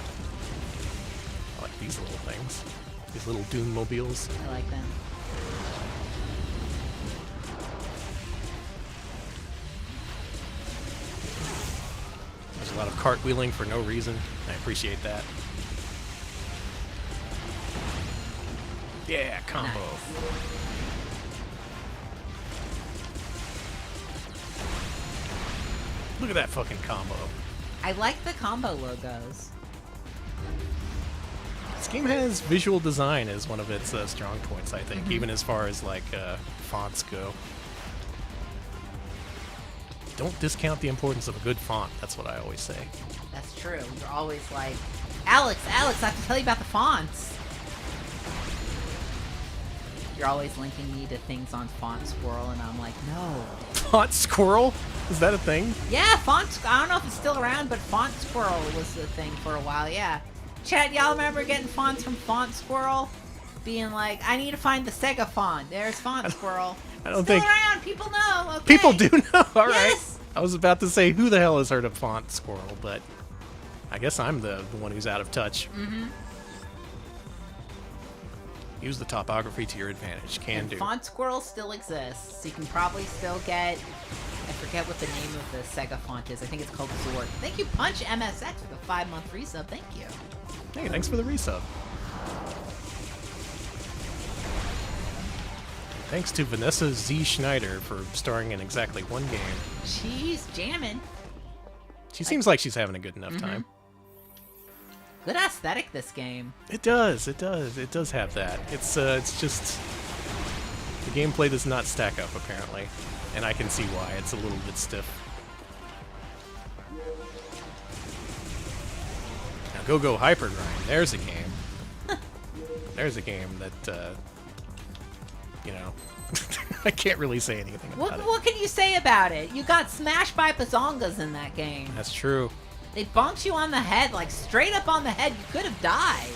I like these little things. These little Doom mobiles. I like them. There's a lot of cartwheeling for no reason. I appreciate that. Yeah, combo. Nice. Look at that fucking combo. I like the combo logos. This game has visual design as one of its strong points, I think, even as far as like fonts go. Don't discount the importance of a good font. That's what I always say. That's true. You're always like, Alex, I have to tell you about the fonts. You're always linking me to things on Font Squirrel, and I'm like, no. Font Squirrel? Is that a thing? Yeah, I don't know if it's still around, but Font Squirrel was the thing for a while, yeah. Chat, y'all remember getting fonts from Font Squirrel? Being like, I need to find the Sega font. There's Font Squirrel. I don't still think... around, people know, okay. People do know, alright. Yes. I was about to say, who the hell has heard of Font Squirrel, but I guess I'm the one who's out of touch. Mm-hmm. Use the topography to your advantage. Can do. Font Squirrel still exists. You can probably still get... I forget what the name of the Sega font is. I think it's called Zook. Thank you, Punch MSX, for the 5-month resub. Thank you. Hey, thanks for the resub. Thanks to Vanessa Z. Schneider for starring in exactly one game. She's jamming. She seems like she's having a good enough time. Good aesthetic, this game. It does. It does have that. It's just... The gameplay does not stack up, apparently. And I can see why. It's a little bit stiff. Now go hypergrind. There's a game. There's a game that, you know... I can't really say anything about it. What can you say about it? You got smashed by bazongas in that game. That's true. They bonked you on the head, like straight up on the head. You could have died.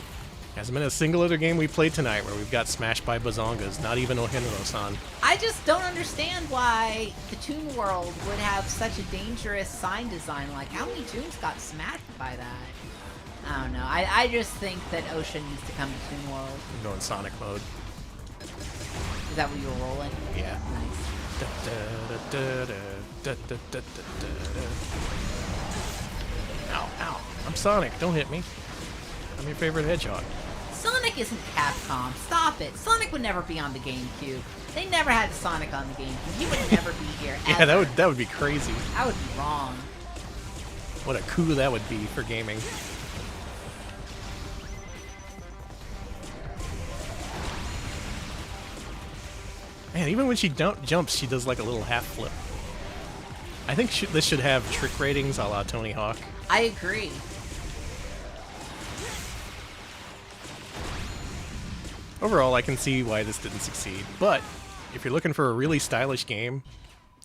Hasn't been a single other game we played tonight where we've got smashed by bazongas, not even Ohenro-san. I just don't understand why the Toon World would have such a dangerous sign design. Like, how many Toons got smashed by that? I don't know. I just think that Ocean needs to come to Toon World. I'm going Sonic mode. Is that what you were rolling? Yeah. Nice. Ow. I'm Sonic. Don't hit me. I'm your favorite hedgehog. Sonic isn't Capcom. Stop it. Sonic would never be on the GameCube. They never had Sonic on the GameCube. He would never be here ever. Yeah, that would be crazy. I would be wrong. What a coup that would be for gaming. Man, even when she jumps, she does like a little half flip. I think this should have trick ratings a la Tony Hawk. I agree. Overall, I can see why this didn't succeed, but if you're looking for a really stylish game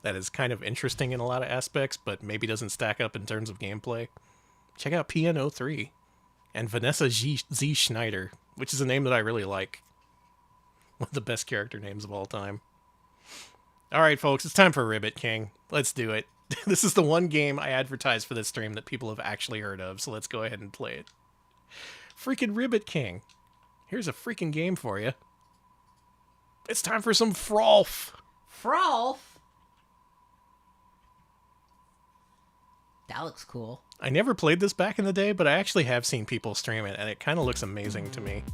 that is kind of interesting in a lot of aspects, but maybe doesn't stack up in terms of gameplay, check out PN03 and Vanessa Z. Schneider, which is a name that I really like. One of the best character names of all time. Alright, folks, it's time for Ribbit King. Let's do it. This is the one game I advertised for this stream that people have actually heard of, so let's go ahead and play it. Freaking Ribbit King. Here's a freaking game for you. It's time for some Frolf. Frolf? That looks cool. I never played this back in the day, but I actually have seen people stream it, and it kind of looks amazing to me.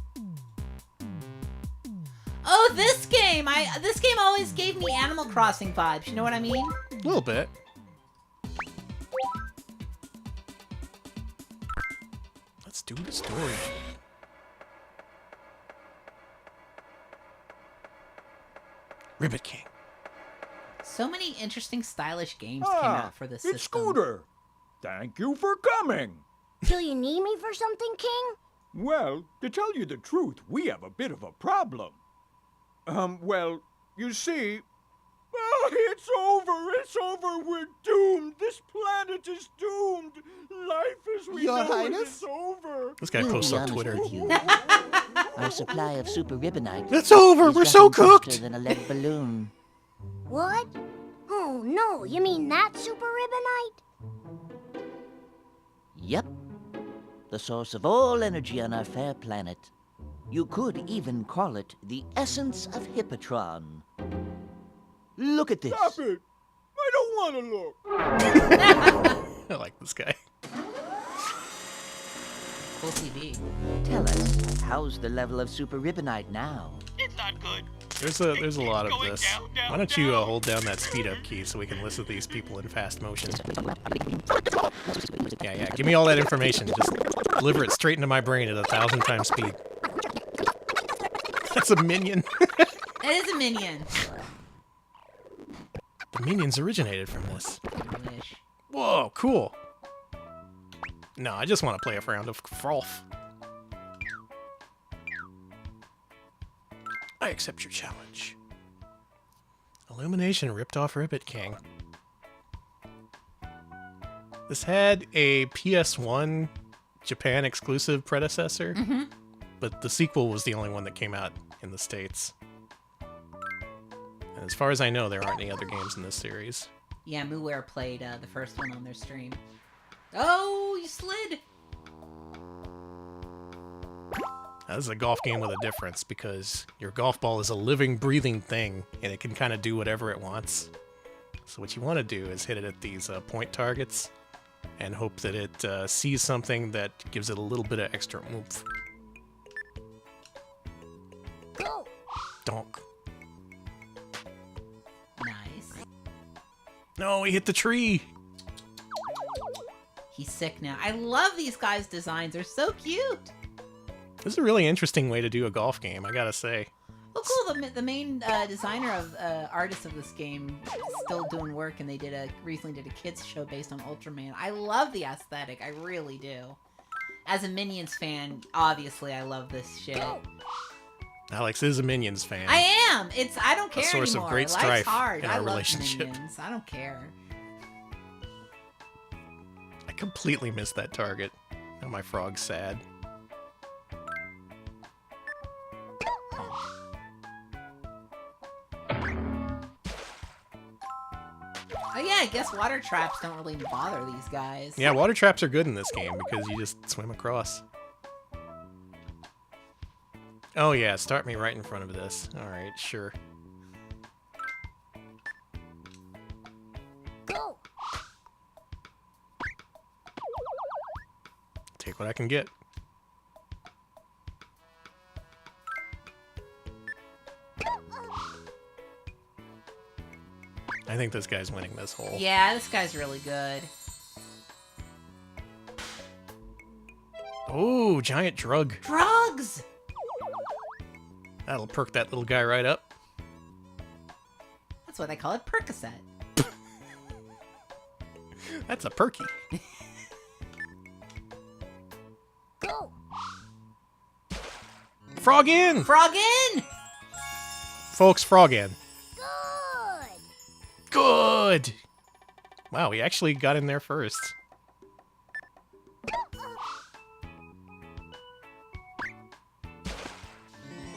Oh, this game! This game always gave me Animal Crossing vibes, you know what I mean? A little bit. Let's do the story. Ribbit King. So many interesting, stylish games came out for this system. It's Scooter. Thank you for coming. Do you need me for something, King? Well, to tell you the truth, we have a bit of a problem. Well, you see... it's over! It's over! We're doomed! This planet is doomed! Life as we Your know it Highness? is over! This guy posts on Twitter. Our supply of super ribbonite. It's over! We're so cooked! Faster than a lead balloon. What? Oh, no, you mean that super ribbonite? Yep. The source of all energy on our fair planet. You could even call it the essence of Hippotron. Look at this. Stop it! I don't want to look! I like this guy. Cool TV. Tell us, how's the level of super ribbonite now? It's not good. There's a lot of this. Why don't you hold down that speed up key so we can listen to these people in fast motion? Yeah, give me all that information. Just deliver it straight into my brain at 1,000 times speed. That's a minion. It is a minion. The minions originated from this. I wish. Whoa, cool. No, I just want to play a round of Frolf. I accept your challenge. Illumination ripped off Ribbit King. This had a PS1 Japan exclusive predecessor, but the sequel was the only one that came out in the States. And as far as I know, there aren't any other games in this series. Yeah, Muware played the first one on their stream. Oh, you slid! This is a golf game with a difference because your golf ball is a living, breathing thing, and it can kind of do whatever it wants. So what you want to do is hit it at these point targets and hope that it sees something that gives it a little bit of extra oomph. Go! Donk. Nice. No, he hit the tree! He's sick now. I love these guys' designs. They're so cute. This is a really interesting way to do a golf game, I gotta say. Oh, cool. The main designer of artist of this game is still doing work, and they recently did a kids show based on Ultraman. I love the aesthetic. I really do. As a Minions fan, obviously I love this shit. Alex is a Minions fan. I am. I don't care anymore. A source of great strife Life's hard. in I our love relationship. Minions. I don't care. I completely missed that target. Now my frog's sad. Oh yeah, I guess water traps don't really bother these guys. Yeah, water traps are good in this game because you just swim across. Oh yeah, start me right in front of this. Alright, sure. Go! Take what I can get. I think this guy's winning this hole. Yeah, this guy's really good. Oh, giant drug. Drugs! That'll perk that little guy right up. That's why they call it Percocet. That's a perky. Go! Frog in! Frog in! Folks, frog in. Good. Good! Wow, we actually got in there first.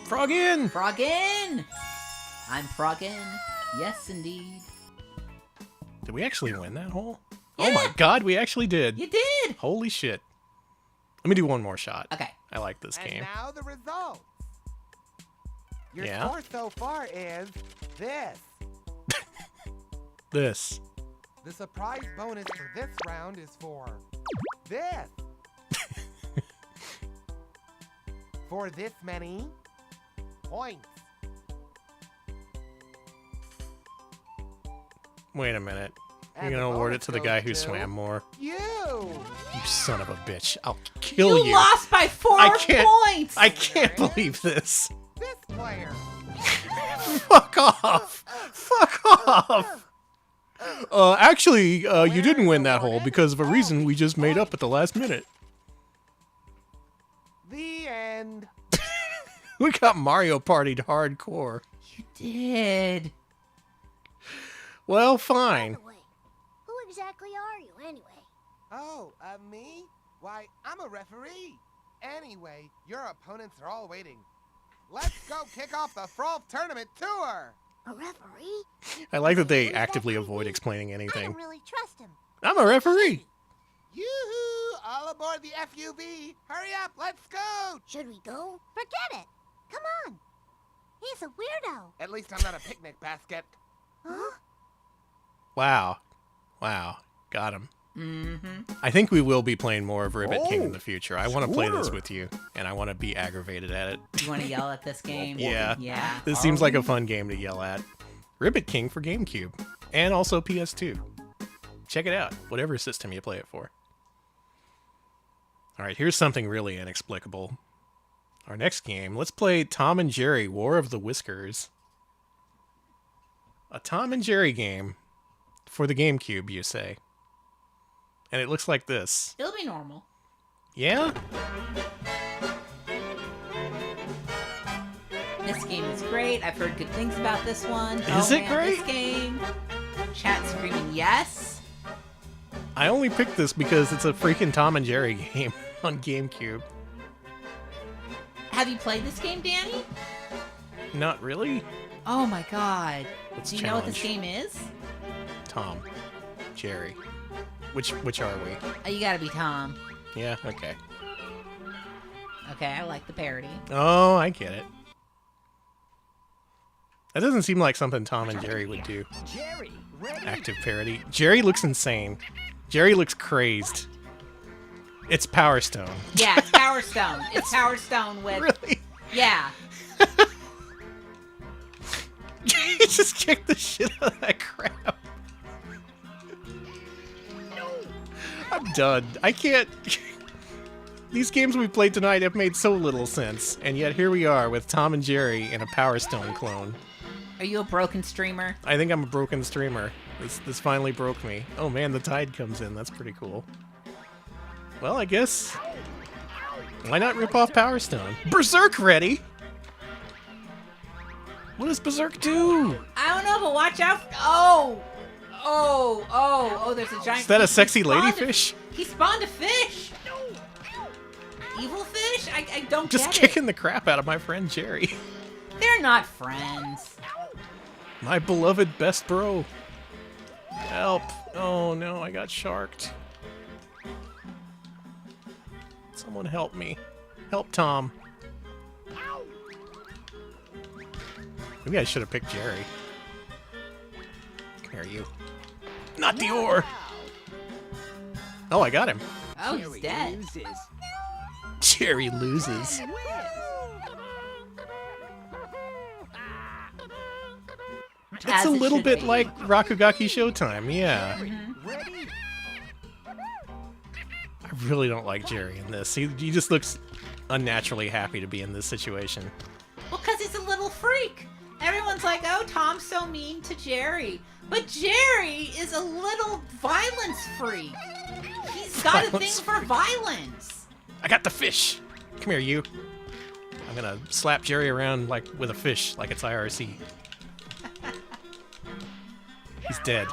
Frog in! Frog in! I'm frog in. Yes, indeed. Did we actually win that hole? Yeah. Oh my god, we actually did. You did! Holy shit. Let me do one more shot. Okay. I like this game. And now the results. Your Yeah? score so far is this. This. The surprise bonus for this round is for this. For this many points. Wait a minute. And You're the gonna award it bonus to the goes guy who to swam more. You. You son of a bitch. I'll kill you. You lost by 4 points! I can't believe this. This player. Fuck off! Fuck off! Actually, you didn't win that hole because of a reason we just made up at the last minute. The end. We got Mario Partied hardcore. You did. Well, fine. Who exactly are you, anyway? Oh, me? Why, I'm a referee. Anyway, your opponents are all waiting. Let's go kick off the Frolf Tournament Tour! A referee? I like that they actively avoid explaining I anything. don't really trust him. I'm a referee. Yoo-hoo! All aboard the FUV! Hurry up, let's go! Should we go? Forget it. Come on. He's a weirdo. At least I'm not a picnic basket. Huh? Wow. Wow. Got him. Mm-hmm. I think we will be playing more of Ribbit King in the future. I want to play this sure. with you, and I want to be aggravated at it. You want to yell at this game? Yeah. Yeah. This seems like a fun game to yell at. Ribbit King for GameCube, and also PS2. Check it out, whatever system you play it for. Alright, here's something really inexplicable. Our next game, let's play Tom and Jerry, War of the Whiskers. A Tom and Jerry game for the GameCube, you say. And it looks like this. It'll be normal. Yeah? This game is great. I've heard good things about this one. Is it great? This game. Chat screaming yes. I only picked this because it's a freaking Tom and Jerry game on GameCube. Have you played this game, Danny? Not really. Oh my god. Let's Do you know what this challenge. game is? Tom. Jerry. Which are we? You gotta be Tom. Yeah, okay. Okay, I like the parody. Oh, I get it. That doesn't seem like something Tom and Jerry would do. Jerry, ready? Active parody. Jerry looks insane. Jerry looks crazed. It's Power Stone. Yeah, it's Power Stone. It's Power Stone with... Really? Yeah. He just kicked the shit out of that crap. I'm done. I can't... These games we played tonight have made so little sense, and yet here we are with Tom and Jerry in a Power Stone clone. Are you a broken streamer? I think I'm a broken streamer. This finally broke me. Oh man, the tide comes in. That's pretty cool. Well, I guess... Why not rip off Power Stone? Berserk ready? What does Berserk do? I don't know, but watch out. Oh, there's a giant... Is that a fish. sexy He spawned ladyfish? He spawned a fish. Evil fish? I don't Just get kicking the crap out of my friend Jerry. it. They're not friends. My beloved best bro. Help. Oh no, I got sharked. Someone help me. Help Tom. Maybe I should have picked Jerry. Come here, you. Not the ore! Oh, I got him. Oh, he's dead. Jerry loses. It's a little bit like Rakugaki Showtime, yeah. I really don't like Jerry in this. He just looks unnaturally happy to be in this situation. Well, because he's a little freak. Everyone's like, oh, Tom's so mean to Jerry. But Jerry is a little violence freak. He's got a thing Violence for violence. I got the fish. Come here, you. I'm gonna slap Jerry around like with a fish, like it's IRC. He's dead.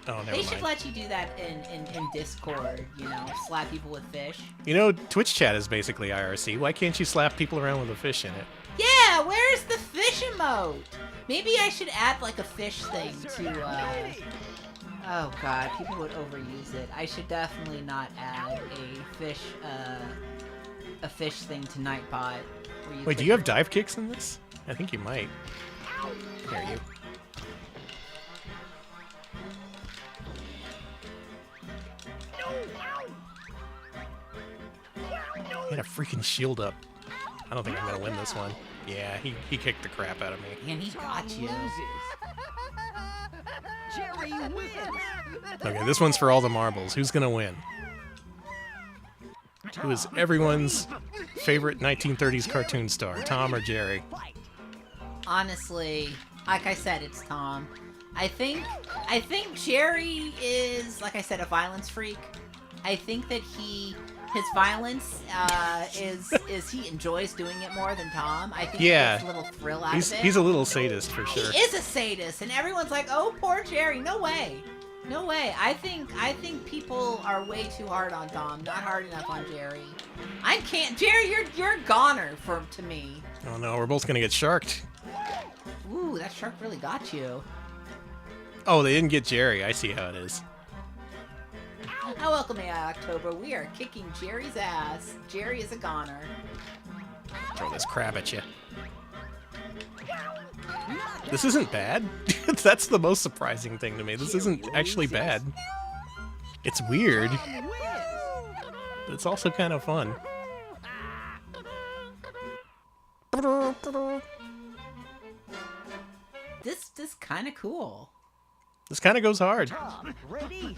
Oh, never They mind. should let you do that in Discord, you know, slap people with fish. You know, Twitch chat is basically IRC. Why can't you slap people around with a fish in it? Yeah, where's the fish emote? Maybe I should add like a fish thing to, oh god, people would overuse it. I should definitely not add a fish thing to Nightbot. Wait, do you have dive kicks in this? I think you might. There you. He had a freaking shield up. I don't think I'm gonna win this one. Yeah, he kicked the crap out of me. And he got you. Jerry wins. Okay, this one's for all the marbles. Who's gonna win? Who is everyone's favorite 1930s cartoon star, Tom or Jerry? Honestly, like I said, it's Tom. I think Jerry is, like I said, a violence freak. I think that his violence is he enjoys doing it more than Tom. I think he gets a little thrill out of it. He's a little sadist for sure. He is a sadist, and everyone's like, "Oh, poor Jerry." No way, no way. I think people are way too hard on Tom, not hard enough on Jerry. Jerry, you're a goner to me. Oh no, we're both gonna get sharked. Ooh, that shark really got you. Oh, they didn't get Jerry. I see how it is. Welcome to October. We are kicking Jerry's ass. Jerry is a goner. Throw this crab at you. This isn't bad. That's the most surprising thing to me. This isn't actually bad. It's weird, but it's also kind of fun. This kind of cool. This kind of goes hard. Ready?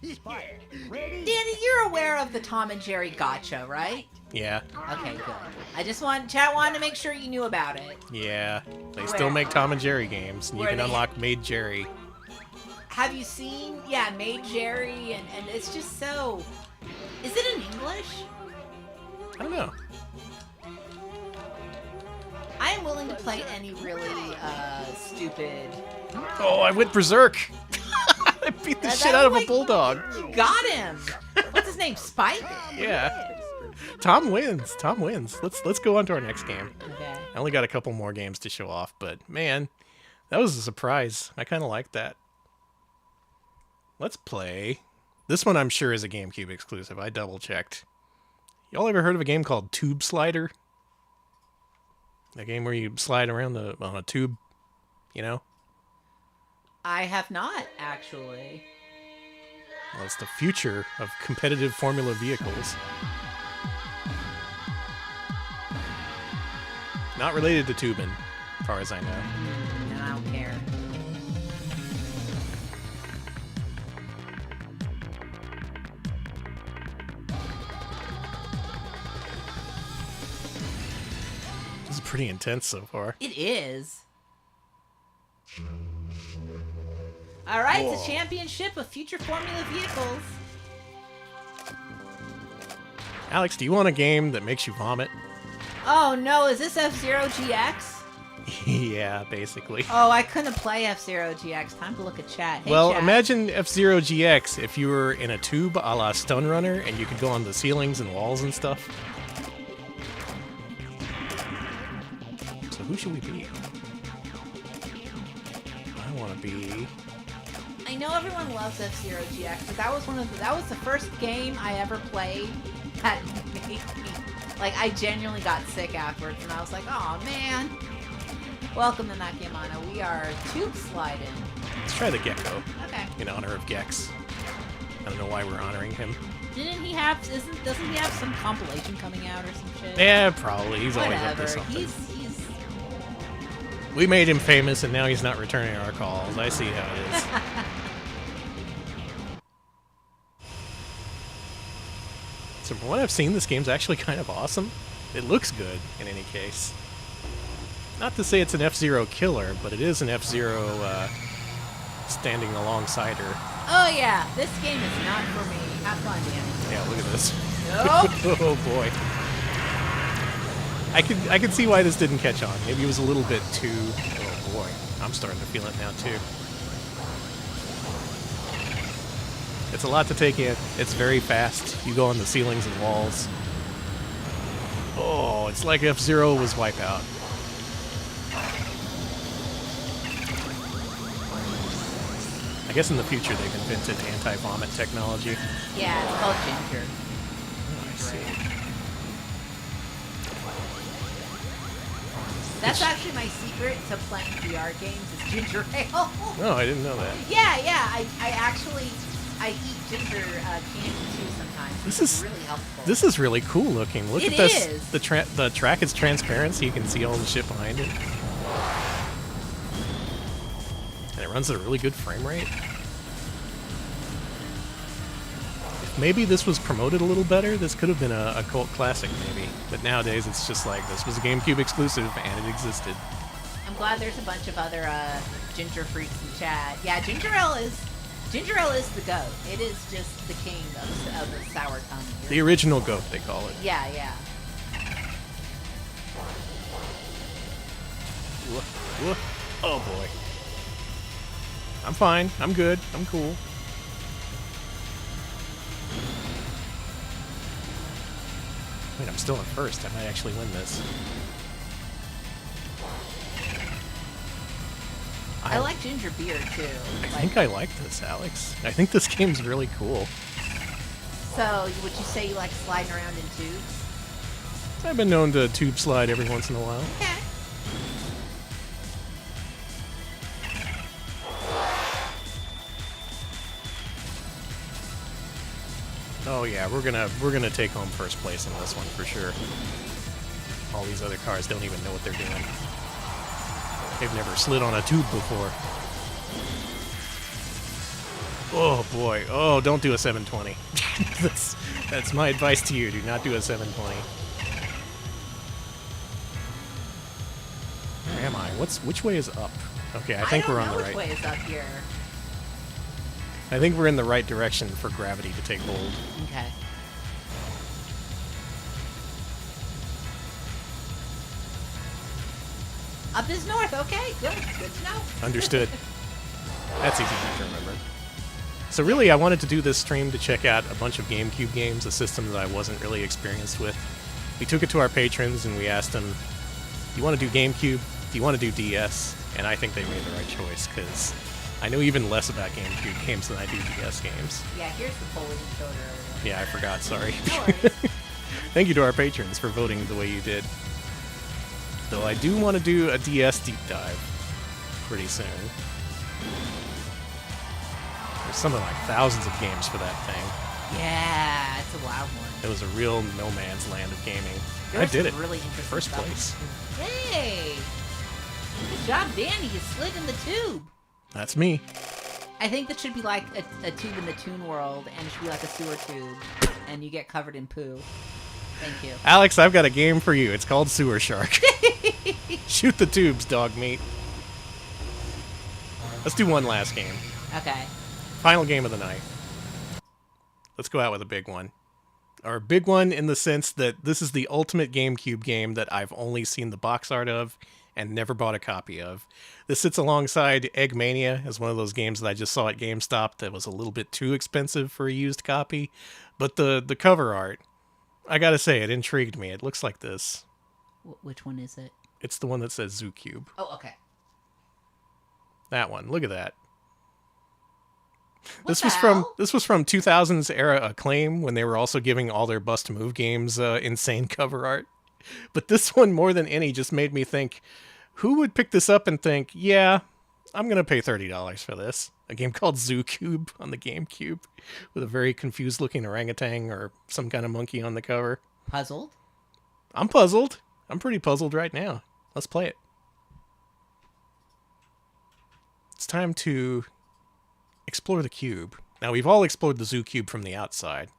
Spike, ready? Danny, you're aware of the Tom and Jerry gotcha, right? Yeah. Okay, good. I just chat wanted to make sure you knew about it. Yeah. They still make Tom and Jerry games, and you can unlock Made Jerry. Have you seen? Yeah, Made Jerry, and it's just so. Is it in English? I don't know. I am willing to play any really stupid. Oh, I went berserk. I beat the shit out of a bulldog. You got him. What's his name? Spike? Yeah. Tom wins. Tom wins. Let's go on to our next game. Okay. I only got a couple more games to show off, but man, that was a surprise. I kind of like that. Let's play. This one I'm sure is a GameCube exclusive. I double checked. Y'all ever heard of a game called Tube Slider? A game where you slide around on a tube, you know? I have not, actually. Well, it's the future of competitive Formula vehicles. Not related to tubing, as far as I know. And I don't care. This is pretty intense so far. It is. All right, it's a championship of future Formula vehicles. Alex, do you want a game that makes you vomit? Oh no, is this F-Zero GX? Yeah, basically. Oh, I couldn't play F-Zero GX. Time to look at chat. Hey, Well, chat. imagine F-Zero GX if you were in a tube a la Stun Runner and you could go on the ceilings and walls and stuff. So who should we be? I want to be... I know everyone loves F-Zero GX, but that was the first game I ever played that made me, like, I genuinely got sick afterwards, and I was like, oh man. Welcome to Nakayamana. We are tube sliding. Let's try the Gecko. Okay. In honor of Gex. I don't know why we're honoring him. Doesn't he have some compilation coming out or some shit? Yeah, probably. He's always up to Whatever. something. He's We made him famous, and now he's not returning our calls. I see how it is. So from what I've seen, this game's actually kind of awesome. It looks good, in any case. Not to say it's an F-Zero killer, but it is an F-Zero standing alongside her. Oh yeah, this game is not for me. Have fun, Danny. Yeah, look at this. Nope. Oh boy. I could see why this didn't catch on. Maybe it was a little bit too... Oh boy, I'm starting to feel it now too. It's a lot to take in. It's very fast. You go on the ceilings and walls. Oh, it's like F-Zero was Wipeout. I guess in the future they've invented anti-vomit technology. Yeah, it's called ginger. Oh, I see. That's actually my secret to playing VR games is ginger ale. No, I didn't know that. Yeah. I eat ginger candy too sometimes. This is is really helpful. This is really cool looking. Look It at this. is. The track is transparent, so you can see all the shit behind it. And it runs at a really good frame rate. If maybe this was promoted a little better, this could have been a cult classic, maybe. But nowadays, it's just like, this was a GameCube exclusive, and it existed. I'm glad there's a bunch of other ginger freaks in chat. Yeah, ginger ale is the goat. It is just the king of the sour tummy. The original goat, they call it. Yeah. Oh boy. I'm fine. I'm good. I'm cool. Wait, I'm still in first. I might actually win this. I like ginger beer too. I think I like this, Alex. I think this game's really cool. So, would you say you like sliding around in tubes? I've been known to tube slide every once in a while. Okay. Oh yeah, we're gonna take home first place in this one for sure. All these other cars don't even know what they're doing. They've never slid on a tube before. Oh boy. Oh, don't do a 720. That's my advice to you. Do not do a 720. Where am I? Which way is up? Okay, I think we're on the right. Which way is up here? I think we're in the right direction for gravity to take hold. Okay. Up is north. Okay, good to know. Understood. That's easy enough to remember. So really, I wanted to do this stream to check out a bunch of GameCube games, a system that I wasn't really experienced with. We took it to our patrons and we asked them, do you want to do GameCube? Do you want to do DS? And I think they made the right choice, because I know even less about GameCube games than I do DS games. Yeah, here's the poll we showed earlier. Yeah, I forgot, sorry. No worries. Thank you to our patrons for voting the way you did. Though I do want to do a DS deep dive pretty soon. There's something like thousands of games for that thing. Yeah, it's a wild one. It was a real no man's land of gaming. There I was did some it. really interesting First stuff. place. Hey! Good job, Danny. You slid in the tube. That's me. I think that should be like a tube in the Toon World, and it should be like a sewer tube, and you get covered in poo. Thank you. Alex, I've got a game for you. It's called Sewer Shark. Shoot the tubes, dog meat. Let's do one last game. Okay. Final game of the night. Let's go out with a big one. Or a big one in the sense that this is the ultimate GameCube game that I've only seen the box art of and never bought a copy of. This sits alongside Eggmania as one of those games that I just saw at GameStop that was a little bit too expensive for a used copy. But the cover art, I gotta say, it intrigued me. It looks like this. Which one is it? It's the one that says ZookCube. Oh, okay. That one. Look at that. What This was from 2000s era Acclaim, when they were also giving all their Bust Move games insane cover art. But this one, more than any, just made me think, who would pick this up and think, yeah, I'm gonna pay $30 for this? A game called ZooCube on the GameCube, with a very confused looking orangutan or some kind of monkey on the cover. Puzzled? I'm puzzled. I'm pretty puzzled right now. Let's play it. It's time to explore the cube. Now, we've all explored the ZooCube from the outside,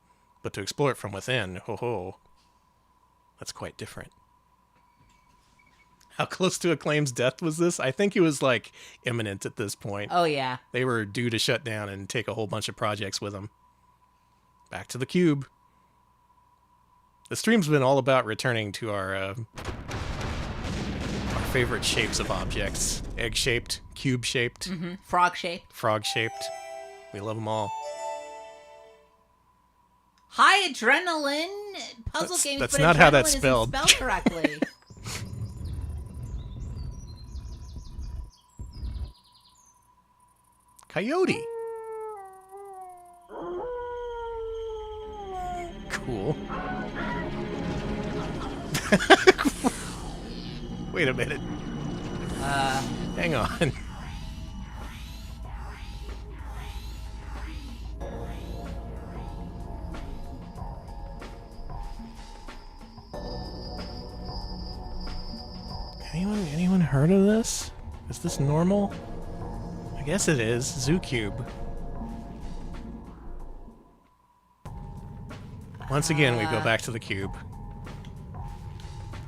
but to explore it from within, ho-ho, that's quite different. How close to Acclaim's death was this? I think it was, like, imminent at this point. Oh, yeah. They were due to shut down and take a whole bunch of projects with them. Back to the cube. The stream's been all about returning to our Favorite shapes of objects. Egg-shaped, cube-shaped. Frog-shaped. Frog-shaped. We love them all. High adrenaline puzzle games, that's but not adrenaline how that's isn't spelled. spelled correctly. Coyote. Cool. Wait a minute. Hang on. Anyone heard of this? Is this normal? I guess it is. ZooCube. Once again, we go back to the cube.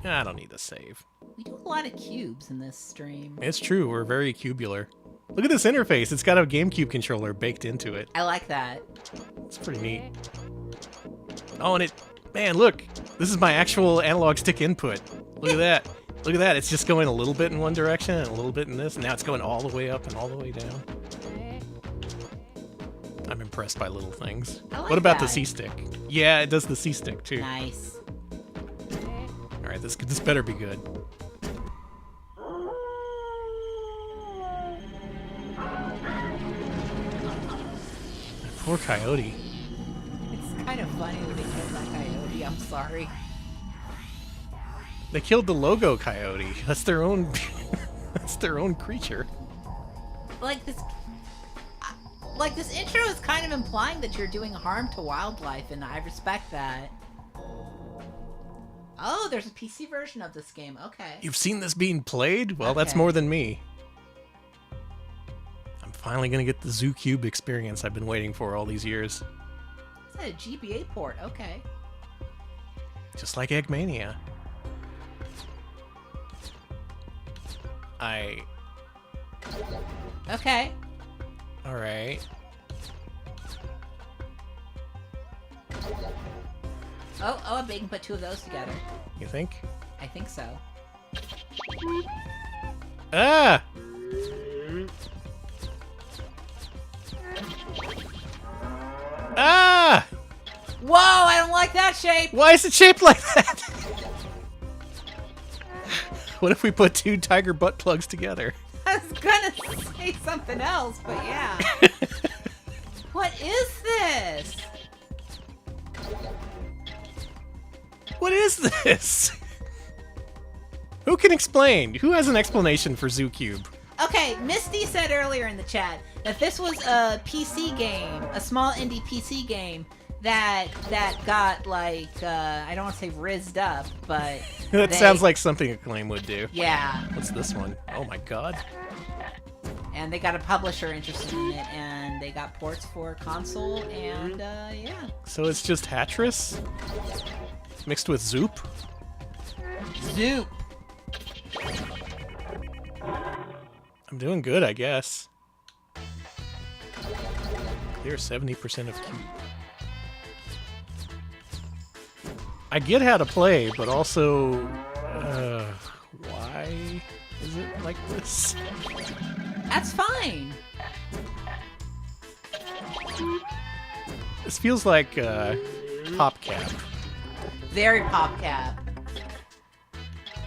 I don't need to save. We do a lot of cubes in this stream. It's true, we're very cubular. Look at this interface, it's got a GameCube controller baked into it. I like that. It's pretty neat. Oh, and man, look! This is my actual analog stick input. Look at that. Look at that, it's just going a little bit in one direction and a little bit in this, and now it's going all the way up and all the way down. I'm impressed by little things. I like what about that. the C-stick? Yeah, it does the C-stick too. Nice. Alright, this better be good. Poor coyote. It's kind of funny that they killed that coyote. I'm sorry. They killed the logo coyote. That's their own. That's their own creature. Like this intro is kind of implying that you're doing harm to wildlife, and I respect that. Oh, there's a PC version of this game. Okay. You've seen this being played? Well, that's more than me. I'm finally gonna get the ZooCube experience I've been waiting for all these years. Is that a GBA port? Okay. Just like Eggmania. Okay. Alright. Oh, they can put two of those together. You think? I think so. Ah! Ah! Whoa, I don't like that shape! Why is it shaped like that? What if we put two tiger butt plugs together? I was gonna say something else, but yeah. What is this? What is this? Who can explain? Who has an explanation for ZooCube? Okay, Misty said earlier in the chat that this was a PC game, a small indie PC game that got like I don't want to say rizzed up, but That sounds like something Acclaim would do. Yeah. What's this one? Oh my god. And they got a publisher interested in it, and they got ports for console, and yeah. So it's just Hatris mixed with Zoop? Zoop. I'm doing good, I guess. Clear 70% of cube. I get how to play, but also, why is it like this? That's fine. This feels like PopCap, Very PopCap.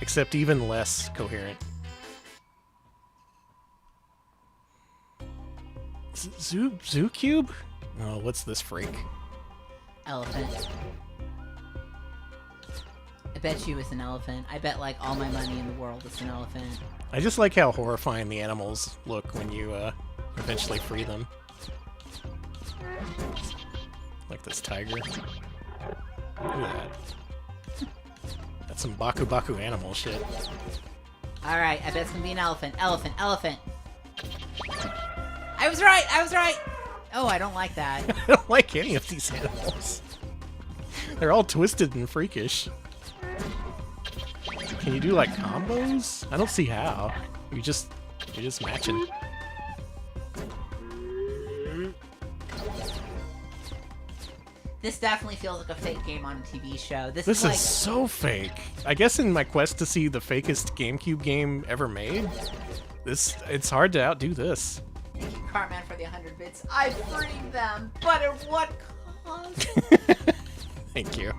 except even less coherent. ZooCube? Oh, what's this freak? Elephant. I bet you it's an elephant. I bet like all my money in the world it's an elephant. I just like how horrifying the animals look when you eventually free them. Like this tiger. Look at that. That's some Baku Baku animal shit. Alright, I bet it's gonna be an elephant. Elephant, elephant. I was right! I was right! Oh, I don't like that. I don't like any of these animals. They're all twisted and freakish. Can you do like combos? I don't see how. You're just matching. This definitely feels like a fake game on a TV show. This This is like... is so fake. I guess in my quest to see the fakest GameCube game ever made, it's hard to outdo this. Thank you, Cartman, for the 100 bits. I freed them, but at what cost? Thank you.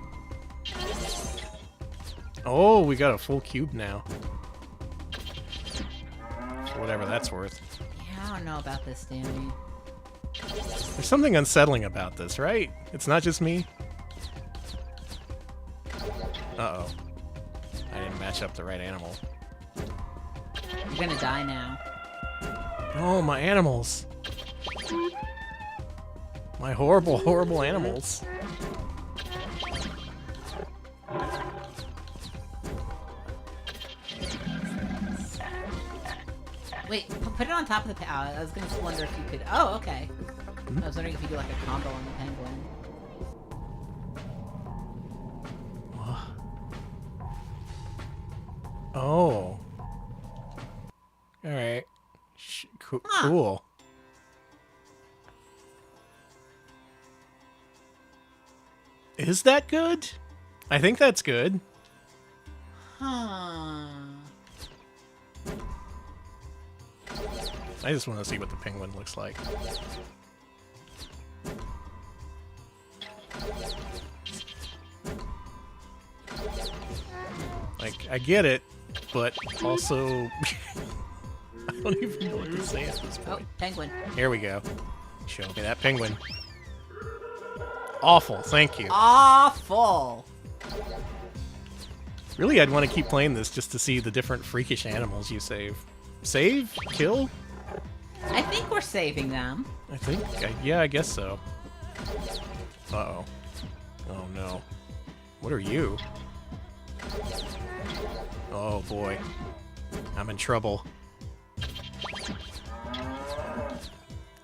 Oh, we got a full cube now. For whatever that's worth. Yeah, I don't know about this, Danny. There's something unsettling about this, right? It's not just me? Uh-oh. I didn't match up the right animal. You're gonna die now. Oh, my animals. My horrible, horrible animals. Wait, put it on top of the... I was gonna wonder if you could... Oh, okay. I was wondering if you could do like a combo on the penguin. Oh. Alright. Cool. Is that good? I think that's good. Huh. I just want to see what the penguin looks like. Like, I get it, but also... I don't even know what to say at this point. Oh, penguin. Here we go. Show me that penguin. Awful, thank you. Awful. Really, I'd want to keep playing this just to see the different freakish animals you save. Save? Kill? I think we're saving them. I think, yeah, I guess so. Uh-oh. Oh no. What are you? Oh boy. I'm in trouble.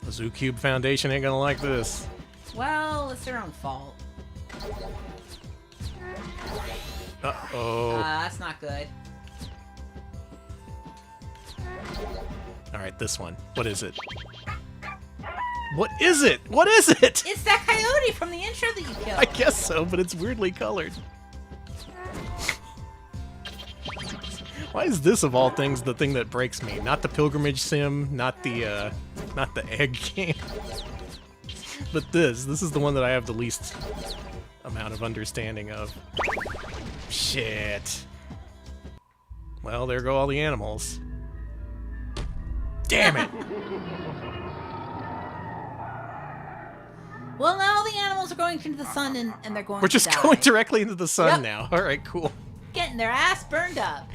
The ZooCube Foundation ain't gonna like this. Well, it's their own fault. Uh-oh. That's not good. Alright, this one. What is it? What is it? What is it? It's that coyote from the intro that you killed. I guess so, but it's weirdly colored. Why is this, of all things, the thing that breaks me? Not the pilgrimage sim, not the egg game. But this is the one that I have the least amount of understanding of. Shit. Well, there go all the animals. Damn it! Well, now the animals are going into the sun and they're going We're just to die. going directly into the sun now. Alright, cool. Getting their ass burned up.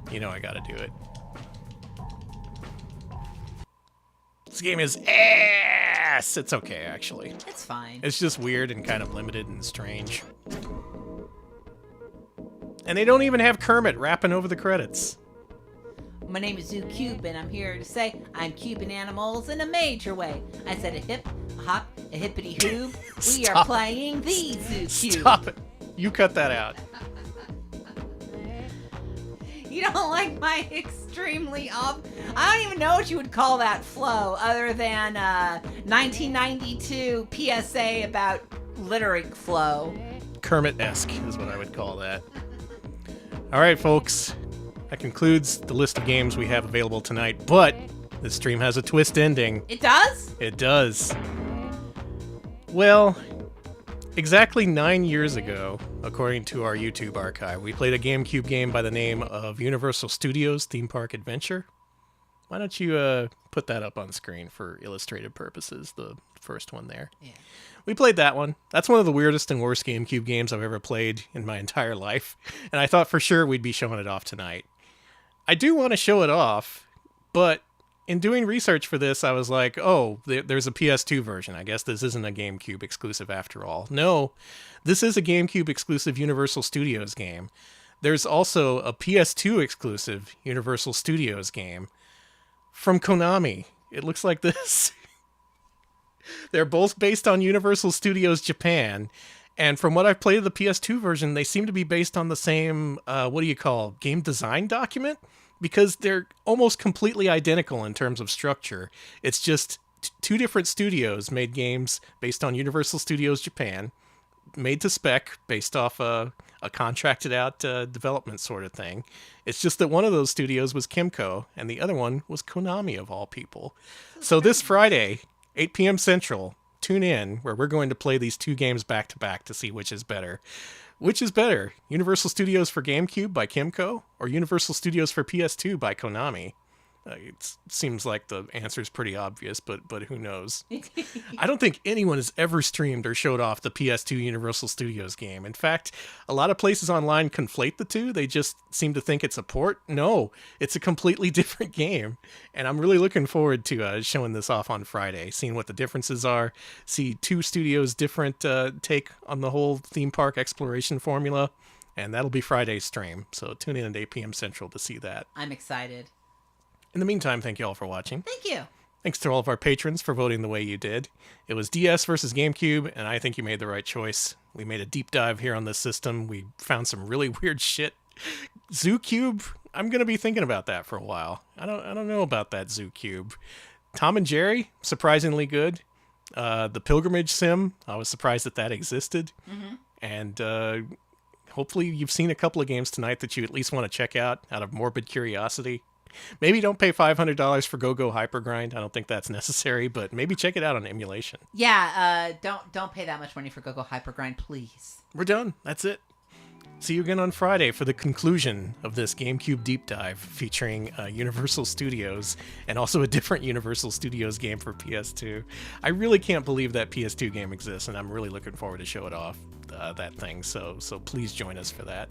You know I gotta do it. This game is ass! It's okay, actually. It's fine. It's just weird and kind of limited and strange. And they don't even have Kermit rapping over the credits. My name is ZooCube, and I'm here to say I'm cubing animals in a major way. I said a hip, a hop, a hippity hoop. We are playing the ZooCube. Stop it. You cut that out. You don't like my extremely off... I don't even know what you would call that flow other than 1992 PSA about lyric flow. Kermit-esque is what I would call that. All right, folks. That concludes the list of games we have available tonight, but this stream has a twist ending. It does? It does. Well, exactly 9 years ago, according to our YouTube archive, we played a GameCube game by the name of Universal Studios Theme Park Adventure. Why don't you put that up on screen for illustrative purposes, the first one there. Yeah. We played that one. That's one of the weirdest and worst GameCube games I've ever played in my entire life, and I thought for sure we'd be showing it off tonight. I do want to show it off, but in doing research for this, I was like, oh, there's a PS2 version. I guess this isn't a GameCube exclusive after all. No, this is a GameCube exclusive Universal Studios game. There's also a PS2 exclusive Universal Studios game from Konami. It looks like this. They're both based on Universal Studios Japan, and from what I've played of the PS2 version, they seem to be based on the same, game design document? Because they're almost completely identical in terms of structure. It's just two different studios made games based on Universal Studios Japan, made to spec based off a contracted out development sort of thing. It's just that one of those studios was Kimco and the other one was Konami, of all people. So this Friday, 8 p.m. Central, tune in where we're going to play these two games back to back to see which is better. Which is better, Universal Studios for GameCube by Kimco or Universal Studios for PS2 by Konami? It seems like the answer is pretty obvious, but who knows? I don't think anyone has ever streamed or showed off the PS2 Universal Studios game. In fact, a lot of places online conflate the two. They just seem to think it's a port. No, it's a completely different game. And I'm really looking forward to showing this off on Friday, seeing what the differences are, see two studios' different take on the whole theme park exploration formula. And that'll be Friday's stream. So tune in at 8 p.m. Central to see that. I'm excited. In the meantime, thank you all for watching. Thank you. Thanks to all of our patrons for voting the way you did. It was DS versus GameCube, and I think you made the right choice. We made a deep dive here on this system. We found some really weird shit. ZooCube, I'm going to be thinking about that for a while. I don't know about that ZooCube. Tom and Jerry, surprisingly good. The Pilgrimage Sim, I was surprised that existed. Mm-hmm. And hopefully you've seen a couple of games tonight that you at least want to check out of morbid curiosity. Maybe don't pay $500 for Go Hypergrind. I don't think that's necessary, but maybe check it out on emulation. Yeah, don't pay that much money for Go Hypergrind, please. We're done. That's it. See you again on Friday for the conclusion of this GameCube deep dive featuring Universal Studios and also a different Universal Studios game for PS2. I really can't believe that PS2 game exists, and I'm really looking forward to show it off, that thing. So please join us for that.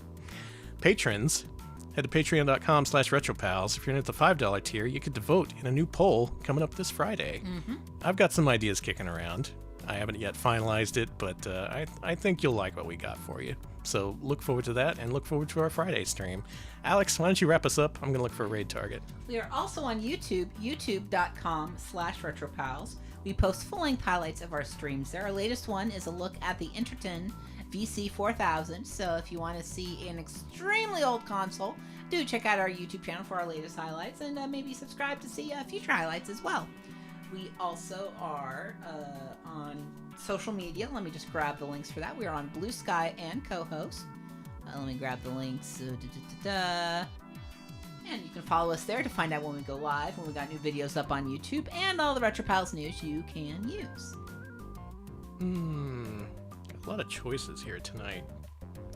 Patrons, head to patreon.com/retropals. If you're in at the $5 tier, you get to vote in a new poll coming up this Friday. Mm-hmm. I've got some ideas kicking around. I haven't yet finalized it, but I think you'll like what we got for you. So look forward to that and look forward to our Friday stream. Alex, why don't you wrap us up? I'm going to look for a raid target. We are also on YouTube, youtube.com/retropals. We post full-length highlights of our streams there. Our latest one is a look at the Interton VC4000, so if you want to see an extremely old console, do check out our YouTube channel for our latest highlights, and maybe subscribe to see future highlights as well. We also are on social media. Let me just grab the links for that. We are on Blue Sky and Co-host. Let me grab the links. And you can follow us there to find out when we go live, when we got new videos up on YouTube, and all the RetroPals news you can use. A lot of choices here tonight.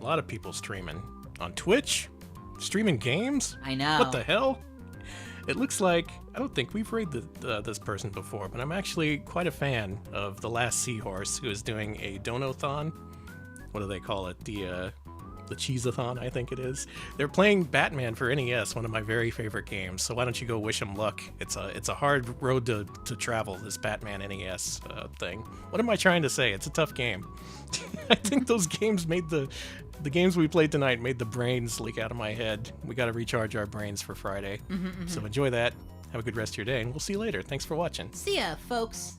A lot of people streaming. On Twitch? Streaming games? I know. What the hell? It looks like, I don't think we've raided this person before, but I'm actually quite a fan of The Last Seahorse, who is doing a donathon. What do they call it? The Cheese-a-thon, I think it is. They're playing Batman for NES, one of my very favorite games, so why don't you go wish them luck? It's a hard road to travel, this Batman NES thing. What am I trying to say? It's a tough game. I think those games made the games we played tonight made the brains leak out of my head. We got to recharge our brains for Friday. So enjoy that. Have a good rest of your day, and we'll see you later. Thanks for watching. See ya, folks.